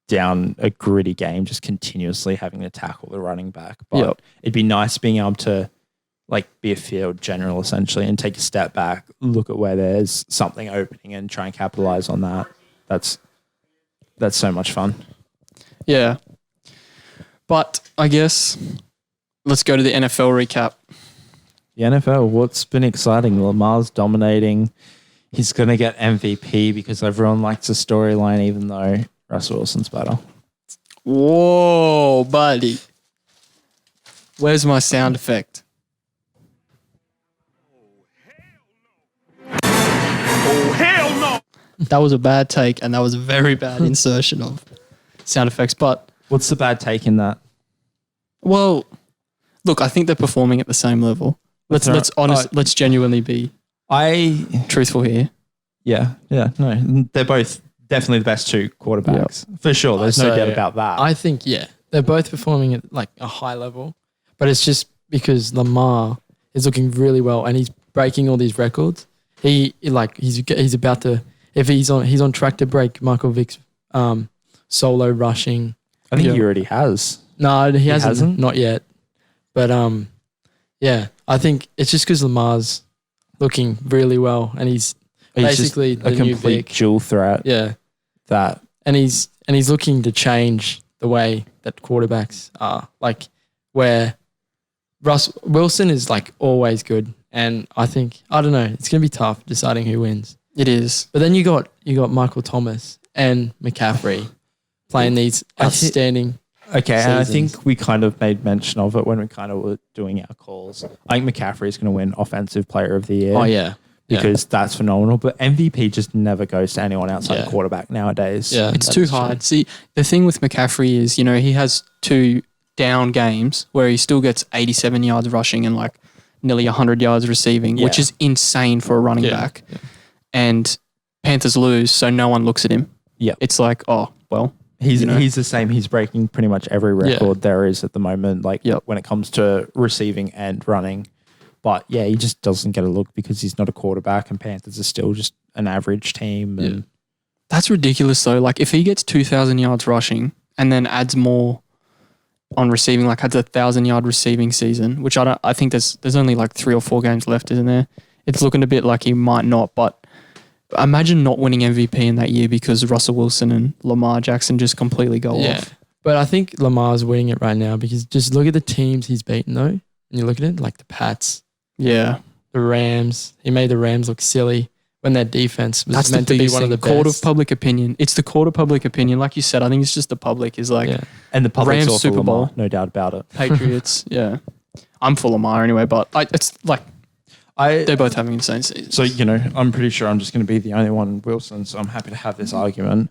down a gritty game, just continuously having to tackle the running back. But it'd be nice being able to like be a field general essentially and take a step back, look at where there's something opening and try and capitalize on that. That's so much fun. Yeah. But I guess let's go to the NFL recap. The NFL, what's been exciting? Lamar's dominating. He's going to get MVP because everyone likes a storyline, even though Russ Wilson's better. Whoa, buddy. Where's my sound effect? Oh, hell no! That was a bad take, and that was a very bad insertion of sound effects. But, What's the bad take in that? well, look, I think they're performing at the same level. Let's genuinely be truthful here. Yeah, no, they're both definitely the best 2 quarterbacks for sure. There's no doubt about that. I think, they're both performing at like a high level, but it's just because Lamar is looking really well and he's breaking all these records. He's about to, if he's on track to break Michael Vick's solo rushing. I think he already has. No, he hasn't. hasn't? Not yet. But I think it's just because Lamar's looking really well and he's basically just a the new complete Vic. dual threat. Yeah, That and he's looking to change the way that quarterbacks are. Like where Russ Wilson is like always good, and I don't know, it's gonna be tough deciding who wins. It is. But then you got Michael Thomas and McCaffrey playing these outstanding. Okay, and I seasons. think we kind of made mention of it when we kind of were doing our calls. I think McCaffrey is going to win Offensive Player of the Year. Oh yeah, Because that's phenomenal. But MVP just never goes to anyone outside Yeah. the quarterback nowadays. Yeah, It's that too is true. hard. See, the thing with McCaffrey is, he has 2 down games where he still gets 87 yards rushing and like nearly 100 yards receiving, which Yeah. is insane for a running Yeah. back. Yeah. And Panthers lose, so no one looks at him. Yeah. It's like, oh, well. He's the same. He's breaking pretty much every record there is at the moment, like Yep. when it comes to receiving and running. But yeah, he just doesn't get a look because he's not a quarterback, and Panthers are still just an average team. And That's ridiculous though. Like if he gets 2,000 yards rushing and then adds more on receiving, like has a 1,000-yard receiving season, which I think there's only like 3 or 4 games left, isn't there? It's looking a bit like he might not, but imagine not winning MVP in that year because Russell Wilson and Lamar Jackson just completely go off. But I think Lamar's winning it right now because just look at the teams he's beaten though. And you look at it like the Pats, Yeah. the Rams. He made the Rams look silly when their defense was That's meant the to be biggest one of thing. the Court best. of public opinion. It's the court of public opinion. Like you said, I think it's just the public is like Yeah. and the public's Rams all for Super Bowl. Lamar, no doubt about it. Patriots. Yeah. I'm for Lamar anyway, but it's like they're both having insane seasons. So, I'm pretty sure I'm just going to be the only one, Wilson, so I'm happy to have this argument.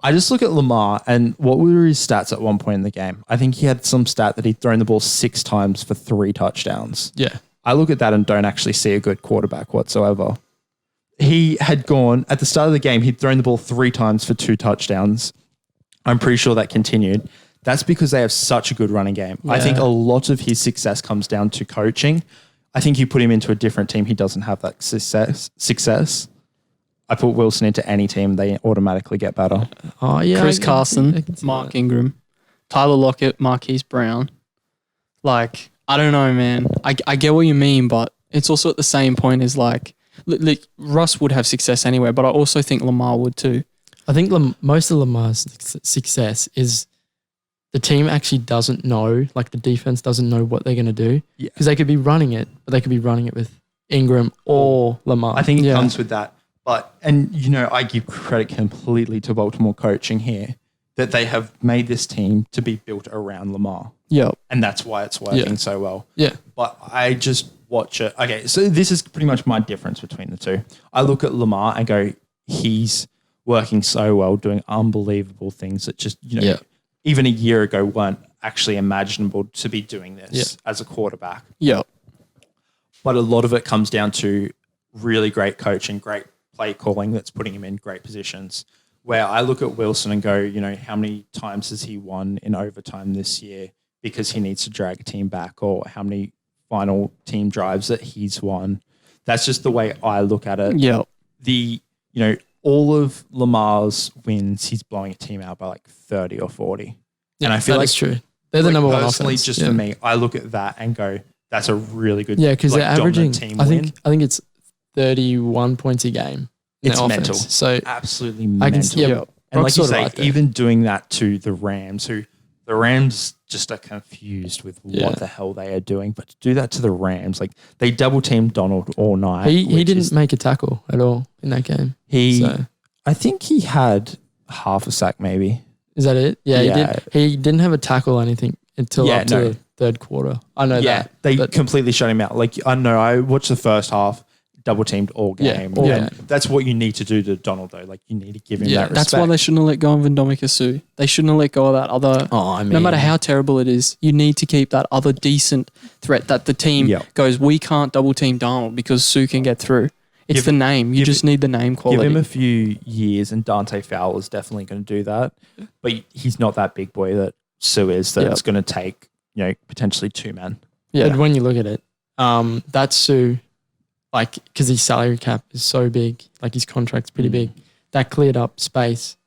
I just look at Lamar and what were his stats at one point in the game? I think he had some stat that he'd thrown the ball 6 times for 3 touchdowns. Yeah. I look at that and don't actually see a good quarterback whatsoever. He had gone, at the start of the game, he'd thrown the ball 3 times for 2 touchdowns. I'm pretty sure that continued. That's because they have such a good running game. I think a lot of his success comes down to coaching. I think you put him into a different team, he doesn't have that success. I put Wilson into any team, they automatically get better. Oh yeah. Chris I Carson, can see Mark that. Ingram, Tyler Lockett, Marquise Brown. Like, I don't know, man. I get what you mean, but it's also at the same point as like Russ would have success anyway, but I also think Lamar would too. I think most of Lamar's success is the team actually doesn't know, like the defense doesn't know what they're going to do. Yeah. Because they could be running it, but they could be running it with Ingram or Lamar. I think it comes with that. But, I give credit completely to Baltimore coaching here that they have made this team to be built around Lamar. Yep. And that's why it's working so well. Yeah. But I just watch it. Okay, so this is pretty much my difference between the two. I look at Lamar and go, he's working so well, doing unbelievable things that just, even a year ago weren't actually imaginable to be doing this as a quarterback. Yep. But a lot of it comes down to really great coaching, great play calling that's putting him in great positions. Where I look at Wilson and go, how many times has he won in overtime this year because he needs to drag a team back, or how many final team drives that he's won. That's just the way I look at it. Yep. All of Lamar's wins, he's blowing a team out by like 30 or 40. Yeah, and I feel like that's true. They're the number one personally, offense. just for me, I look at that and go, that's a really good, Yeah, because they're averaging. team I win. think it's 31 points a game. in It's their mental. offense. So Absolutely I mental. can see. Yeah, Yep. And like Brock's you sort of say, right there. even doing that to the Rams, who the Rams just are confused with Yeah. what the hell they are doing. But to do that to the Rams, like they double teamed Donald all night. he which didn't is- make a tackle at all in that game. So I think he had half a sack, maybe. is that it? Yeah, Yeah. He didn't have a tackle or anything until Yeah, up to no. the third quarter. I know that. They but- completely shut him out. Like I know, I watched the first half, double teamed all Yeah, game. all And game. that's what you need to do to Donald, though. Like you need to give him Yeah, that respect. That's why they shouldn't have let go of Indomika Sue. They shouldn't have let go of that other. Oh, I mean, No matter how terrible it is, you need to keep that other decent threat that the team Yep. goes, we can't double team Donald because Sue can get through. It's Give- the name. You give- just need the name Give quality. him a few years, and Dante Fowler's definitely going to do that. But he's not that big boy that Sue is. That's Yep. going to take potentially 2 men. yeah. But when you look at it, that's Sue, like, because his salary cap is so big, like his contract's pretty big. That cleared up space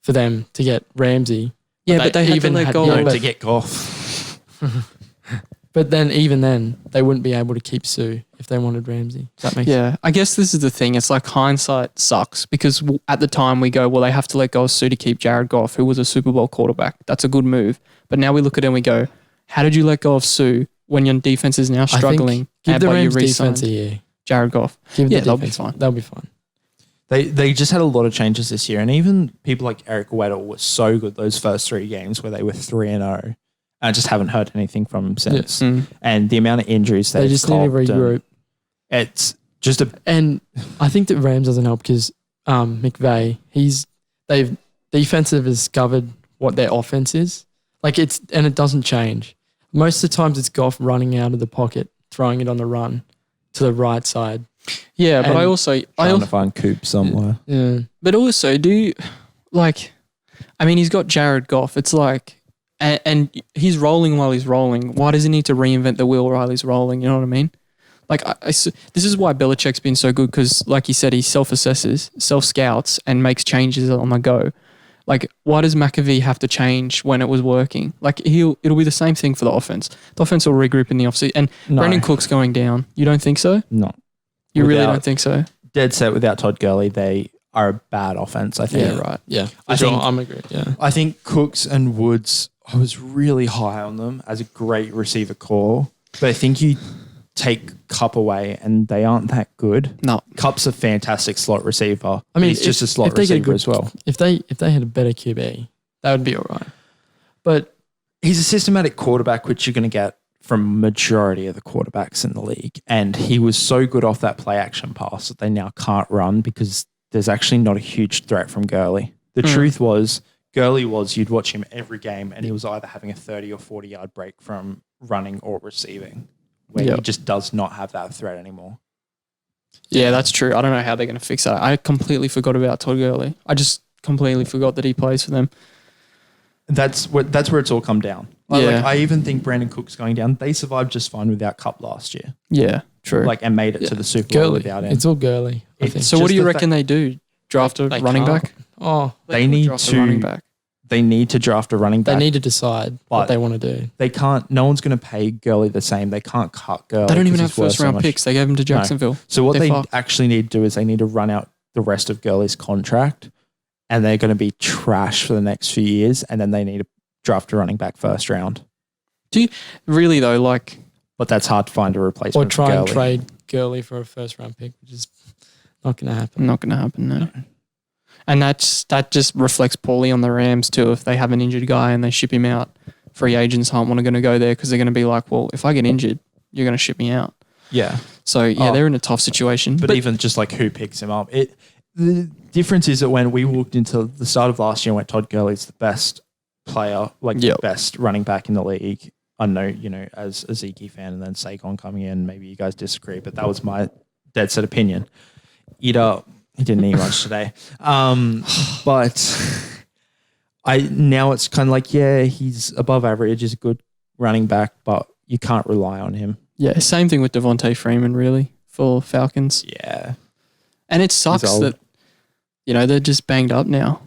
for them to get Ramsey. Yeah, but they had to even let had- go yeah, of but- To get Goff. But then, even then, they wouldn't be able to keep Sue if they wanted Ramsey. Does that make sense? Yeah, I guess this is the thing. It's like hindsight sucks because at the time we go, well, they have to let go of Sue to keep Jared Goff, who was a Super Bowl quarterback. That's a good move. But now we look at it and we go, how did you let go of Sue when your defense is now struggling? Give the but Rams you defense re-signed a year. Jared Goff. They'll be fine. They'll be fine. They just had a lot of changes this year, and even people like Eric Weddle were so good those first 3 games where they were 3-0. I just haven't heard anything from them since. Mm. And the amount of injuries They just need to regroup. It's just And I think that Rams doesn't help because McVay, they've defensive has discovered what their offense is. And it doesn't change. Most of the times it's Goff running out of the pocket, throwing it on the run to the right side. Yeah, but I also trying to find Coop somewhere. Yeah. But also, he's got Jared Goff. It's like, and he's rolling while he's rolling. Why does he need to reinvent the wheel while he's rolling? You know what I mean? Like, this is why Belichick's been so good because, like he said, he self-assesses, self-scouts, and makes changes on the go. Like, why does McAvee have to change when it was working? Like, it'll be the same thing for the offense. The offense will regroup in the offseason. And Brandon Cook's going down. You don't think so? No. You really don't think so? Dead set without Todd Gurley, they are a bad offense, I think. Yeah, right. Yeah. I'm agree. Yeah. I think Cooks and Woods, I was really high on them as a great receiver core. But I think you take Cup away and they aren't that good. No. Cup's a fantastic slot receiver. I mean, he's just a slot receiver as well. If they had a better QB, that would be all right. But he's a systematic quarterback, which you're going to get from majority of the quarterbacks in the league. And he was so good off that play action pass that they now can't run because there's actually not a huge threat from Gurley. The truth was, Gurley you'd watch him every game and he was either having a 30 or 40 yard break from running or receiving, where he just does not have that threat anymore. Yeah, that's true. I don't know how they're going to fix that. I completely forgot about Todd Gurley. I just completely forgot that he plays for them. That's where it's all come down. I even think Brandon Cook's going down. They survived just fine without Cup last year. Yeah, true. And made it to the Super Bowl without him. It's all Gurley, I think. So what do you reckon they do? Draft a running back? Oh, they need to running back. They need to draft a running back. They need to decide what they want to do. They can't. No one's going to pay Gurley the same. They can't cut Gurley. They don't even have first round picks. They gave him to Jacksonville. No. So what they actually need to do is they need to run out the rest of Gurley's contract, and they're going to be trash for the next few years. And then they need to draft a running back first round. Do you really though? But that's hard to find a replacement. Or try for and Gurley. trade Gurley for a first round pick, which is not going to happen. Not going to happen. No. And that just reflects poorly on the Rams too. If they have an injured guy and they ship him out, free agents aren't going to go there because they're going to be like, well, if I get injured, you're going to ship me out. Yeah. So they're in a tough situation. But even just who picks him up, the difference is that when we walked into the start of last year, when Todd Gurley's the best player, the best running back in the league. I know, as a Zeke fan, and then Saquon coming in, maybe you guys disagree, but that was my dead set opinion. He didn't eat much today. But now it's kind of he's above average, he's a good running back, but you can't rely on him. Yeah, same thing with Devontae Freeman, really, for Falcons. Yeah. And it sucks that, they're just banged up now.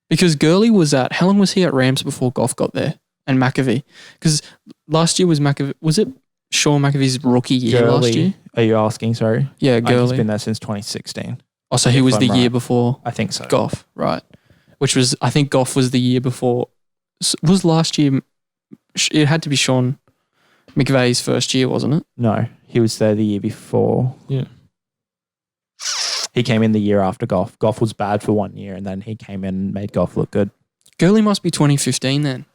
Because Gurley how long was he at Rams before Goff got there? And McAvee? Because last year was it Sean McAvee's rookie year last year? Are you asking, sorry? Yeah, Gurley. He's been there since 2016. Oh, so he was the year before I think so. Goff, right. Which was, I think Goff was the year before. Was last year, it had to be Sean McVay's first year, wasn't it? No, he was there the year before. Yeah. He came in the year after Goff. Goff was bad for 1 year, and then he came in and made Goff look good. Gurley must be 2015 then.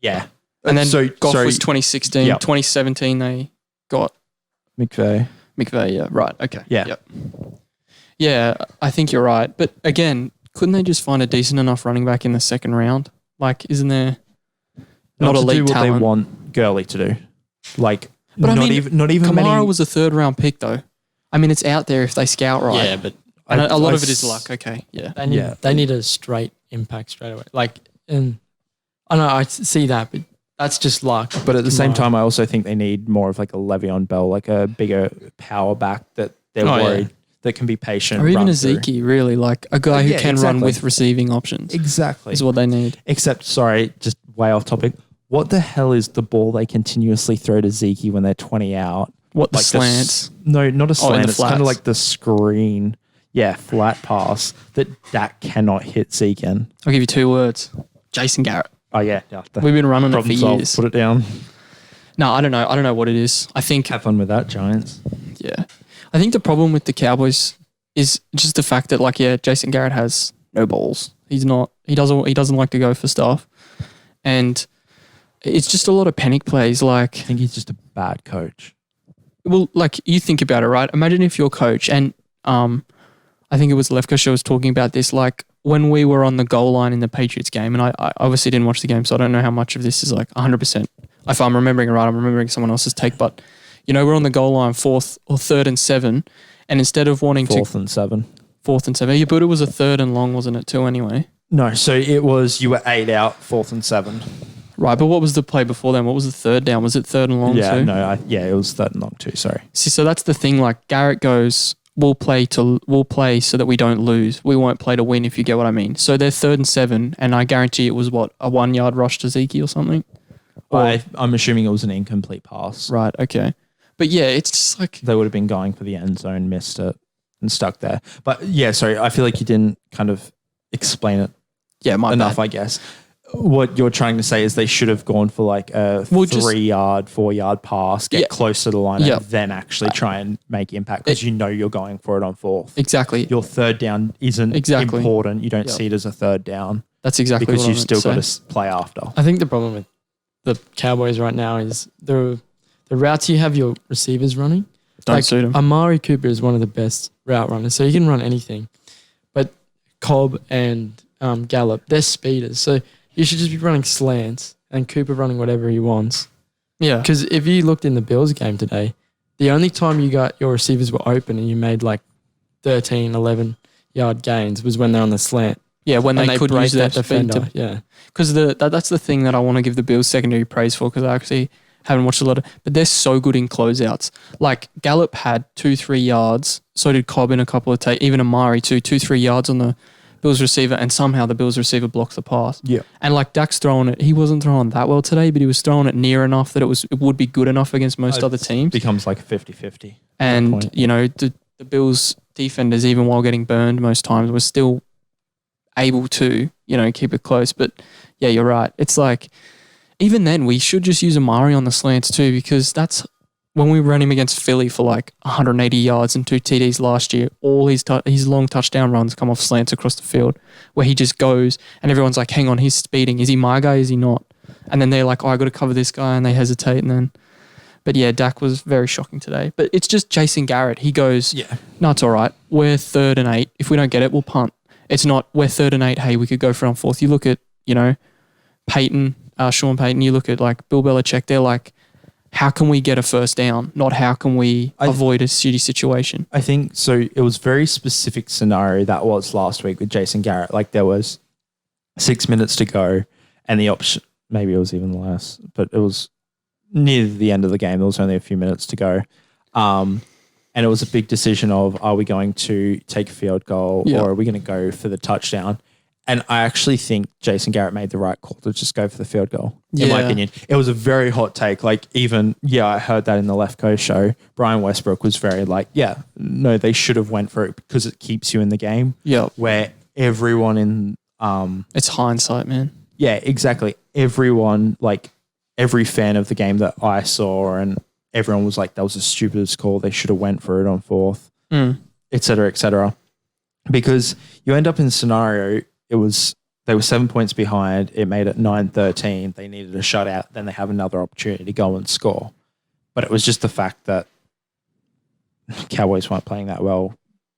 Yeah. And then Goff was 2016. Yep. 2017 they got McVay, yeah. Right, okay. Yeah. Yep. Yeah, I think you're right. But again, couldn't they just find a decent enough running back in the second round? Isn't there not elite what talent? They want Gurley to do. But not even Kamara many. was a third round pick though. I mean, it's out there if they scout right. Yeah, but a lot of it is luck. Okay, yeah. They need a straight impact straight away. I know I see that, but that's just luck. But at the same time, I also think they need more of a Le'Veon Bell, a bigger power back that they're worried that can be patient. Or even a Zeke, really, a guy who can run with receiving options. Exactly. Is what they need. Except, sorry, just way off topic. what the hell is the ball they continuously throw to Zeke when they're 20 out? What, the slants? No, not a in slant. the It's kind flats. of like the screen. Yeah, flat pass that Dak cannot hit Zeke in. I'll give you 2 words. Jason Garret. Oh, yeah. We've been running it for Problem solved. years. Put it down. No, I don't know. I don't know what it is. I think, Have fun with that, Giants. yeah. I think the problem with the Cowboys is just the fact that, like, yeah, Jason Garret has no balls. He doesn't like to go for stuff. And it's just a lot of panic plays. Like, I think he's just a bad coach. well, like, you think about it, right? Imagine if your coach, and I think it was Lefko Show was talking about this, like when we were on the goal line in the Patriots game, and I obviously didn't watch the game, so I don't know how much of this is like 100%. If I'm remembering it right, I'm remembering someone else's take, but we're on the goal line 4th or 3rd and 7, and instead of wanting 4th and 7. 4th and 7, yeah, but it was a 3rd and long, wasn't it, too, anyway? No, so it was you were 8 out, 4th and 7. Right, but what was the play before then? What was the 3rd down? Was it 3rd and long Yeah, too? no, it was 3rd and long too. Sorry. See, so that's the thing. Like Garret goes, we'll play so that we don't lose. We won't play to win, if you get what I mean. So they're 3rd and 7, and I guarantee it was what, a 1 yard rush to Zeke or something. I'm assuming it was an incomplete pass. Right. Okay. But yeah, it's just like They would have been going for the end zone, missed it, and stuck there. But yeah, sorry, I feel like you didn't kind of explain it my enough, bad. I guess. What you're trying to say is they should have gone for like a 3-yard, 4-yard pass, get close to the line, and then actually try and make impact because you're going for it on 4th. Exactly. Your 3rd down isn't important. You don't see it as a 3rd down. That's exactly because what I you've meant still to got say. to play after. I think the problem with the Cowboys right now is the routes you have your receivers running. Don't suit him. Amari Cooper is one of the best route runners, so he can run anything. But Cobb and Gallup, they're speeders, so you should just be running slants and Cooper running whatever he wants. Yeah. Because if you looked in the Bills game today, the only time you got your receivers were open and you made like 13, 11 yard gains was when they're on the slant. Yeah, when they could break use that defender. speed to, Yeah. because that's the thing that I want to give the Bills secondary praise for, because I actually haven't watched a lot of, but they're so good in closeouts. Like Gallup had 2-3 yards, so did Cobb in a couple of even Amari too, 2-3 yards on the Bills receiver, and somehow the Bills receiver blocks the pass. Yeah. And like Dak's throwing it, he wasn't throwing that well today, but he was throwing it near enough that it would be good enough against most other teams. Becomes like a 50-50. And the Bills defenders, even while getting burned most times, were still able to keep it close. But yeah, you're right. It's like, even then, we should just use Amari on the slants too, because that's when we ran him against Philly for like 180 yards and 2 TDs last year. All his long touchdown runs come off slants across the field, where he just goes and everyone's like, hang on, he's speeding. Is he my guy? Is he not? And then they're like, oh, I got to cover this guy, and they hesitate. And then, but yeah, Dak was very shocking today. But it's just Jason Garret. He goes, no, it's all right. We're 3rd and 8. If we don't get it, we'll punt. It's not, we're 3rd and 8. Hey, we could go for it on 4th. You look at, Peyton, Sean Payton, you look at like Bill Belichick, they're like, how can we get a first down? Not how can we avoid a shitty situation. I think so. It was very specific scenario that was last week with Jason Garret. Like there was 6 minutes to go, and the option, maybe it was even less, but it was near the end of the game. There was only a few minutes to go. And it was a big decision of, are we going to take a field goal or are we going to go for the touchdown? And I actually think Jason Garret made the right call to just go for the field goal, in my opinion. It was a very hot take. Like even, I heard that in the Left Coast show. Brian Westbrook was very like, no, they should have went for it because it keeps you in the game. Yeah. Where everyone in... it's hindsight, man. Yeah, exactly. Everyone, like every fan of the game that I saw, and everyone was like, that was the stupidest call. They should have went for it on 4th, et cetera, et cetera. Because you end up in a scenario... They were 7 points behind. It made it 9-13. They needed a shutout. Then they have another opportunity to go and score. But it was just the fact that Cowboys weren't playing that well.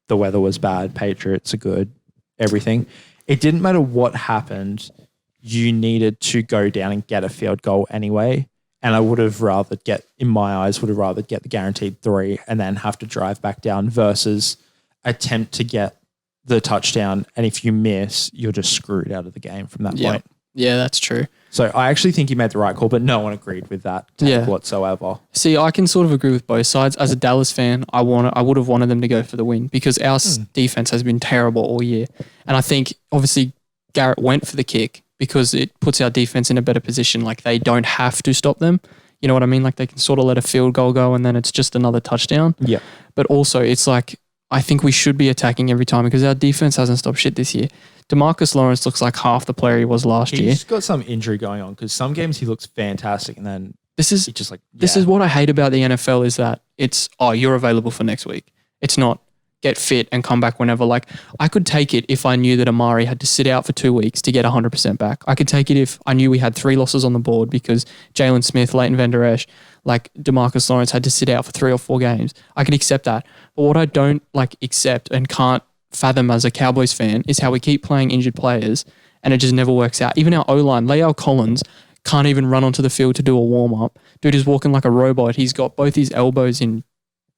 The weather was bad. Patriots are good. Everything. It didn't matter what happened. You needed to go down and get a field goal anyway. And I would have rather get the guaranteed 3 and then have to drive back down versus attempt to get the touchdown, and if you miss, you're just screwed out of the game from that point. Yeah, that's true. So I actually think he made the right call, but no one agreed with that take whatsoever. See, I can sort of agree with both sides. As a Dallas fan, I would have wanted them to go for the win because our defense has been terrible all year. And I think obviously Garret went for the kick because it puts our defense in a better position. Like they don't have to stop them. You know what I mean? Like they can sort of let a field goal go and then it's just another touchdown. Yeah. But also it's like, I think we should be attacking every time because our defense hasn't stopped shit this year. DeMarcus Lawrence looks like half the player he was last year. He's got some injury going on because some games he looks fantastic and then This is he just like, This is what I hate about the NFL is that it's, oh, you're available for next week. It's not get fit and come back whenever. Like I could take it if I knew that Amari had to sit out for 2 weeks to get 100% back. I could take it if I knew we had 3 losses on the board because Jalen Smith, Leighton Vander Esch, like DeMarcus Lawrence had to sit out for 3 or 4 games. I could accept that. But what I don't like accept and can't fathom as a Cowboys fan is how we keep playing injured players and it just never works out. Even our O-line, Lael Collins, can't even run onto the field to do a warm-up. Dude is walking like a robot. He's got both his elbows in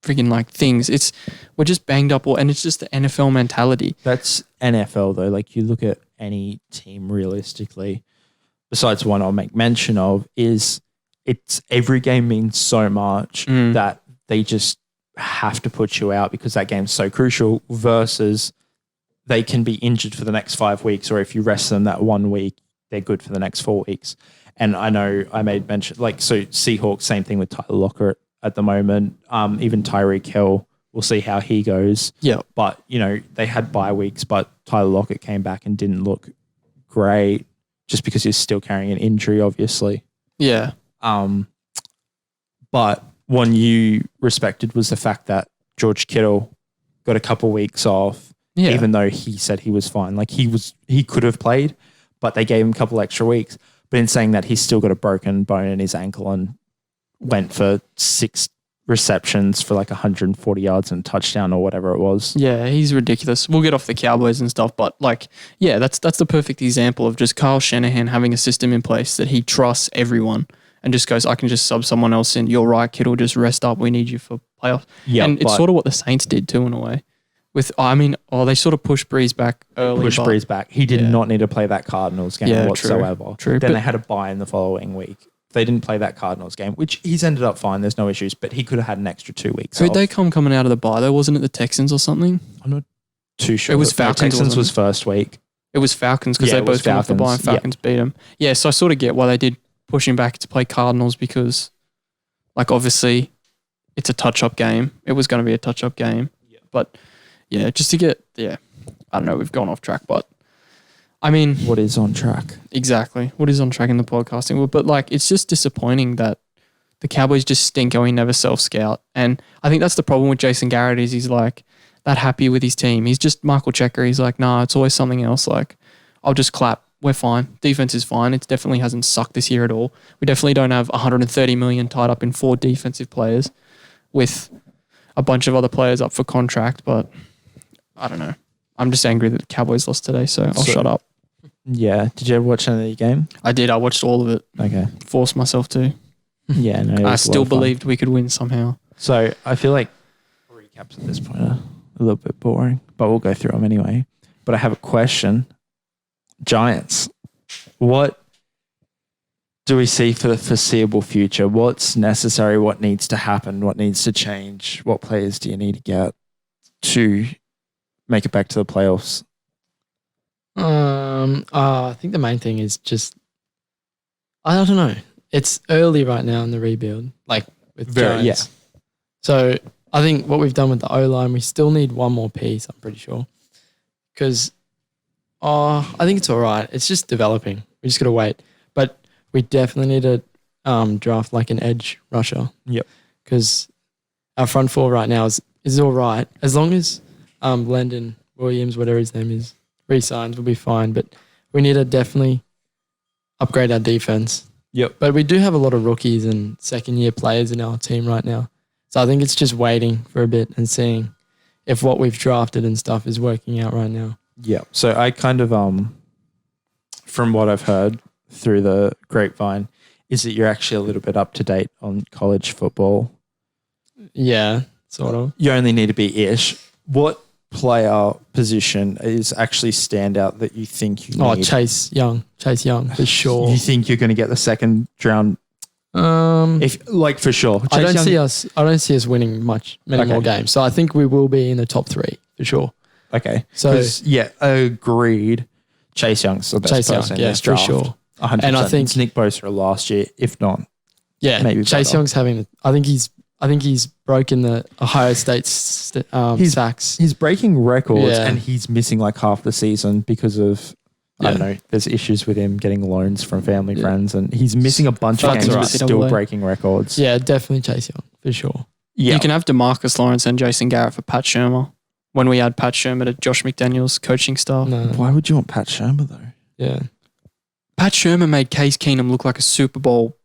freaking like things. We're just banged up and it's just the NFL mentality. That's NFL though. Like you look at any team realistically, besides one I'll make mention of, is it's every game means so much that they just have to put you out because that game's so crucial versus they can be injured for the next 5 weeks or if you rest them that 1 week, they're good for the next 4 weeks. And I know I made mention, like, so Seahawks, same thing with Tyler Lockett at the moment. Even Tyreek Hill, we'll see how he goes. Yeah. But, you know, they had bye weeks, but Tyler Lockett came back and didn't look great just because he's still carrying an injury, obviously. Yeah. But one you respected was the fact that George Kittle got a couple weeks off, even though he said he was fine. Like he could have played, but they gave him a couple extra weeks. But in saying that, he's still got a broken bone in his ankle and went for 6 receptions for like 140 yards and a touchdown or whatever it was. Yeah, he's ridiculous. We'll get off the Cowboys and stuff, but like, yeah, that's the perfect example of just Kyle Shanahan having a system in place that he trusts everyone and just goes, I can just sub someone else in. You're right, Kittle, just rest up. We need you for playoffs. Yeah, and it's sort of what the Saints did too in a way. They sort of pushed Breeze back early. Breeze back. He did not need to play that Cardinals game whatsoever. True. Then they had a bye in the following week. They didn't play that Cardinals game, which he's ended up fine. There's no issues, but he could have had an extra 2 weeks. Who'd they coming out of the bye though? Wasn't it the Texans or something? I'm not too sure. It was Falcons. Texans was first week. It was Falcons because they both came off the bye and Falcons beat them. Yeah, so I sort of get why they did push him back to play Cardinals because, like, obviously it's a touch-up game. It was going to be a touch-up game. Yeah. But, yeah, just to get, I don't know, we've gone off track, but I mean... What is on track? Exactly. What is on track in the podcasting? But, like, it's just disappointing that the Cowboys just stink and we never self-scout. And I think that's the problem with Jason Garret is he's, like, that happy with his team. He's just Michael Cheika. He's like, nah, it's always something else. Like, I'll just clap. We're fine. Defense is fine. It definitely hasn't sucked this year at all. We definitely don't have 130 million tied up in 4 defensive players with a bunch of other players up for contract, but I don't know. I'm just angry that the Cowboys lost today, so I'll shut up. Yeah. Did you ever watch any of the game? I did. I watched all of it. Okay. Forced myself to. Yeah, no. I still believed we could win somehow. So I feel like recaps at this point are a little bit boring, but we'll go through them anyway. But I have a question. Giants, what do we see for the foreseeable future? What's necessary? What needs to happen? What needs to change? What players do you need to get to make it back to the playoffs? I think the main thing is just, I don't know. It's early right now in the rebuild, like with Giants. Yeah. So I think what we've done with the O-line, we still need one more piece, I'm pretty sure. Because I think it's all right. It's just developing. We just got to wait. But we definitely need to draft like an edge rusher. Yep. Because our front four right now is all right. As long as Landon Williams, whatever his name is, re-signs, we'll be fine. But we need to definitely upgrade our defense. Yep. But we do have a lot of rookies and second-year players in our team right now. So I think it's just waiting for a bit and seeing if what we've drafted and stuff is working out right now. Yeah. So I kind of, from what I've heard through the grapevine, is that you're actually a little bit up to date on college football. Yeah, sort of. You only need to be ish. What player position is actually standout that you think you need? Oh, Chase Young for sure. You think you're going to get the second round? For sure. I don't see us winning many more games. So I think we will be in the top 3 for sure. Okay. So agreed. Chase Young's the best Chase Young, person in yeah, this for draft. sure. 100%. And I think- it's Nick Bosa last year, if not. Yeah, maybe Chase better. Young's having. I think he's broken the Ohio State sacks. He's breaking records Yeah. and he's missing like half the season because of, I don't know, there's issues with him getting loans from family friends and he's missing a bunch of That's games right. but still breaking records. Yeah, definitely Chase Young for sure. Yeah. You can have DeMarcus Lawrence and Jason Garrett for Pat Shermer. When we add Pat Shermer to Josh McDaniel's coaching style. No, Why would you want Pat Shermer though? yeah, Pat Shermer made Case Keenum look like a Super Bowl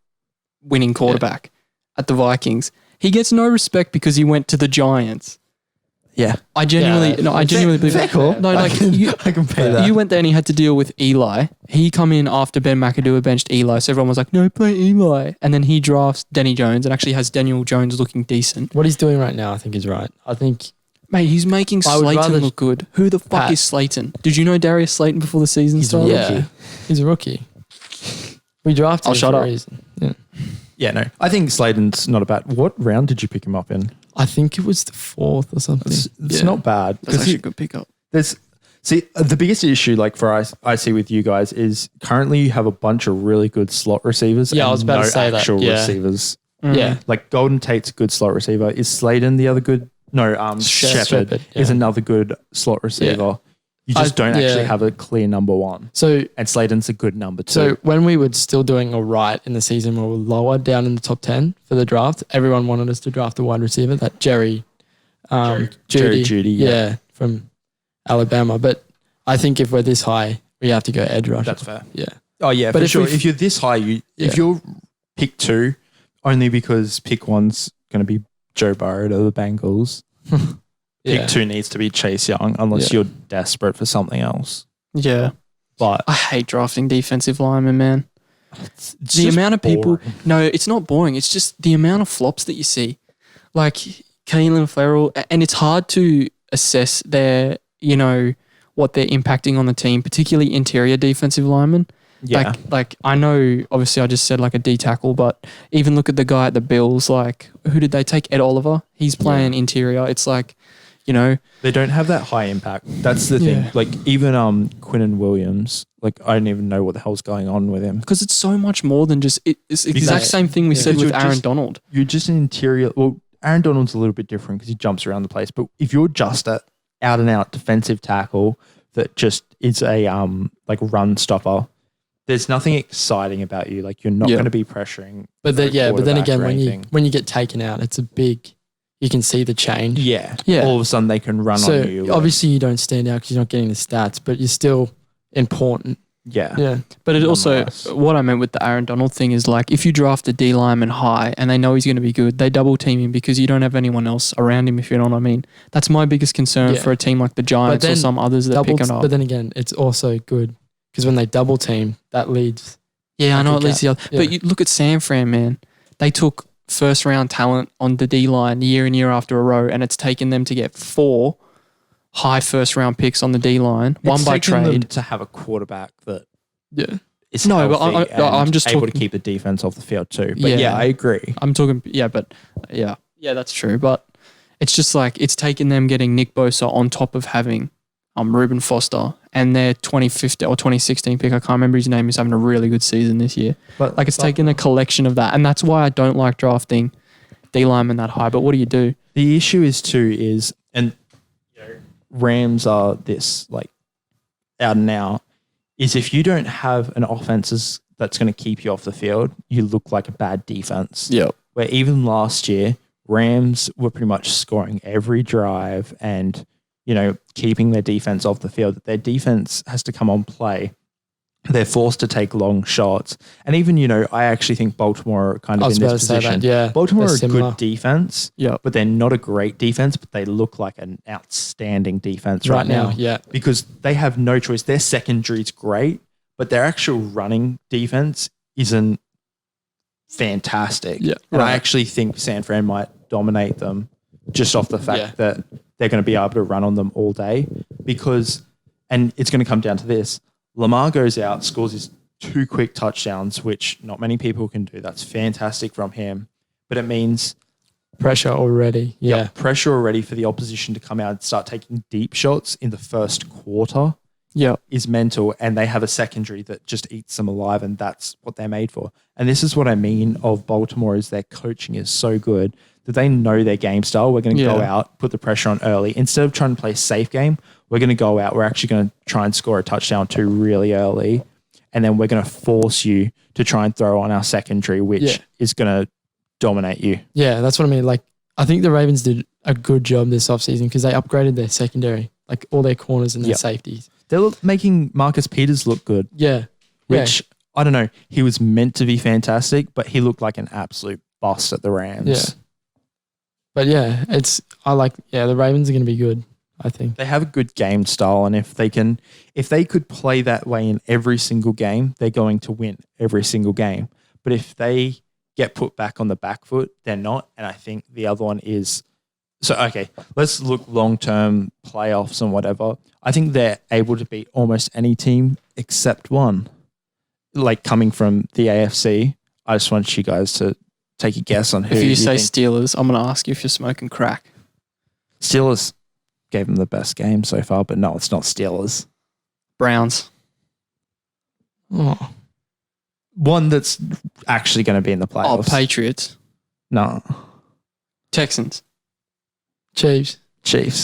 winning quarterback at the Vikings. He gets no respect because he went to the Giants. Yeah. I genuinely believe fair that. call. No, like you, I can pay that. you went there and he had to deal with Eli. He come in after Ben McAdoo benched Eli, so everyone was like, "No, play Eli." And then he drafts Denny Jones and actually has Daniel Jones looking decent. what he's doing right now, I think, is right. I think Mate, he's making I would Slayton rather- look good. Who the fuck Pat. is Slayton? Did you know Darius Slayton before the season He's a started? rookie. yeah, he's a rookie. We drafted I'll him shut for up. a reason. Yeah. Yeah, no. I think Sladen's not a bad. What round did you pick him up in? I think it was the 4th or something. It's not bad. That's 'Cause actually a good pickup. the biggest issue, like for I see with you guys, is currently you have a bunch of really good slot receivers. Yeah, and I was about no to say that. actual Yeah. receivers. Yeah. Like Golden Tate's a good slot receiver. Is Sladen the other good? No, Shepherd Shepherd, is yeah. another good slot receiver. You just don't actually have a clear number one. So And Sladen's a good number two. So when we were still doing all right in the season, we were lower down in the top 10 for the draft. Everyone wanted us to draft a wide receiver, that Jerry Judy, yeah. from Alabama. But I think if we're this high, we have to go edge rusher. That's fair. Yeah. Oh yeah, But for if sure. we've- If you're this high, Yeah. if you're pick 2, only because pick 1's going to be Joe Burrow to the Bengals. Yeah. Pick 2 needs to be Chase Young unless you're desperate for something else. Yeah. But I hate drafting defensive linemen, man. it's The just amount of people. boring. No, it's not boring. It's just the amount of flops that you see. Like Keelan Farrell, and it's hard to assess what they're impacting on the team, particularly interior defensive linemen. Yeah. Like I know, obviously, I just said like a D tackle, but even look at the guy at the Bills. Like, who did they take? Ed Oliver. He's playing interior. It's like, They don't have that high impact. That's the thing. Yeah. Like even Quinnen Williams, like I don't even know what the hell's going on with him. because it's so much more than just. It's the exact Because- same thing we said Because with you're Aaron just- Donald. You're just an interior. Well, Aaron Donald's a little bit different because he jumps around the place. But if you're just a out and out defensive tackle that just is a like run stopper, there's nothing exciting about you. Like you're not Yeah. going to be pressuring. But for a then quarterback again, or when anything. you get taken out, it's a big. You can see the change. Yeah. Yeah. All of a sudden they can run So on you. obviously you don't stand out because you're not getting the stats, but you're still important. Yeah. Yeah. But it also, Nonetheless. what I meant with the Aaron Donald thing is like, if you draft a D lineman high and they know he's going to be good, they double team him because you don't have anyone else around him, if you know what I mean. That's my biggest concern Yeah. for a team like the Giants or then some others that pick it up. But then again, it's also good because when they double team, that leads. Yeah, I know Like it a leads the other. Yeah. But you look at San Fran, man. They took first round talent on the D line year and year after a row, and it's taken them to get 4 high first round picks on the D line, one It's by taken them trade. to have a quarterback that Yeah. is No, but healthy I'm and just able talking- to keep the defense off the field too. But Yeah. yeah, I agree. I'm talking, yeah, that's true. But it's just like it's taken them getting Nick Bosa on top of having Reuben Foster and their 2015 or 2016 pick. I can't remember his name. He's having a really good season this year. But Like it's taken a collection of that, and that's why I don't like drafting D linemen that high. But what do? the issue is and Rams are this like out and out is if you don't have an offense that's going to keep you off the field, you look like a bad defense. Yep. Where even last year, Rams were pretty much scoring every drive and, keeping their defense off the field. Their defense has to come on play. They're forced to take long shots. And even, I actually think Baltimore are kind I of was in about this to say position. that. Yeah. Baltimore They're are a similar. good defense, Yep. but they're not a great defense, but they look like an outstanding defense right now. Yeah. Because they have no choice. Their secondary is great, but their actual running defense isn't fantastic. Yeah. And I Right. actually think San Fran might dominate them just off the fact that they're going to be able to run on them all day and it's going to come down to this. Lamar goes out, scores his 2 quick touchdowns, which not many people can do. That's fantastic from him. But it means Pressure already. Yeah. pressure already for the opposition to come out and start taking deep shots in the first quarter. is mental, and they have a secondary that just eats them alive, and that's what they're made for. And this is what I mean of Baltimore is their coaching is so good that they know their game style. We're going to go out, put the pressure on early. Instead of trying to play safe game, we're going to go out. We're actually going to try and score a touchdown too really early, and then we're going to force you to try and throw on our secondary, which is going to dominate you. Yeah, that's what I mean. Like, I think the Ravens did a good job this offseason because they upgraded their secondary, like all their corners and their safeties. They're making Marcus Peters look good. Yeah. Which, I don't know, he was meant to be fantastic, but he looked like an absolute bust at the Rams. Yeah. But the Ravens are going to be good, I think. They have a good game style, and if they could play that way in every single game, they're going to win every single game. But if they get put back on the back foot, they're not. And I think the other one is, let's look long-term playoffs and whatever. I think they're able to beat almost any team except one. Like coming from the AFC, I just want you guys to take a guess on who. If you say think. Steelers, I'm going to ask you if you're smoking crack. Steelers gave them the best game so far, but no, it's not Steelers. Browns. Oh. One that's actually going to be in the playoffs. Oh, Patriots. No. Texans. Chiefs.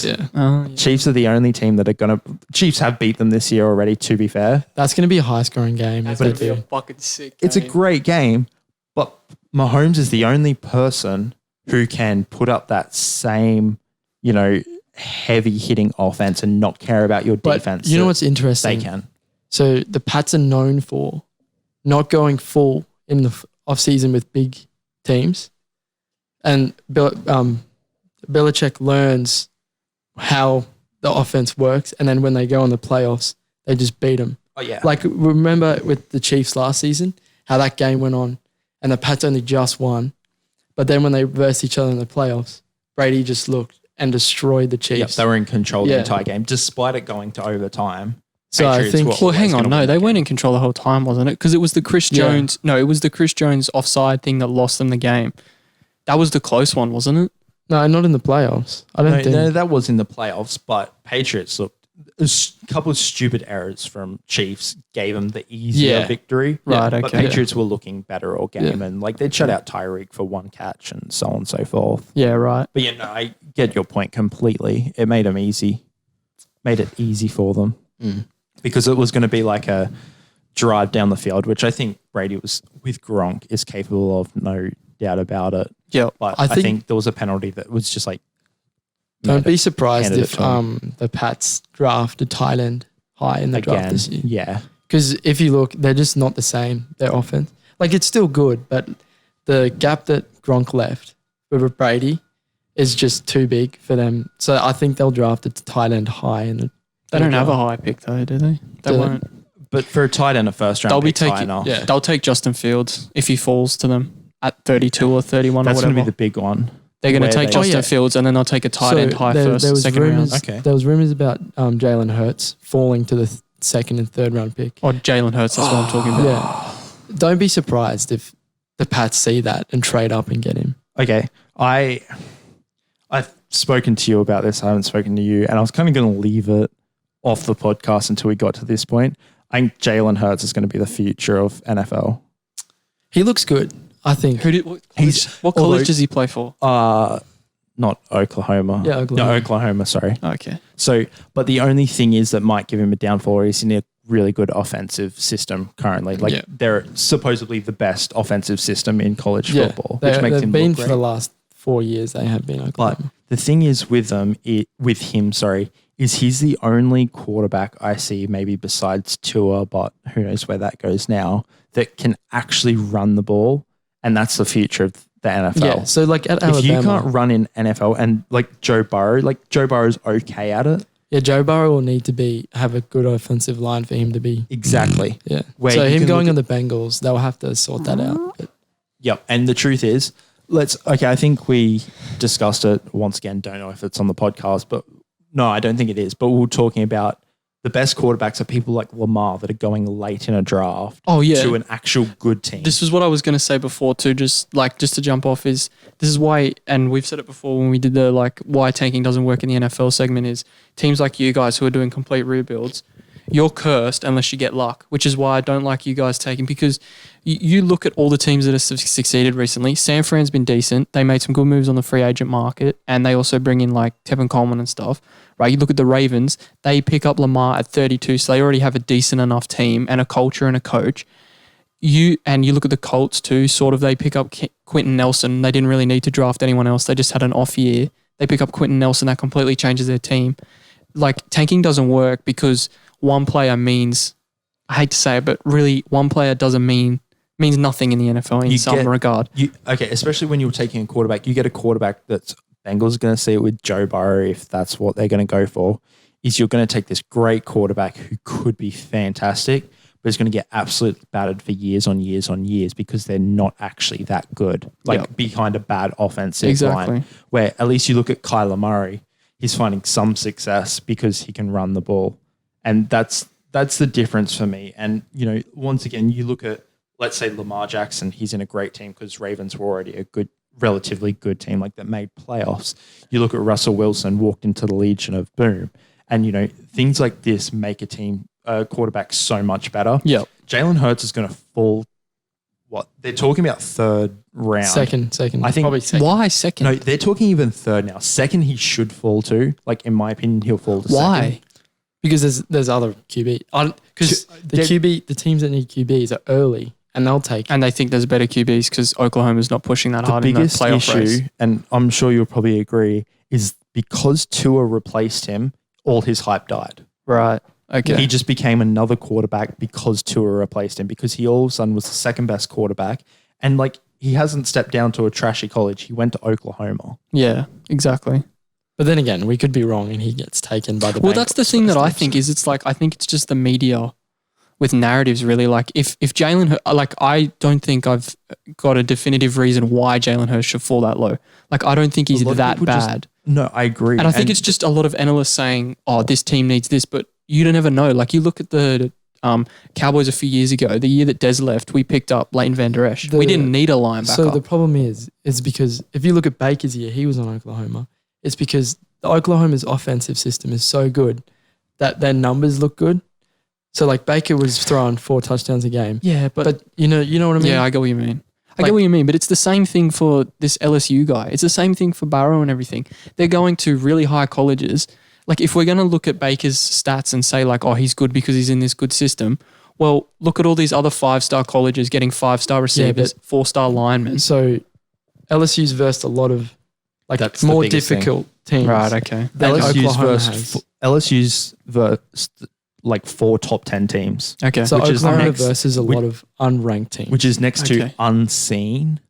Yeah. Oh, yeah. Chiefs are the only team that are going to... Chiefs have beat them this year already, to be fair. That's going to be a high-scoring game. That's going to be a fucking sick game. It's a great game, but Mahomes is the only person who can put up that same, heavy-hitting offense and not care about your defense. You know what's interesting? They can. So the Pats are known for not going full in the off-season with big teams. And Belichick learns how the offense works, and then when they go on the playoffs, they just beat them. Oh, yeah. Like, remember with the Chiefs last season, how that game went on, and the Pats only just won, but then when they versed each other in the playoffs, Brady just looked and destroyed the Chiefs. Yep, they were in control the entire game, despite it going to overtime. So I think... Well, hang on. No, they weren't in control the whole time, wasn't it? Because it was the Chris Jones... No, it was the Chris Jones offside thing that lost them the game. That was the close one, wasn't it? No, not in the playoffs. I don't think. No, that was in the playoffs, but Patriots looked... A couple of stupid errors from Chiefs gave them the easier victory. Right, But okay. Patriots were looking better all game, and they'd shut out Tyreek for one catch and so on and so forth. Yeah, right. But I get your point completely. It made them easy. Made it easy for them. Because it was going to be like a drive down the field, which I think Brady was, with Gronk, is capable of, no doubt about it. Yeah. But I think there was a penalty that was just like... Don't be surprised handed if it to him. the Pats draft a tight end high in the draft this year. Yeah. Because if you look, they're just not the same, their offense. Like, it's still good, but the gap that Gronk left with Brady is just too big for them. So I think they'll draft a tight end high in the... They don't have a high pick though, do they? They won't. But for a tight end, a first round They'll be pick's high taking. enough. Yeah. They'll take Justin Fields if he falls to them at 32 or 31 That's or going whatever. to be the big one. They're going to where take they- Justin Fields and then they'll take a tight end high there first, was second rumors, round. Okay. There was rumors about Jalen Hurts falling to the second and third round pick. Or Jalen Hurts, that's what I'm talking about. Yeah. Don't be surprised if the Pats see that and trade up and get him. Okay. I've spoken to you about this. I haven't spoken to you. And I was kind of going to leave it off the podcast until we got to this point. I think Jalen Hurts is going to be the future of NFL. He looks good, I think. What college does he play for? Not Oklahoma. Yeah, Oklahoma. No, Oklahoma, sorry. Okay. So, but the only thing is that might give him a downfall is in a really good offensive system currently. Like they're supposedly the best offensive system in college football, which makes him been look for great. the last 4 years. They have been Oklahoma. But the thing is with him, is he's the only quarterback I see, maybe besides Tua, but who knows where that goes now, that can actually run the ball, and that's the future of the NFL. Yeah, so like at if Alabama, you can't run in NFL, and like Joe Burrow's okay at it. Yeah, Joe Burrow will need to have a good offensive line for him to be. Exactly. Yeah. Where so you him can going look on the Bengals, they'll have to sort that out. But Yep. And the truth is, I think we discussed it once again. Don't know if it's on the podcast, but no, I don't think it is. But we were talking about the best quarterbacks are people like Lamar that are going late in a draft to an actual good team. This was what I was going to say before too, just to jump off is this is why, and we've said it before when we did the why tanking doesn't work in the NFL segment is teams like you guys who are doing complete rebuilds, you're cursed unless you get luck, which is why I don't like you guys taking, because you look at all the teams that have succeeded recently. San Fran's been decent. They made some good moves on the free agent market, and they also bring in like Tevin Coleman and stuff, right? You look at the Ravens, they pick up Lamar at 32, so they already have a decent enough team and a culture and a coach. You look at the Colts too, sort of, they pick up Quentin Nelson. They didn't really need to draft anyone else. They just had an off year. They pick up Quentin Nelson. That completely changes their team. Like, tanking doesn't work because one player means, I hate to say it, but really one player means nothing in the NFL in some regard. Especially when you're taking a quarterback, you get a quarterback that's Bengals are going to see it with Joe Burrow if that's what they're going to go for, is you're going to take this great quarterback who could be fantastic, but is going to get absolutely battered for years on years on years because they're not actually that good, behind a bad offensive line. Where at least you look at Kyler Murray, he's finding some success because he can run the ball. And that's the difference for me. And, once again, you look at, let's say, Lamar Jackson, he's in a great team because Ravens were already a relatively good team that made playoffs. You look at Russell Wilson, walked into the Legion of Boom. And, things like this make a quarterback so much better. Yeah. Jalen Hurts is going to fall, they're talking about third round. Second. I think probably second. Why second? No, they're talking even third now. Second, he should fall to. In my opinion, he'll fall to second. Why? Because there's other QB. Because the teams that need QBs are early, and they'll take. And they think there's better QBs because Oklahoma's not pushing that hard in the playoff race. The biggest issue, and I'm sure you'll probably agree, is because Tua replaced him, all his hype died. Right. Okay. He just became another quarterback because Tua replaced him, because he all of a sudden was the second best quarterback. And he hasn't stepped down to a trashy college. He went to Oklahoma. Yeah, exactly. But then again, we could be wrong and he gets taken by the Well, that's the thing that I think is I think it's just the media with narratives really. If Jalen Hurts, I don't think I've got a definitive reason why Jalen Hurts should fall that low. I don't think he's that bad. No, I agree. And I think it's just a lot of analysts saying, oh, this team needs this, but you don't ever know. You look at the Cowboys a few years ago, the year that Des left, we picked up Leighton Van Der Esch. We didn't need a linebacker. So the problem is because if you look at Baker's year, he was on Oklahoma. It's because the Oklahoma's offensive system is so good that their numbers look good. So Baker was throwing 4 touchdowns a game. Yeah, but you know what I mean? Yeah, I get what you mean. I get what you mean, but it's the same thing for this LSU guy. It's the same thing for Burrow and everything. They're going to really high colleges. If we're going to look at Baker's stats and say oh, he's good because he's in this good system, well, look at all these other 5-star colleges getting 5-star receivers, 4-star linemen. So LSU's versed a lot of that's more difficult teams. Right, okay. LSU's versed 4 top 10 teams. Okay. So Oklahoma versus a lot of unranked teams. Which is next to unseen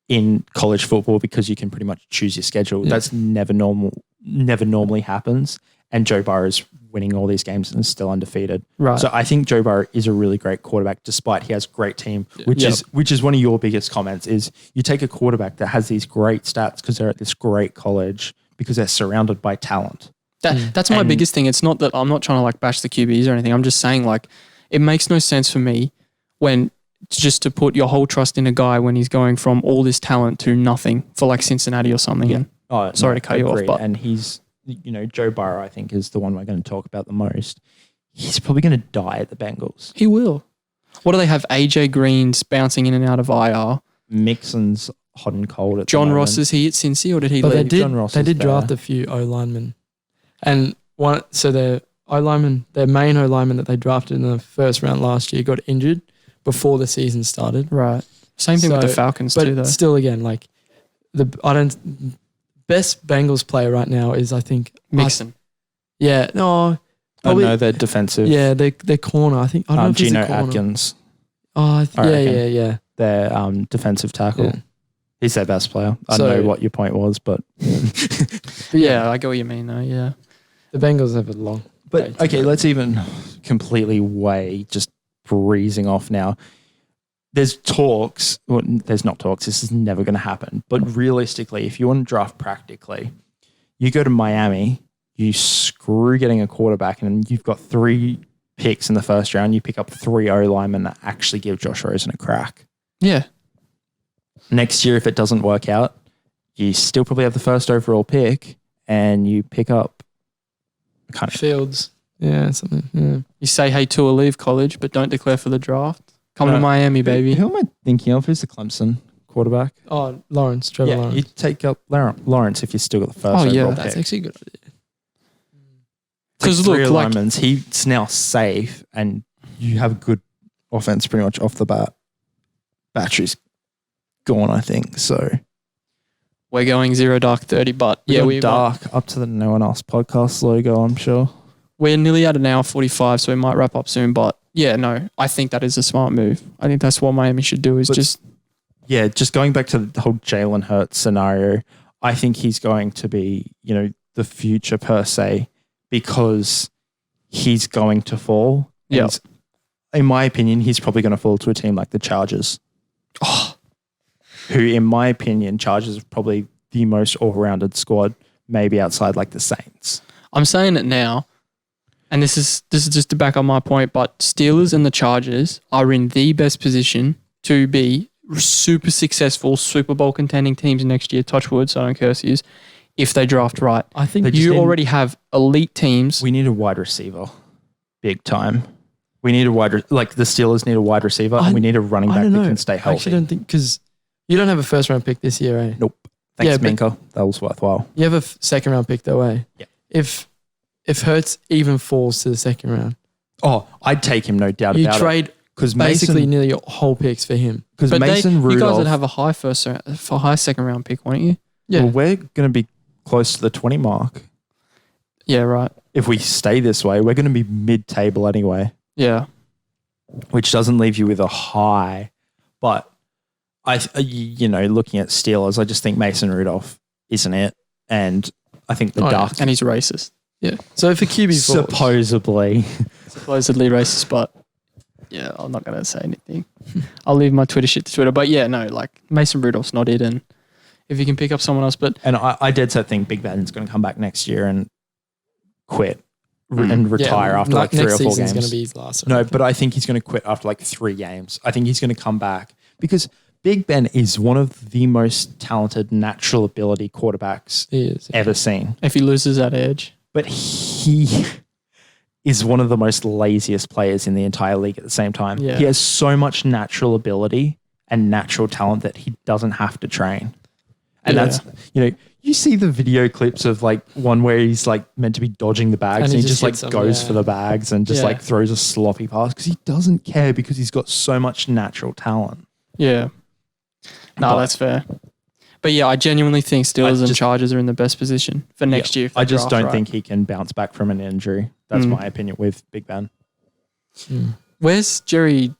in college football because you can pretty much choose your schedule. Yeah. That's never normally happens. And Joe Burrow is winning all these games and is still undefeated. Right. So I think Joe Burrow is a really great quarterback despite he has a great team, which is one of your biggest comments is you take a quarterback that has these great stats because they're at this great college because they're surrounded by talent. That's my biggest thing. It's not that I'm not trying to bash the QBs or anything. I'm just saying it makes no sense for me when just to put your whole trust in a guy when he's going from all this talent to nothing for Cincinnati or something. Yeah. And sorry to cut you off, but and he's Joe Burrow I think is the one we're going to talk about the most. He's probably going to die at the Bengals. He will. What do they have? AJ Green's bouncing in and out of IR. Mixon's hot and cold at John the moment. Ross, is he at Cincy or did he leave? They did draft a few O-linemen. And their O-lineman, their main O-lineman that they drafted in the first round last year got injured before the season started. Right. Same thing with the Falcons too, though. But still, again, best Bengals player right now is I think Mixon. Yeah, no. Probably, no, they're defensive. Yeah, they're corner. I think I don't know if Geno he's a corner. Atkins. Oh, yeah. They're defensive tackle. Yeah. He's their best player. I don't know what your point was, but yeah, I get what you mean though. Yeah, the Bengals have a long. But okay, let's even completely just breezing off now. There's talks. Well, there's not talks. This is never going to happen. But realistically, if you want to draft practically, you go to Miami, you screw getting a quarterback, and you've got 3 picks in the first round. You pick up 3 O-linemen that actually give Josh Rosen a crack. Yeah. Next year, if it doesn't work out, you still probably have the first overall pick, and you pick up Fields. Yeah, something. Yeah. You say, hey, Tua, leave college, but don't declare for the draft. Come to Miami, baby. Who am I thinking of? Who's the Clemson quarterback? Oh, Trevor Lawrence. You take up Lawrence if you still got the first Oh, yeah. overall That's pick. actually a good idea. Because look, alignments, he's now safe, and you have a good offense pretty much off the bat. Battery's gone, I think. So We're going 0 dark 30, but we're dark up to the No One Else podcast logo, I'm sure. We're nearly at an hour 45, so we might wrap up soon. But yeah, no, I think that is a smart move. I think that's what Miami should do is just going back to the whole Jalen Hurts scenario, I think he's going to be, the future per se, because he's going to fall. Yeah. In my opinion, he's probably going to fall to a team like the Chargers. Who, in my opinion, Chargers are probably the most all-rounded squad, maybe outside like the Saints. I'm saying it now, and this is just to back up my point, but Steelers and the Chargers are in the best position to be super successful Super Bowl contending teams next year. Touch wood, so I don't curse you. If they draft right, I think you already have elite teams. We need a wide receiver, big time. We need like the Steelers need a wide receiver, and we need a running back that can stay healthy. I actually don't think, because you don't have a first round pick this year, eh? Nope. Thanks, Minka. That was worthwhile. You have a second round pick though, eh? Yeah. If Hurts even falls to the second round, I'd take him, no doubt you about it. trade basically Mason, nearly your whole picks for him. Because Mason Rudolph, you guys would have a high second round pick, won't you? Yeah. Well, we're going to be close to the 20 mark. Yeah, right. If we stay this way, we're going to be mid-table anyway. Yeah. Which doesn't leave you with a high. But, looking at Steelers, I just think Mason Rudolph isn't it. And I think the Ducks... And he's racist. Yeah. So for QB supposedly racist, but yeah, I'm not going to say anything. I'll leave my Twitter shit to Twitter. But yeah, no, like Mason Rudolph's not it. And if you can pick up someone else, but... And I dead set think Big Ben's going to come back next year and quit and retire after like 3 or 4 games. Next going to be his last. No, but I think he's going to quit after like 3 games. I think he's going to come back because Big Ben is one of the most talented natural ability quarterbacks ever seen. If he loses that edge. But he is one of the most laziest players in the entire league at the same time. Yeah. He has so much natural ability and natural talent that he doesn't have to train. And that's, you see the video clips of like one where he's like meant to be dodging the bags and he just like goes for the bags and just like throws a sloppy pass because he doesn't care because he's got so much natural talent. Yeah. No, that's fair. But yeah, I genuinely think Steelers and Chargers are in the best position for next year. I just don't think he can bounce back from an injury. That's my opinion with Big Ben. Where's Jerry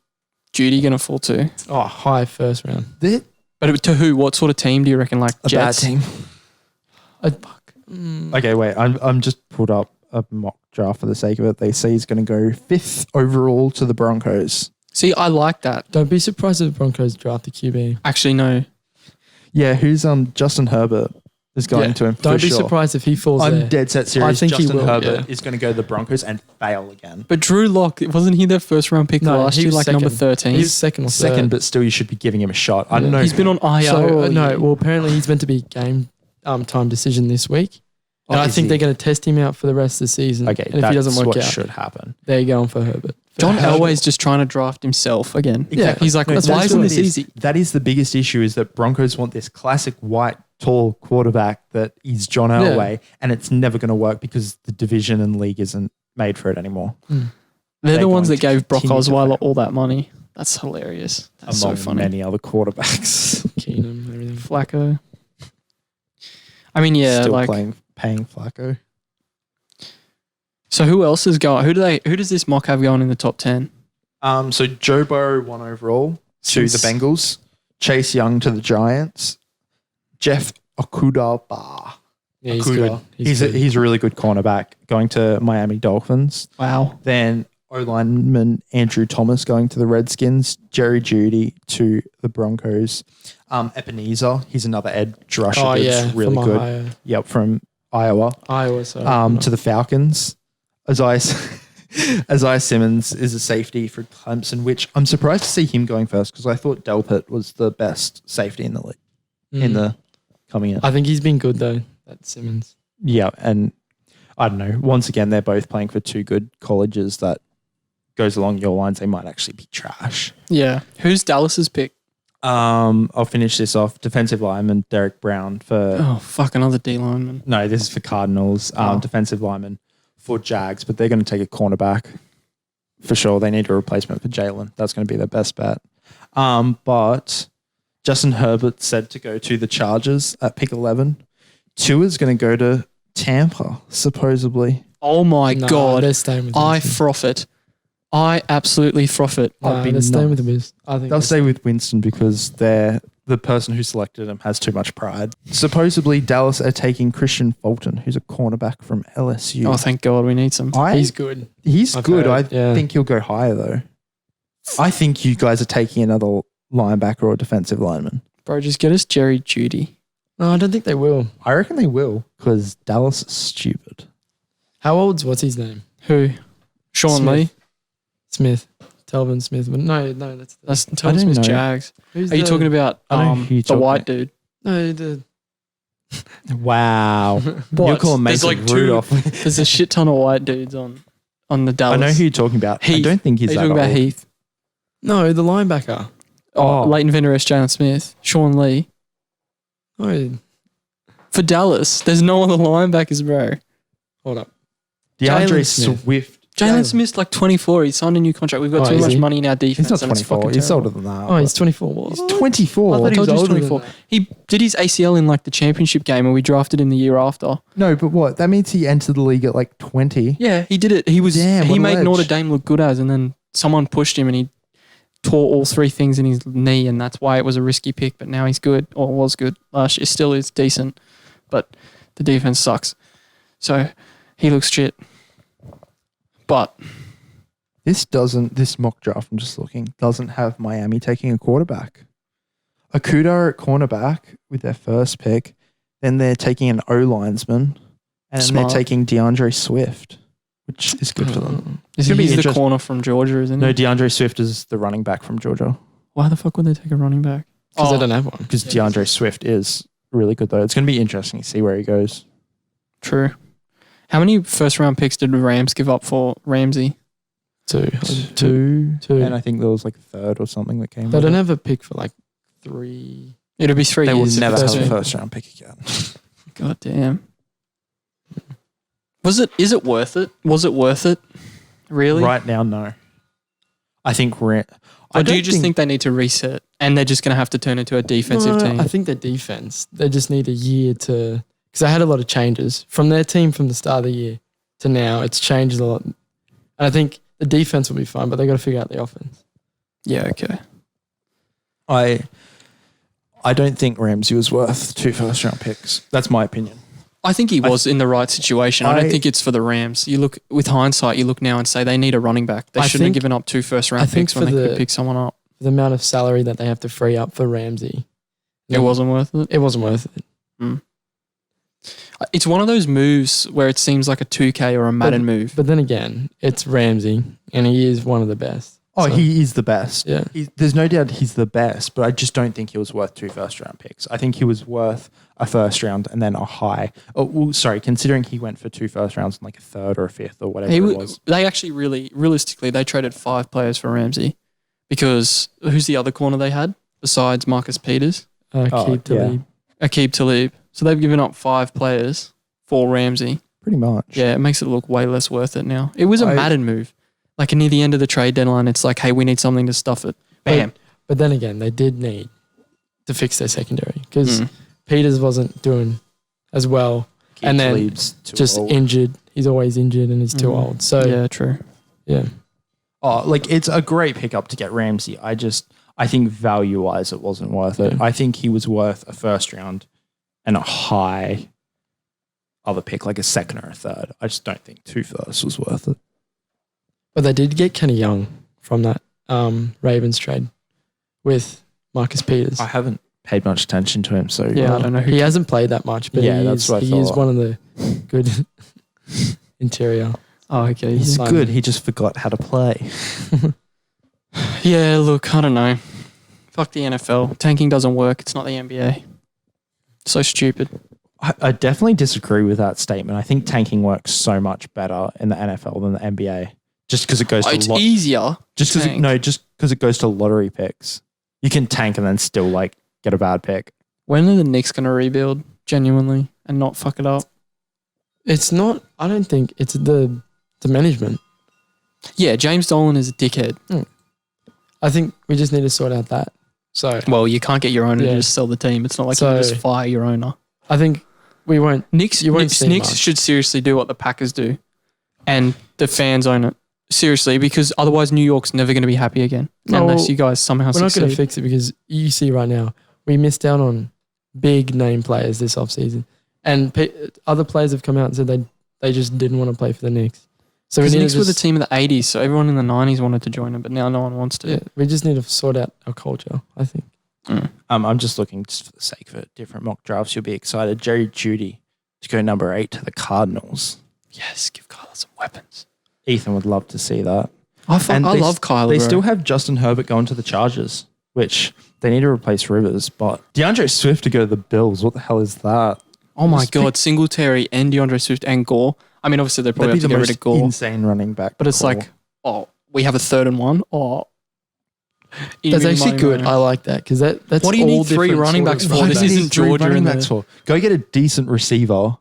Jeudy going to fall to? Oh, high first round. But to who? What sort of team do you reckon? Like a Jets? bad team. Okay, wait. I'm just pulled up a mock draft for the sake of it. They say he's going to go 5th overall to the Broncos. See, I like that. Don't be surprised if the Broncos draft the QB. Actually, no. Yeah, who's Justin Herbert is going to him. Don't be surprised if he falls there. I'm dead set serious. I think Justin he will, Herbert is going to go to the Broncos and fail again. But Drew Lock, wasn't he their first round pick last year, like number 13? He's second or third. Second, but still you should be giving him a shot. I don't know. He's been on IR. So, well, apparently he's meant to be game time decision this week. And I think they're going to test him out for the rest of the season. Okay, and if he doesn't work out, should happen. They're going for Herbert. John Elway's just trying to draft himself again. Yeah, he's like, why isn't this easy? That is the biggest issue is that Broncos want this classic white, tall quarterback that is John Elway, and it's never going to work because the division and league isn't made for it anymore. They're the ones that gave Brock Osweiler all that money. That's hilarious. That's among so funny. many other quarterbacks. Keenum, everything. Flacco. I mean, yeah, Still paying Flacco. So who else is going? Who does this mock have going in the top 10? So Joe Burrow 1 overall to the Bengals, Chase Young to the Giants, Jeff Okudah. Yeah, he's good. He's a really good cornerback going to Miami Dolphins. Wow. Then O-lineman Andrew Thomas going to the Redskins, Jerry Jeudy to the Broncos, Ebenezer, he's another edge rusher that's really good. Ohio. Yep, from Iowa. To the Falcons. Isaiah Simmons is a safety for Clemson, which I'm surprised to see him going first because I thought Delpit was the best safety in the league coming in. I think he's been good though, that Simmons. Yeah, and I don't know. Once again, they're both playing for two good colleges that goes along your lines. They might actually be trash. Yeah. Who's Dallas's pick? I'll finish this off. Defensive lineman Derek Brown for... Oh, fuck, another D lineman. No, this is for Cardinals. Defensive lineman for Jags, but they're going to take a cornerback for sure. They need a replacement for Jalen. That's going to be their best bet. But Justin Herbert said to go to the Chargers at pick 11. Tua's going to go to Tampa, supposedly. Oh, my God. They're staying with I Winston. froth it. I absolutely froth it. They're staying with the Biz. I think They'll stay with Winston because the person who selected him has too much pride. Supposedly, Dallas are taking Christian Fulton, who's a cornerback from LSU. Oh, thank God, we need some. he's good. He's I've good. heard, I think he'll go higher, though. I think you guys are taking another linebacker or defensive lineman. Bro, just get us Jerry Jeudy. No, I don't think they will. I reckon they will because Dallas is stupid. How old's what's his name? Who? Sean Smith. Lee? Smith. Telvin Smith. But no, that's That's I Telvin don't Smith's know. Jags. who's Are you the- talking about I know who you're the talking white about. dude? No, the Wow. You're What? calling There's Mason like two- Rudolph. There's a shit ton of white dudes on the I Dallas. know who you're talking about. I Heath. don't think he's Are you that talking about old. Heath? no, the linebacker. Oh. Leighton Vander Esch, Jalen Smith, Sean Lee. Oh, For Dallas, there's no other linebackers, bro. hold up. DeAndre Jalen Smith. Swift. Jalen Smith's like 24. He signed a new contract. We've got Oh, too is much he? money in our defense. He's not and it's 24. fucking He's terrible. older than that. Oh, he's 24. What? He's 24. I thought he was told you older he's than 24. that. He did his ACL in like the championship game, and we drafted him the year after. No, but what? That means he entered the league at like 20. Yeah, he did it. He was Damn, he what a made ledge. Notre Dame look good and then someone pushed him and he tore all three things in his knee, and that's why it was a risky pick. But now he's good, or was good last year. Still is decent, but the defense sucks. So he looks shit. But This mock draft, I'm just looking, doesn't have Miami taking a quarterback. Okuda at cornerback with their first pick. Then they're taking an O-linesman. And Smart. they're taking DeAndre Swift, which is good for them. he's gonna be the interest- corner from Georgia, isn't he? No, DeAndre Swift is the running back from Georgia. Why the fuck would they take a running back? Because they don't have one. Because DeAndre Swift is really good, though. It's going to be interesting to see where he goes. True. How many first round picks did the Rams give up for Ramsey? Two. And I think there was like a third or something that came They with don't it. have a pick for like 3. It'll be 3 They will years. if never it's have a two. first round pick again. God damn. Is it worth it? Was it worth it? Really? Right now, no. I think we're... Or do you just think they need to reset and they're just going to have to turn into a defensive team? I think their defense, they just need a year to... Because they had a lot of changes. From their team from the start of the year to now, it's changed a lot. And I think the defense will be fine, but they got to figure out the offense. Yeah, okay. I don't think Ramsey was worth 2 first round picks. That's my opinion. I think he was in the right situation. I don't I- think it's for the Rams. You look with hindsight, you look now and say they need a running back. They I shouldn't have think- given up 2 first I round think picks when for they the- could pick someone up. The amount of salary that they have to free up for Ramsey. It wasn't worth it. It wasn't worth it. It's one of those moves where it seems like a 2K or a Madden move. But then again, it's Ramsey, and he is one of the best. Oh, So, he is the best. Yeah. There's no doubt he's the best, but I just don't think he was worth 2 first round picks. I think he was worth a first round and then a high. Oh, well, sorry, considering he went for 2 first rounds and like a third or a fifth or whatever it was. They actually realistically, they traded 5 players for Ramsey because who's the other corner they had besides Marcus Peters? Keep Talib. Aqib Talib. So they've given up 5 players for Ramsey. Pretty much. Yeah, it makes it look way less worth it now. It was a Madden move. Like near the end of the trade deadline, it's like, hey, we need something to stuff it. Bam. But then again, they did need to fix their secondary because Peters wasn't doing as well. Keith and then Talib's too just old. injured. He's always injured and he's too old. So, Yeah, true. yeah. Oh, like it's a great pickup to get Ramsey. I think value wise, it wasn't worth it. I think he was worth a first round and a high other pick, like a second or a third. I just don't think 2 firsts was worth it. But they did get Kenny Young from that Ravens trade with Marcus Peters. I haven't paid much attention to him, so Yeah, I don't know who He hasn't played that much, but Yeah, he that's is, what I he is thought. one of the good interior. Oh, okay. he's Fun. good. He just forgot how to play. Yeah, look, I don't know. Fuck the NFL. Tanking doesn't work. It's not the NBA. So stupid. I definitely disagree with that statement. I think tanking works so much better in the NFL than the NBA. Just because it goes to It's easier. just because it goes to lottery picks. You can tank and then still like get a bad pick. When are the Knicks going to rebuild genuinely and not fuck it up? It's not. I don't think it's the management. Yeah, James Dolan is a dickhead. I think we just need to sort out that. So, well, you can't get your owner to just sell the team. It's not like you can just fire your owner. I think we won't. Knicks should seriously do what the Packers do, and the fans own it seriously, because otherwise New York's never going to be happy again unless you guys somehow succeed. We're not going to fix it because you see right now we missed out on big name players this offseason, and other players have come out and said they just didn't want to play for the Knicks. So the Knicks were the team of the 80s, so everyone in the 90s wanted to join them, but now no one wants to. Yeah, we just need to sort out our culture, I think. I'm just looking just for the sake of it. Different mock drafts, you'll be excited. Jerry Jeudy to go number 8 to the Cardinals. Yes, give Kyler some weapons. Ethan would love to see that. I love Kyler. They still have Justin Herbert going to the Chargers, which they need to replace Rivers, but DeAndre Swift to go to the Bills. What the hell is that? Oh my God, Singletary and DeAndre Swift and Gore. I mean, obviously they probably have to get rid of Gore. Insane running back. But it's like, we have a 3rd and 1. That's actually good. I like that because that's what do you need 3 running backs for? This isn't Georgia in there. Go get a decent receiver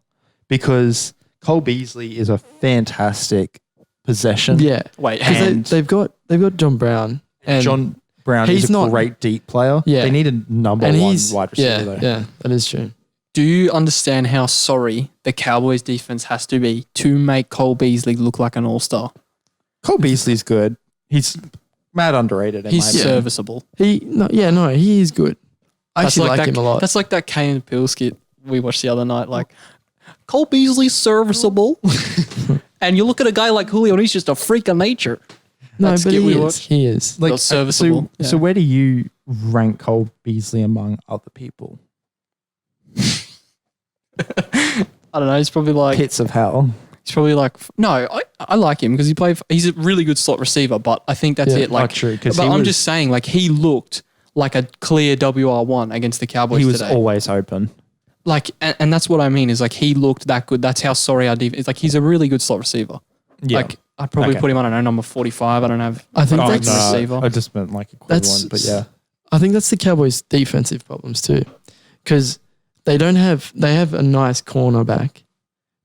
because Cole Beasley is a fantastic possession. Yeah. Wait, because they've got John Brown. And John Brown is a great deep player. Yeah. They need a number 1 wide receiver though. Yeah, that is true. Do you understand how sorry the Cowboys defense has to be to make Cole Beasley look like an all-star? Cole Beasley's good. He's mad underrated. He's serviceable. He is good. I actually like him a lot. That's like that Kane and Peele skit we watched the other night. Like, Cole Beasley's serviceable. And you look at a guy like Julio and he's just a freak of nature. No, but he is. Like, serviceable. So where do you rank Cole Beasley among other people? I don't know. He's probably like pits of hell. He's probably like I like him because he's a really good slot receiver, but I think that's it. Like, true. But I'm just saying, like, he looked like a clear WR1 against the Cowboys. He was today. always open. Like, and that's what I mean is like he looked that good. That's how sorry our defense. It's like he's a really good slot receiver. Yeah. Like I'd probably put him, I don't know, number 45. I don't have. I think that's receiver. I just meant like equivalent, but yeah. I think that's the Cowboys' defensive problems too, because they have a nice cornerback,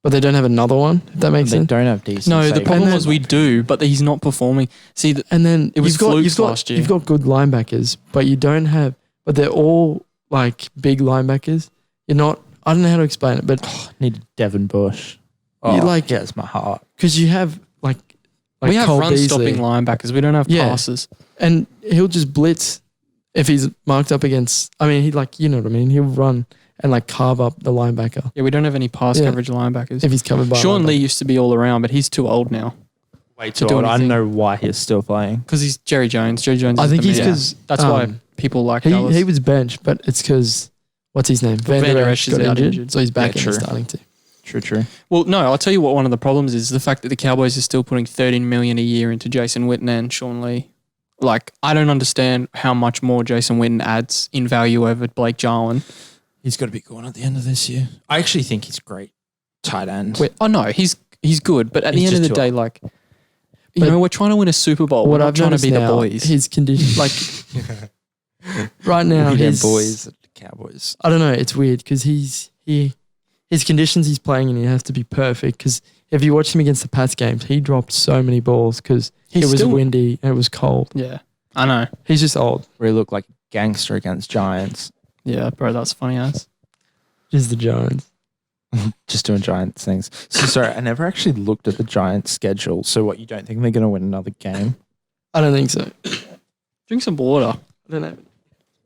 but they don't have another one. If that makes sense. They don't have decent. No, the problem was we do, but he's not performing. See, and then it was flukes last year. You've got good linebackers, but you don't have. But they're all like big linebackers. You're not. I don't know how to explain it, but needed Devin Bush. You like it's my heart because you have like we have Cole run-stopping linebackers. We don't have passes, and he'll just blitz if he's marked up against. I mean, he you know what I mean. He'll run and like carve up the linebacker. Yeah, we don't have any pass coverage linebackers. If he's covered by Sean Lee used to be all around, but he's too old now. Way too old. I don't know why he's still playing. Because he's Jerry Jones. Jerry Jones. I think he's because that's why people like Dallas. He was benched, but it's because what's his name? Van Der Esch got injured, so he's back in the starting team. True. Well, no, I'll tell you what one of the problems is the fact that the Cowboys are still putting $13 million a year into Jason Witten and Sean Lee. Like, I don't understand how much more Jason Witten adds in value over Blake Jarwin. He's got to be gone at the end of this year. I actually think he's great tight end. No, he's good, but at the end of the day, like, we're trying to win a Super Bowl. We're not trying to be the boys. His condition, like, right now, his boys at the Cowboys. I don't know. It's weird because his conditions he's playing in, he has to be perfect. Because if you watch him against the Pats games, he dropped so many balls because it was windy and it was cold. Yeah, I know. He's just old. Where he looked like a gangster against Giants. Yeah, bro, that's funny ass. Just the Giants. Just doing Giants things. So sorry, I never actually looked at the Giants schedule. So what, you don't think they're going to win another game? I don't think so. Drink some water. I don't know.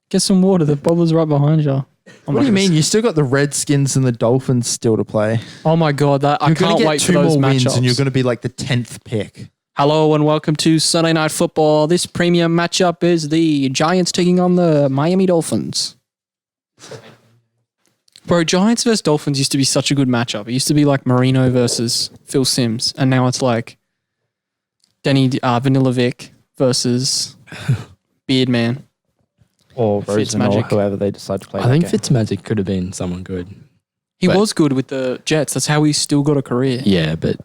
Get some water. The bottle's right behind you. What do you mean? You still got the Redskins and the Dolphins still to play. Oh my God, I can't wait for those matchups. And you're going to be like the 10th pick. Hello and welcome to Sunday Night Football. This premium matchup is the Giants taking on the Miami Dolphins. Bro, Giants versus Dolphins used to be such a good matchup. It used to be like Marino versus Phil Simms, and now it's like Vanilla Vic versus Beardman. Or Rosen or whoever they decide to play. I think Fitzmagic could have been someone good. He was good with the Jets. That's how he still got a career. Yeah, but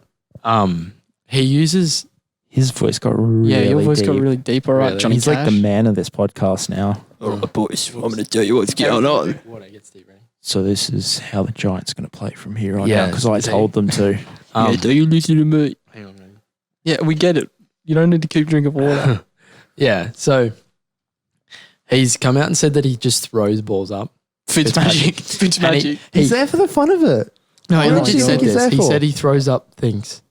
he uses His voice got really Yeah, your voice deep. got really deep. All right, Really? Johnny He's Cash. like the man of this podcast now. All right, boys, I'm going to tell you what's going on. Water gets deep, right? So this is how the Giants are going to play from here on Yeah, out because I told them to. Yeah, do you listen to me? Hang on, man. Yeah, we get it. You don't need to keep drinking water. Yeah, so he's come out and said that he just throws balls up. Fitzmagic. Fitzmagic. He's there for the fun of it. No, he What legit do you said think he's this. there He for? said he throws up things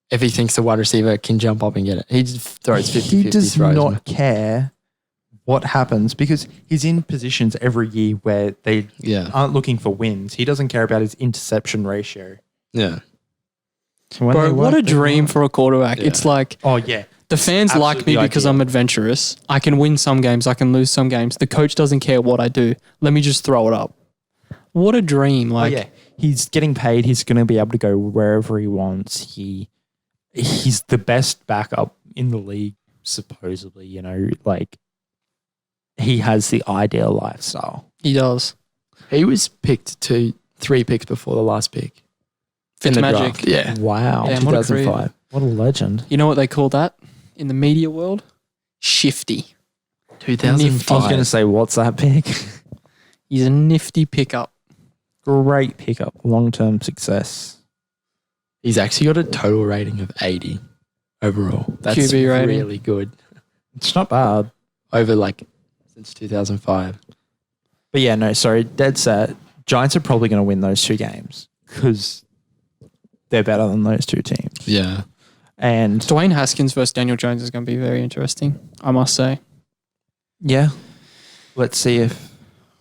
if he thinks the wide receiver can jump up and get it. He just throws 50-50 He does throws. not care what happens because he's in positions every year where they Yeah. aren't looking for wins. He doesn't care about his interception ratio. Yeah. So when Bro, they what work, a they dream work. for a quarterback. Yeah. It's like Oh, yeah. the fans like me Absolutely because ideal. I'm adventurous. I can win some games. I can lose some games. The coach doesn't care what I do. Let me just throw it up. What a dream. Like, Oh, yeah. He's getting paid. He's going to be able to go wherever he wants. He's the best backup in the league, supposedly, you know, like he has the ideal lifestyle. he does. He was picked 3 picks before the last pick. In the Fitzmagic. draft. Yeah. Wow. Damn, what a career. 2005. What a legend. You know what they call that in the media world? Shifty. 2005. I was going to say, what's that pick? He's a nifty pickup. Great pickup. Long-term success. He's actually got a total rating of 80 overall. That's QB rating. really good. It's not bad. Over since 2005. But yeah, no, sorry. Dead set. Giants are probably going to win those 2 games because they're better than those 2 teams. Yeah. And Dwayne Haskins versus Daniel Jones is going to be very interesting, I must say. yeah, let's see if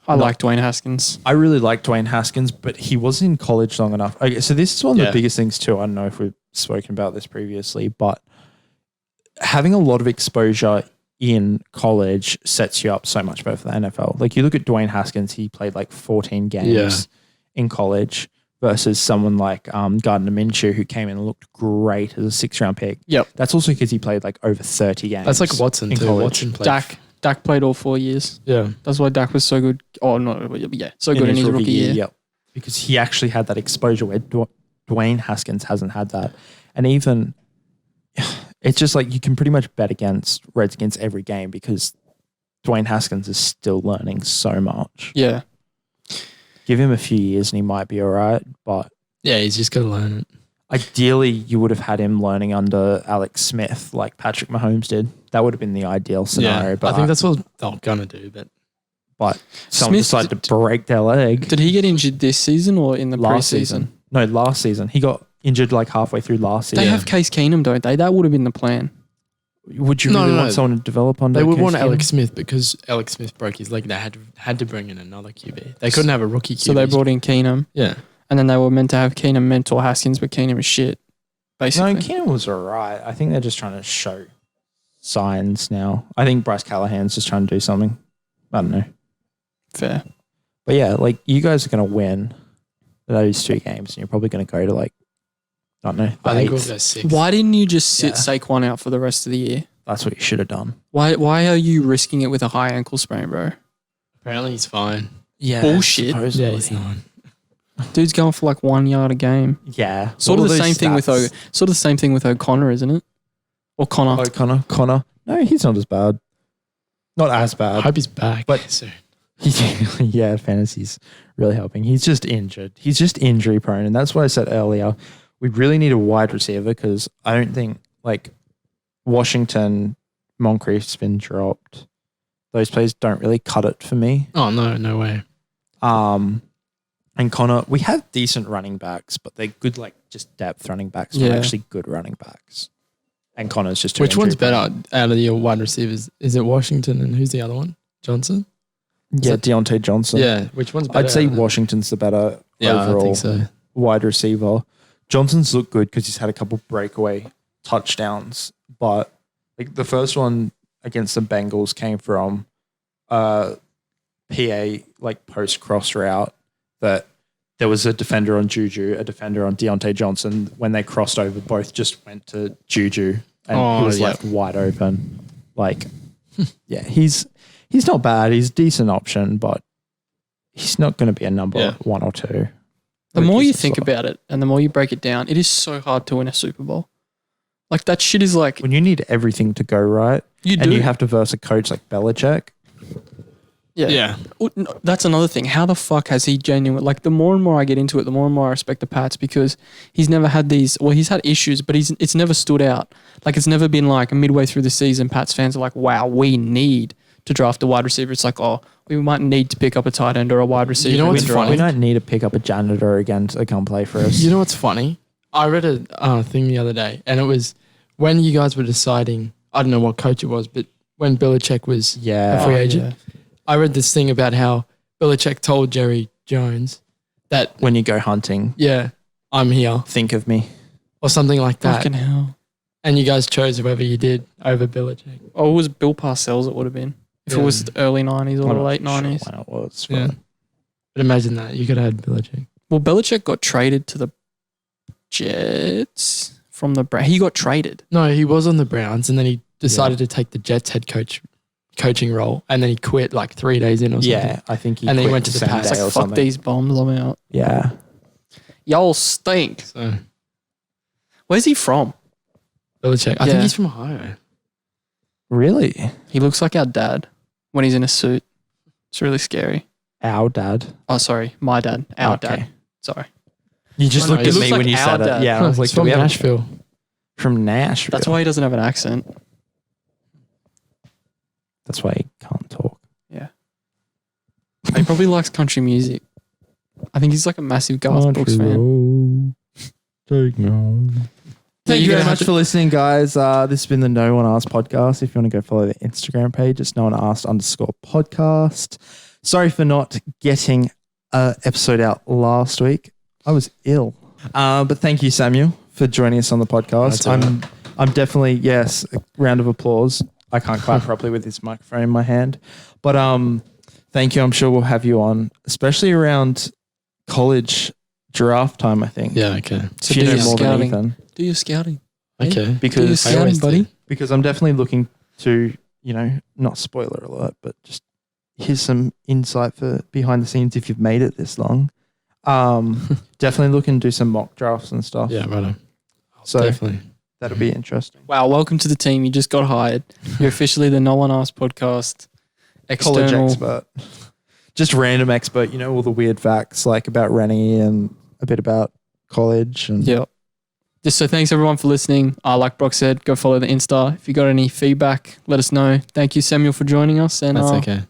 I like Dwayne Haskins. I really like Dwayne Haskins, but he wasn't in college long enough. Okay, so this is one of the biggest things too. I don't know if we've spoken about this previously, but having a lot of exposure in college sets you up so much better for the NFL. Like you look at Dwayne Haskins, he played like 14 games in college versus someone like Gardner Minshew who came in and looked great as a 6th round pick. Yep. That's also because he played like over 30 games. That's like Watson in too. college. Watson played. Dak played all 4 years. Yeah. That's why Dak was so good. Oh, no, yeah, so good in his rookie year. Yep. Because he actually had that exposure where Dwayne Haskins hasn't had that. And even, it's just like you can pretty much bet against Redskins every game because Dwayne Haskins is still learning so much. Yeah. Give him a few years and he might be all right. But Yeah, he's just got to learn it. ideally, you would have had him learning under Alex Smith like Patrick Mahomes did. That would have been the ideal scenario. But I think that's what they're going to do. But someone Smith- decided to break their leg. Did he get injured this season or in the Last preseason? season. No, last season. He got injured like halfway through last season. They have Case Keenum, don't they? That would have been the plan. Would you No, really no, want no. someone to develop under they would Case want Keenum? Alex Smith because Alex Smith broke his leg. They had to bring in another QB. They couldn't have a rookie QB. So they brought in Keenum, Yeah. and then they were meant to have Keenum mentor Haskins, but Keenum is shit, No, basically. Keenum was all right. I think they're just trying to show signs now. I think Bryce Callahan's just trying to do something. I don't know. Fair. But yeah, like you guys are going to win those 2 games and you're probably going to go to like, I don't know. I think we'll 8th. go 6. Why didn't you just sit Yeah. Saquon out for the rest of the year? That's what you should have done. Why are you risking it with a high ankle sprain, bro? Apparently he's fine. Yeah. Bullshit. supposedly. Yeah, he's not. Dude's going for like 1 yard a game. Yeah. Sort All of the those same thing with stats. sort of the same thing with O'Connor, isn't it? Or Connor. Connor. No, he's not as bad. Not as I bad. hope he's back. But- soon. Yeah, fantasy's really helping. He's just injured. He's just injury prone. And that's what I said earlier. We really need a wide receiver because I don't think like Washington, Moncrief's been dropped. Those players don't really cut it for me. Oh, no way. And Connor, we have decent running backs, but they're good like just depth running backs, not Yeah. actually good running backs. And Connor's just too Which one's injury prone. better out of your wide receivers? Is it Washington and who's the other one? Johnson? Yeah, Deontay Johnson. Yeah. Which one's better? I'd say out of them? Washington's the better Yeah, overall I think so. wide receiver. Johnson's looked good because he's had a couple breakaway touchdowns, but like the first one against the Bengals came from PA like post cross route that there was a defender on Juju, a defender on Deontay Johnson. When they crossed over, both just went to Juju and he was left wide open. Like, yeah, he's not bad. He's a decent option, but he's not going to be a number 1 or 2. The more you think about it and the more you break it down, it is so hard to win a Super Bowl. Like that shit is like when you need everything to go right, and you have to verse a coach like Belichick. Yeah. That's another thing. How the fuck has he genuine? Like the more and more I get into it, the more and more I respect the Pats because he's never had these. Well, he's had issues, but it's never stood out. Like it's never been like midway through the season, Pats fans are like, "Wow, we need to draft a wide receiver." It's like, "Oh, we might need to pick up a tight end or a wide receiver." You know what's funny? We don't need to pick up a janitor again to come play for us. You know what's funny? I read a thing the other day, and it was when you guys were deciding. I don't know what coach it was, but when Belichick was a free agent. Yeah. I read this thing about how Belichick told Jerry Jones that when you go hunting, I'm here, think of me, or something like that. Fucking hell. And you guys chose whoever you did over Belichick. Oh, it was Bill Parcells. It would have been if it was the early 90s or the late 90s. Sure when it was. Yeah. But imagine that you could have had Belichick. Well, Belichick got traded to the Jets from the Browns. He got traded. No, he was on the Browns, and then he decided to take the Jets head coaching role, and then he quit like 3 days in or something. Yeah, I think he and then he quit went to the Pats. It's like, fuck these bombs, I'm out. Yeah. Y'all stink. So Where's he from? Belichick. I think he's from Ohio. Really? He looks like our dad when he's in a suit. It's really scary. Our dad? Oh, sorry. My dad. Our Okay. dad. Sorry. You just No, looked he at looks me like when you our said dad. it. Yeah, I was like, He's from Nashville. From Nashville. That's why he doesn't have an accent. That's why he can't talk. Yeah. He probably likes country music. I think he's like a massive Garth Brooks fan. Thank you you're very gonna have much to- for listening, guys. This has been the No One Asked podcast. If you want to go follow the Instagram page, it's NoOneAsked_podcast. Sorry for not getting an episode out last week. I was ill. But thank you, Samuel, for joining us on the podcast. That's all right. I'm definitely, yes, a round of applause. I can't clap properly with this microphone in my hand. But thank you. I'm sure we'll have you on, especially around college draft time, I think. Yeah, okay. So If you do know your more than scouting. Ethan. Do your scouting. Okay. Do your Because I always scouting, do. buddy. because I'm definitely looking to, not spoiler alert, but just here's some insight for behind the scenes if you've made it this long. Definitely looking to do some mock drafts and stuff. Yeah, right. So Definitely. that'll be interesting. Wow, welcome to the team. You just got hired. You're officially the No One Asked podcast. College External. expert. Just random expert, all the weird facts like about Rennie and a bit about college. And Yeah. Just so thanks everyone for listening. Like Brock said, go follow the Insta. If you got any feedback, let us know. Thank you, Samuel, for joining us. And That's okay.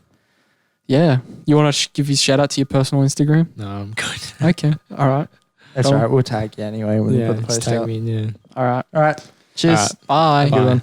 Yeah. You want to give your shout out to your personal Instagram? No, I'm good. Okay. All right. That's Cool. all right. We'll tag you anyway when we Yeah, put the just post tag out. me. Yeah. All right. All right. Cheers. Bye. Bye.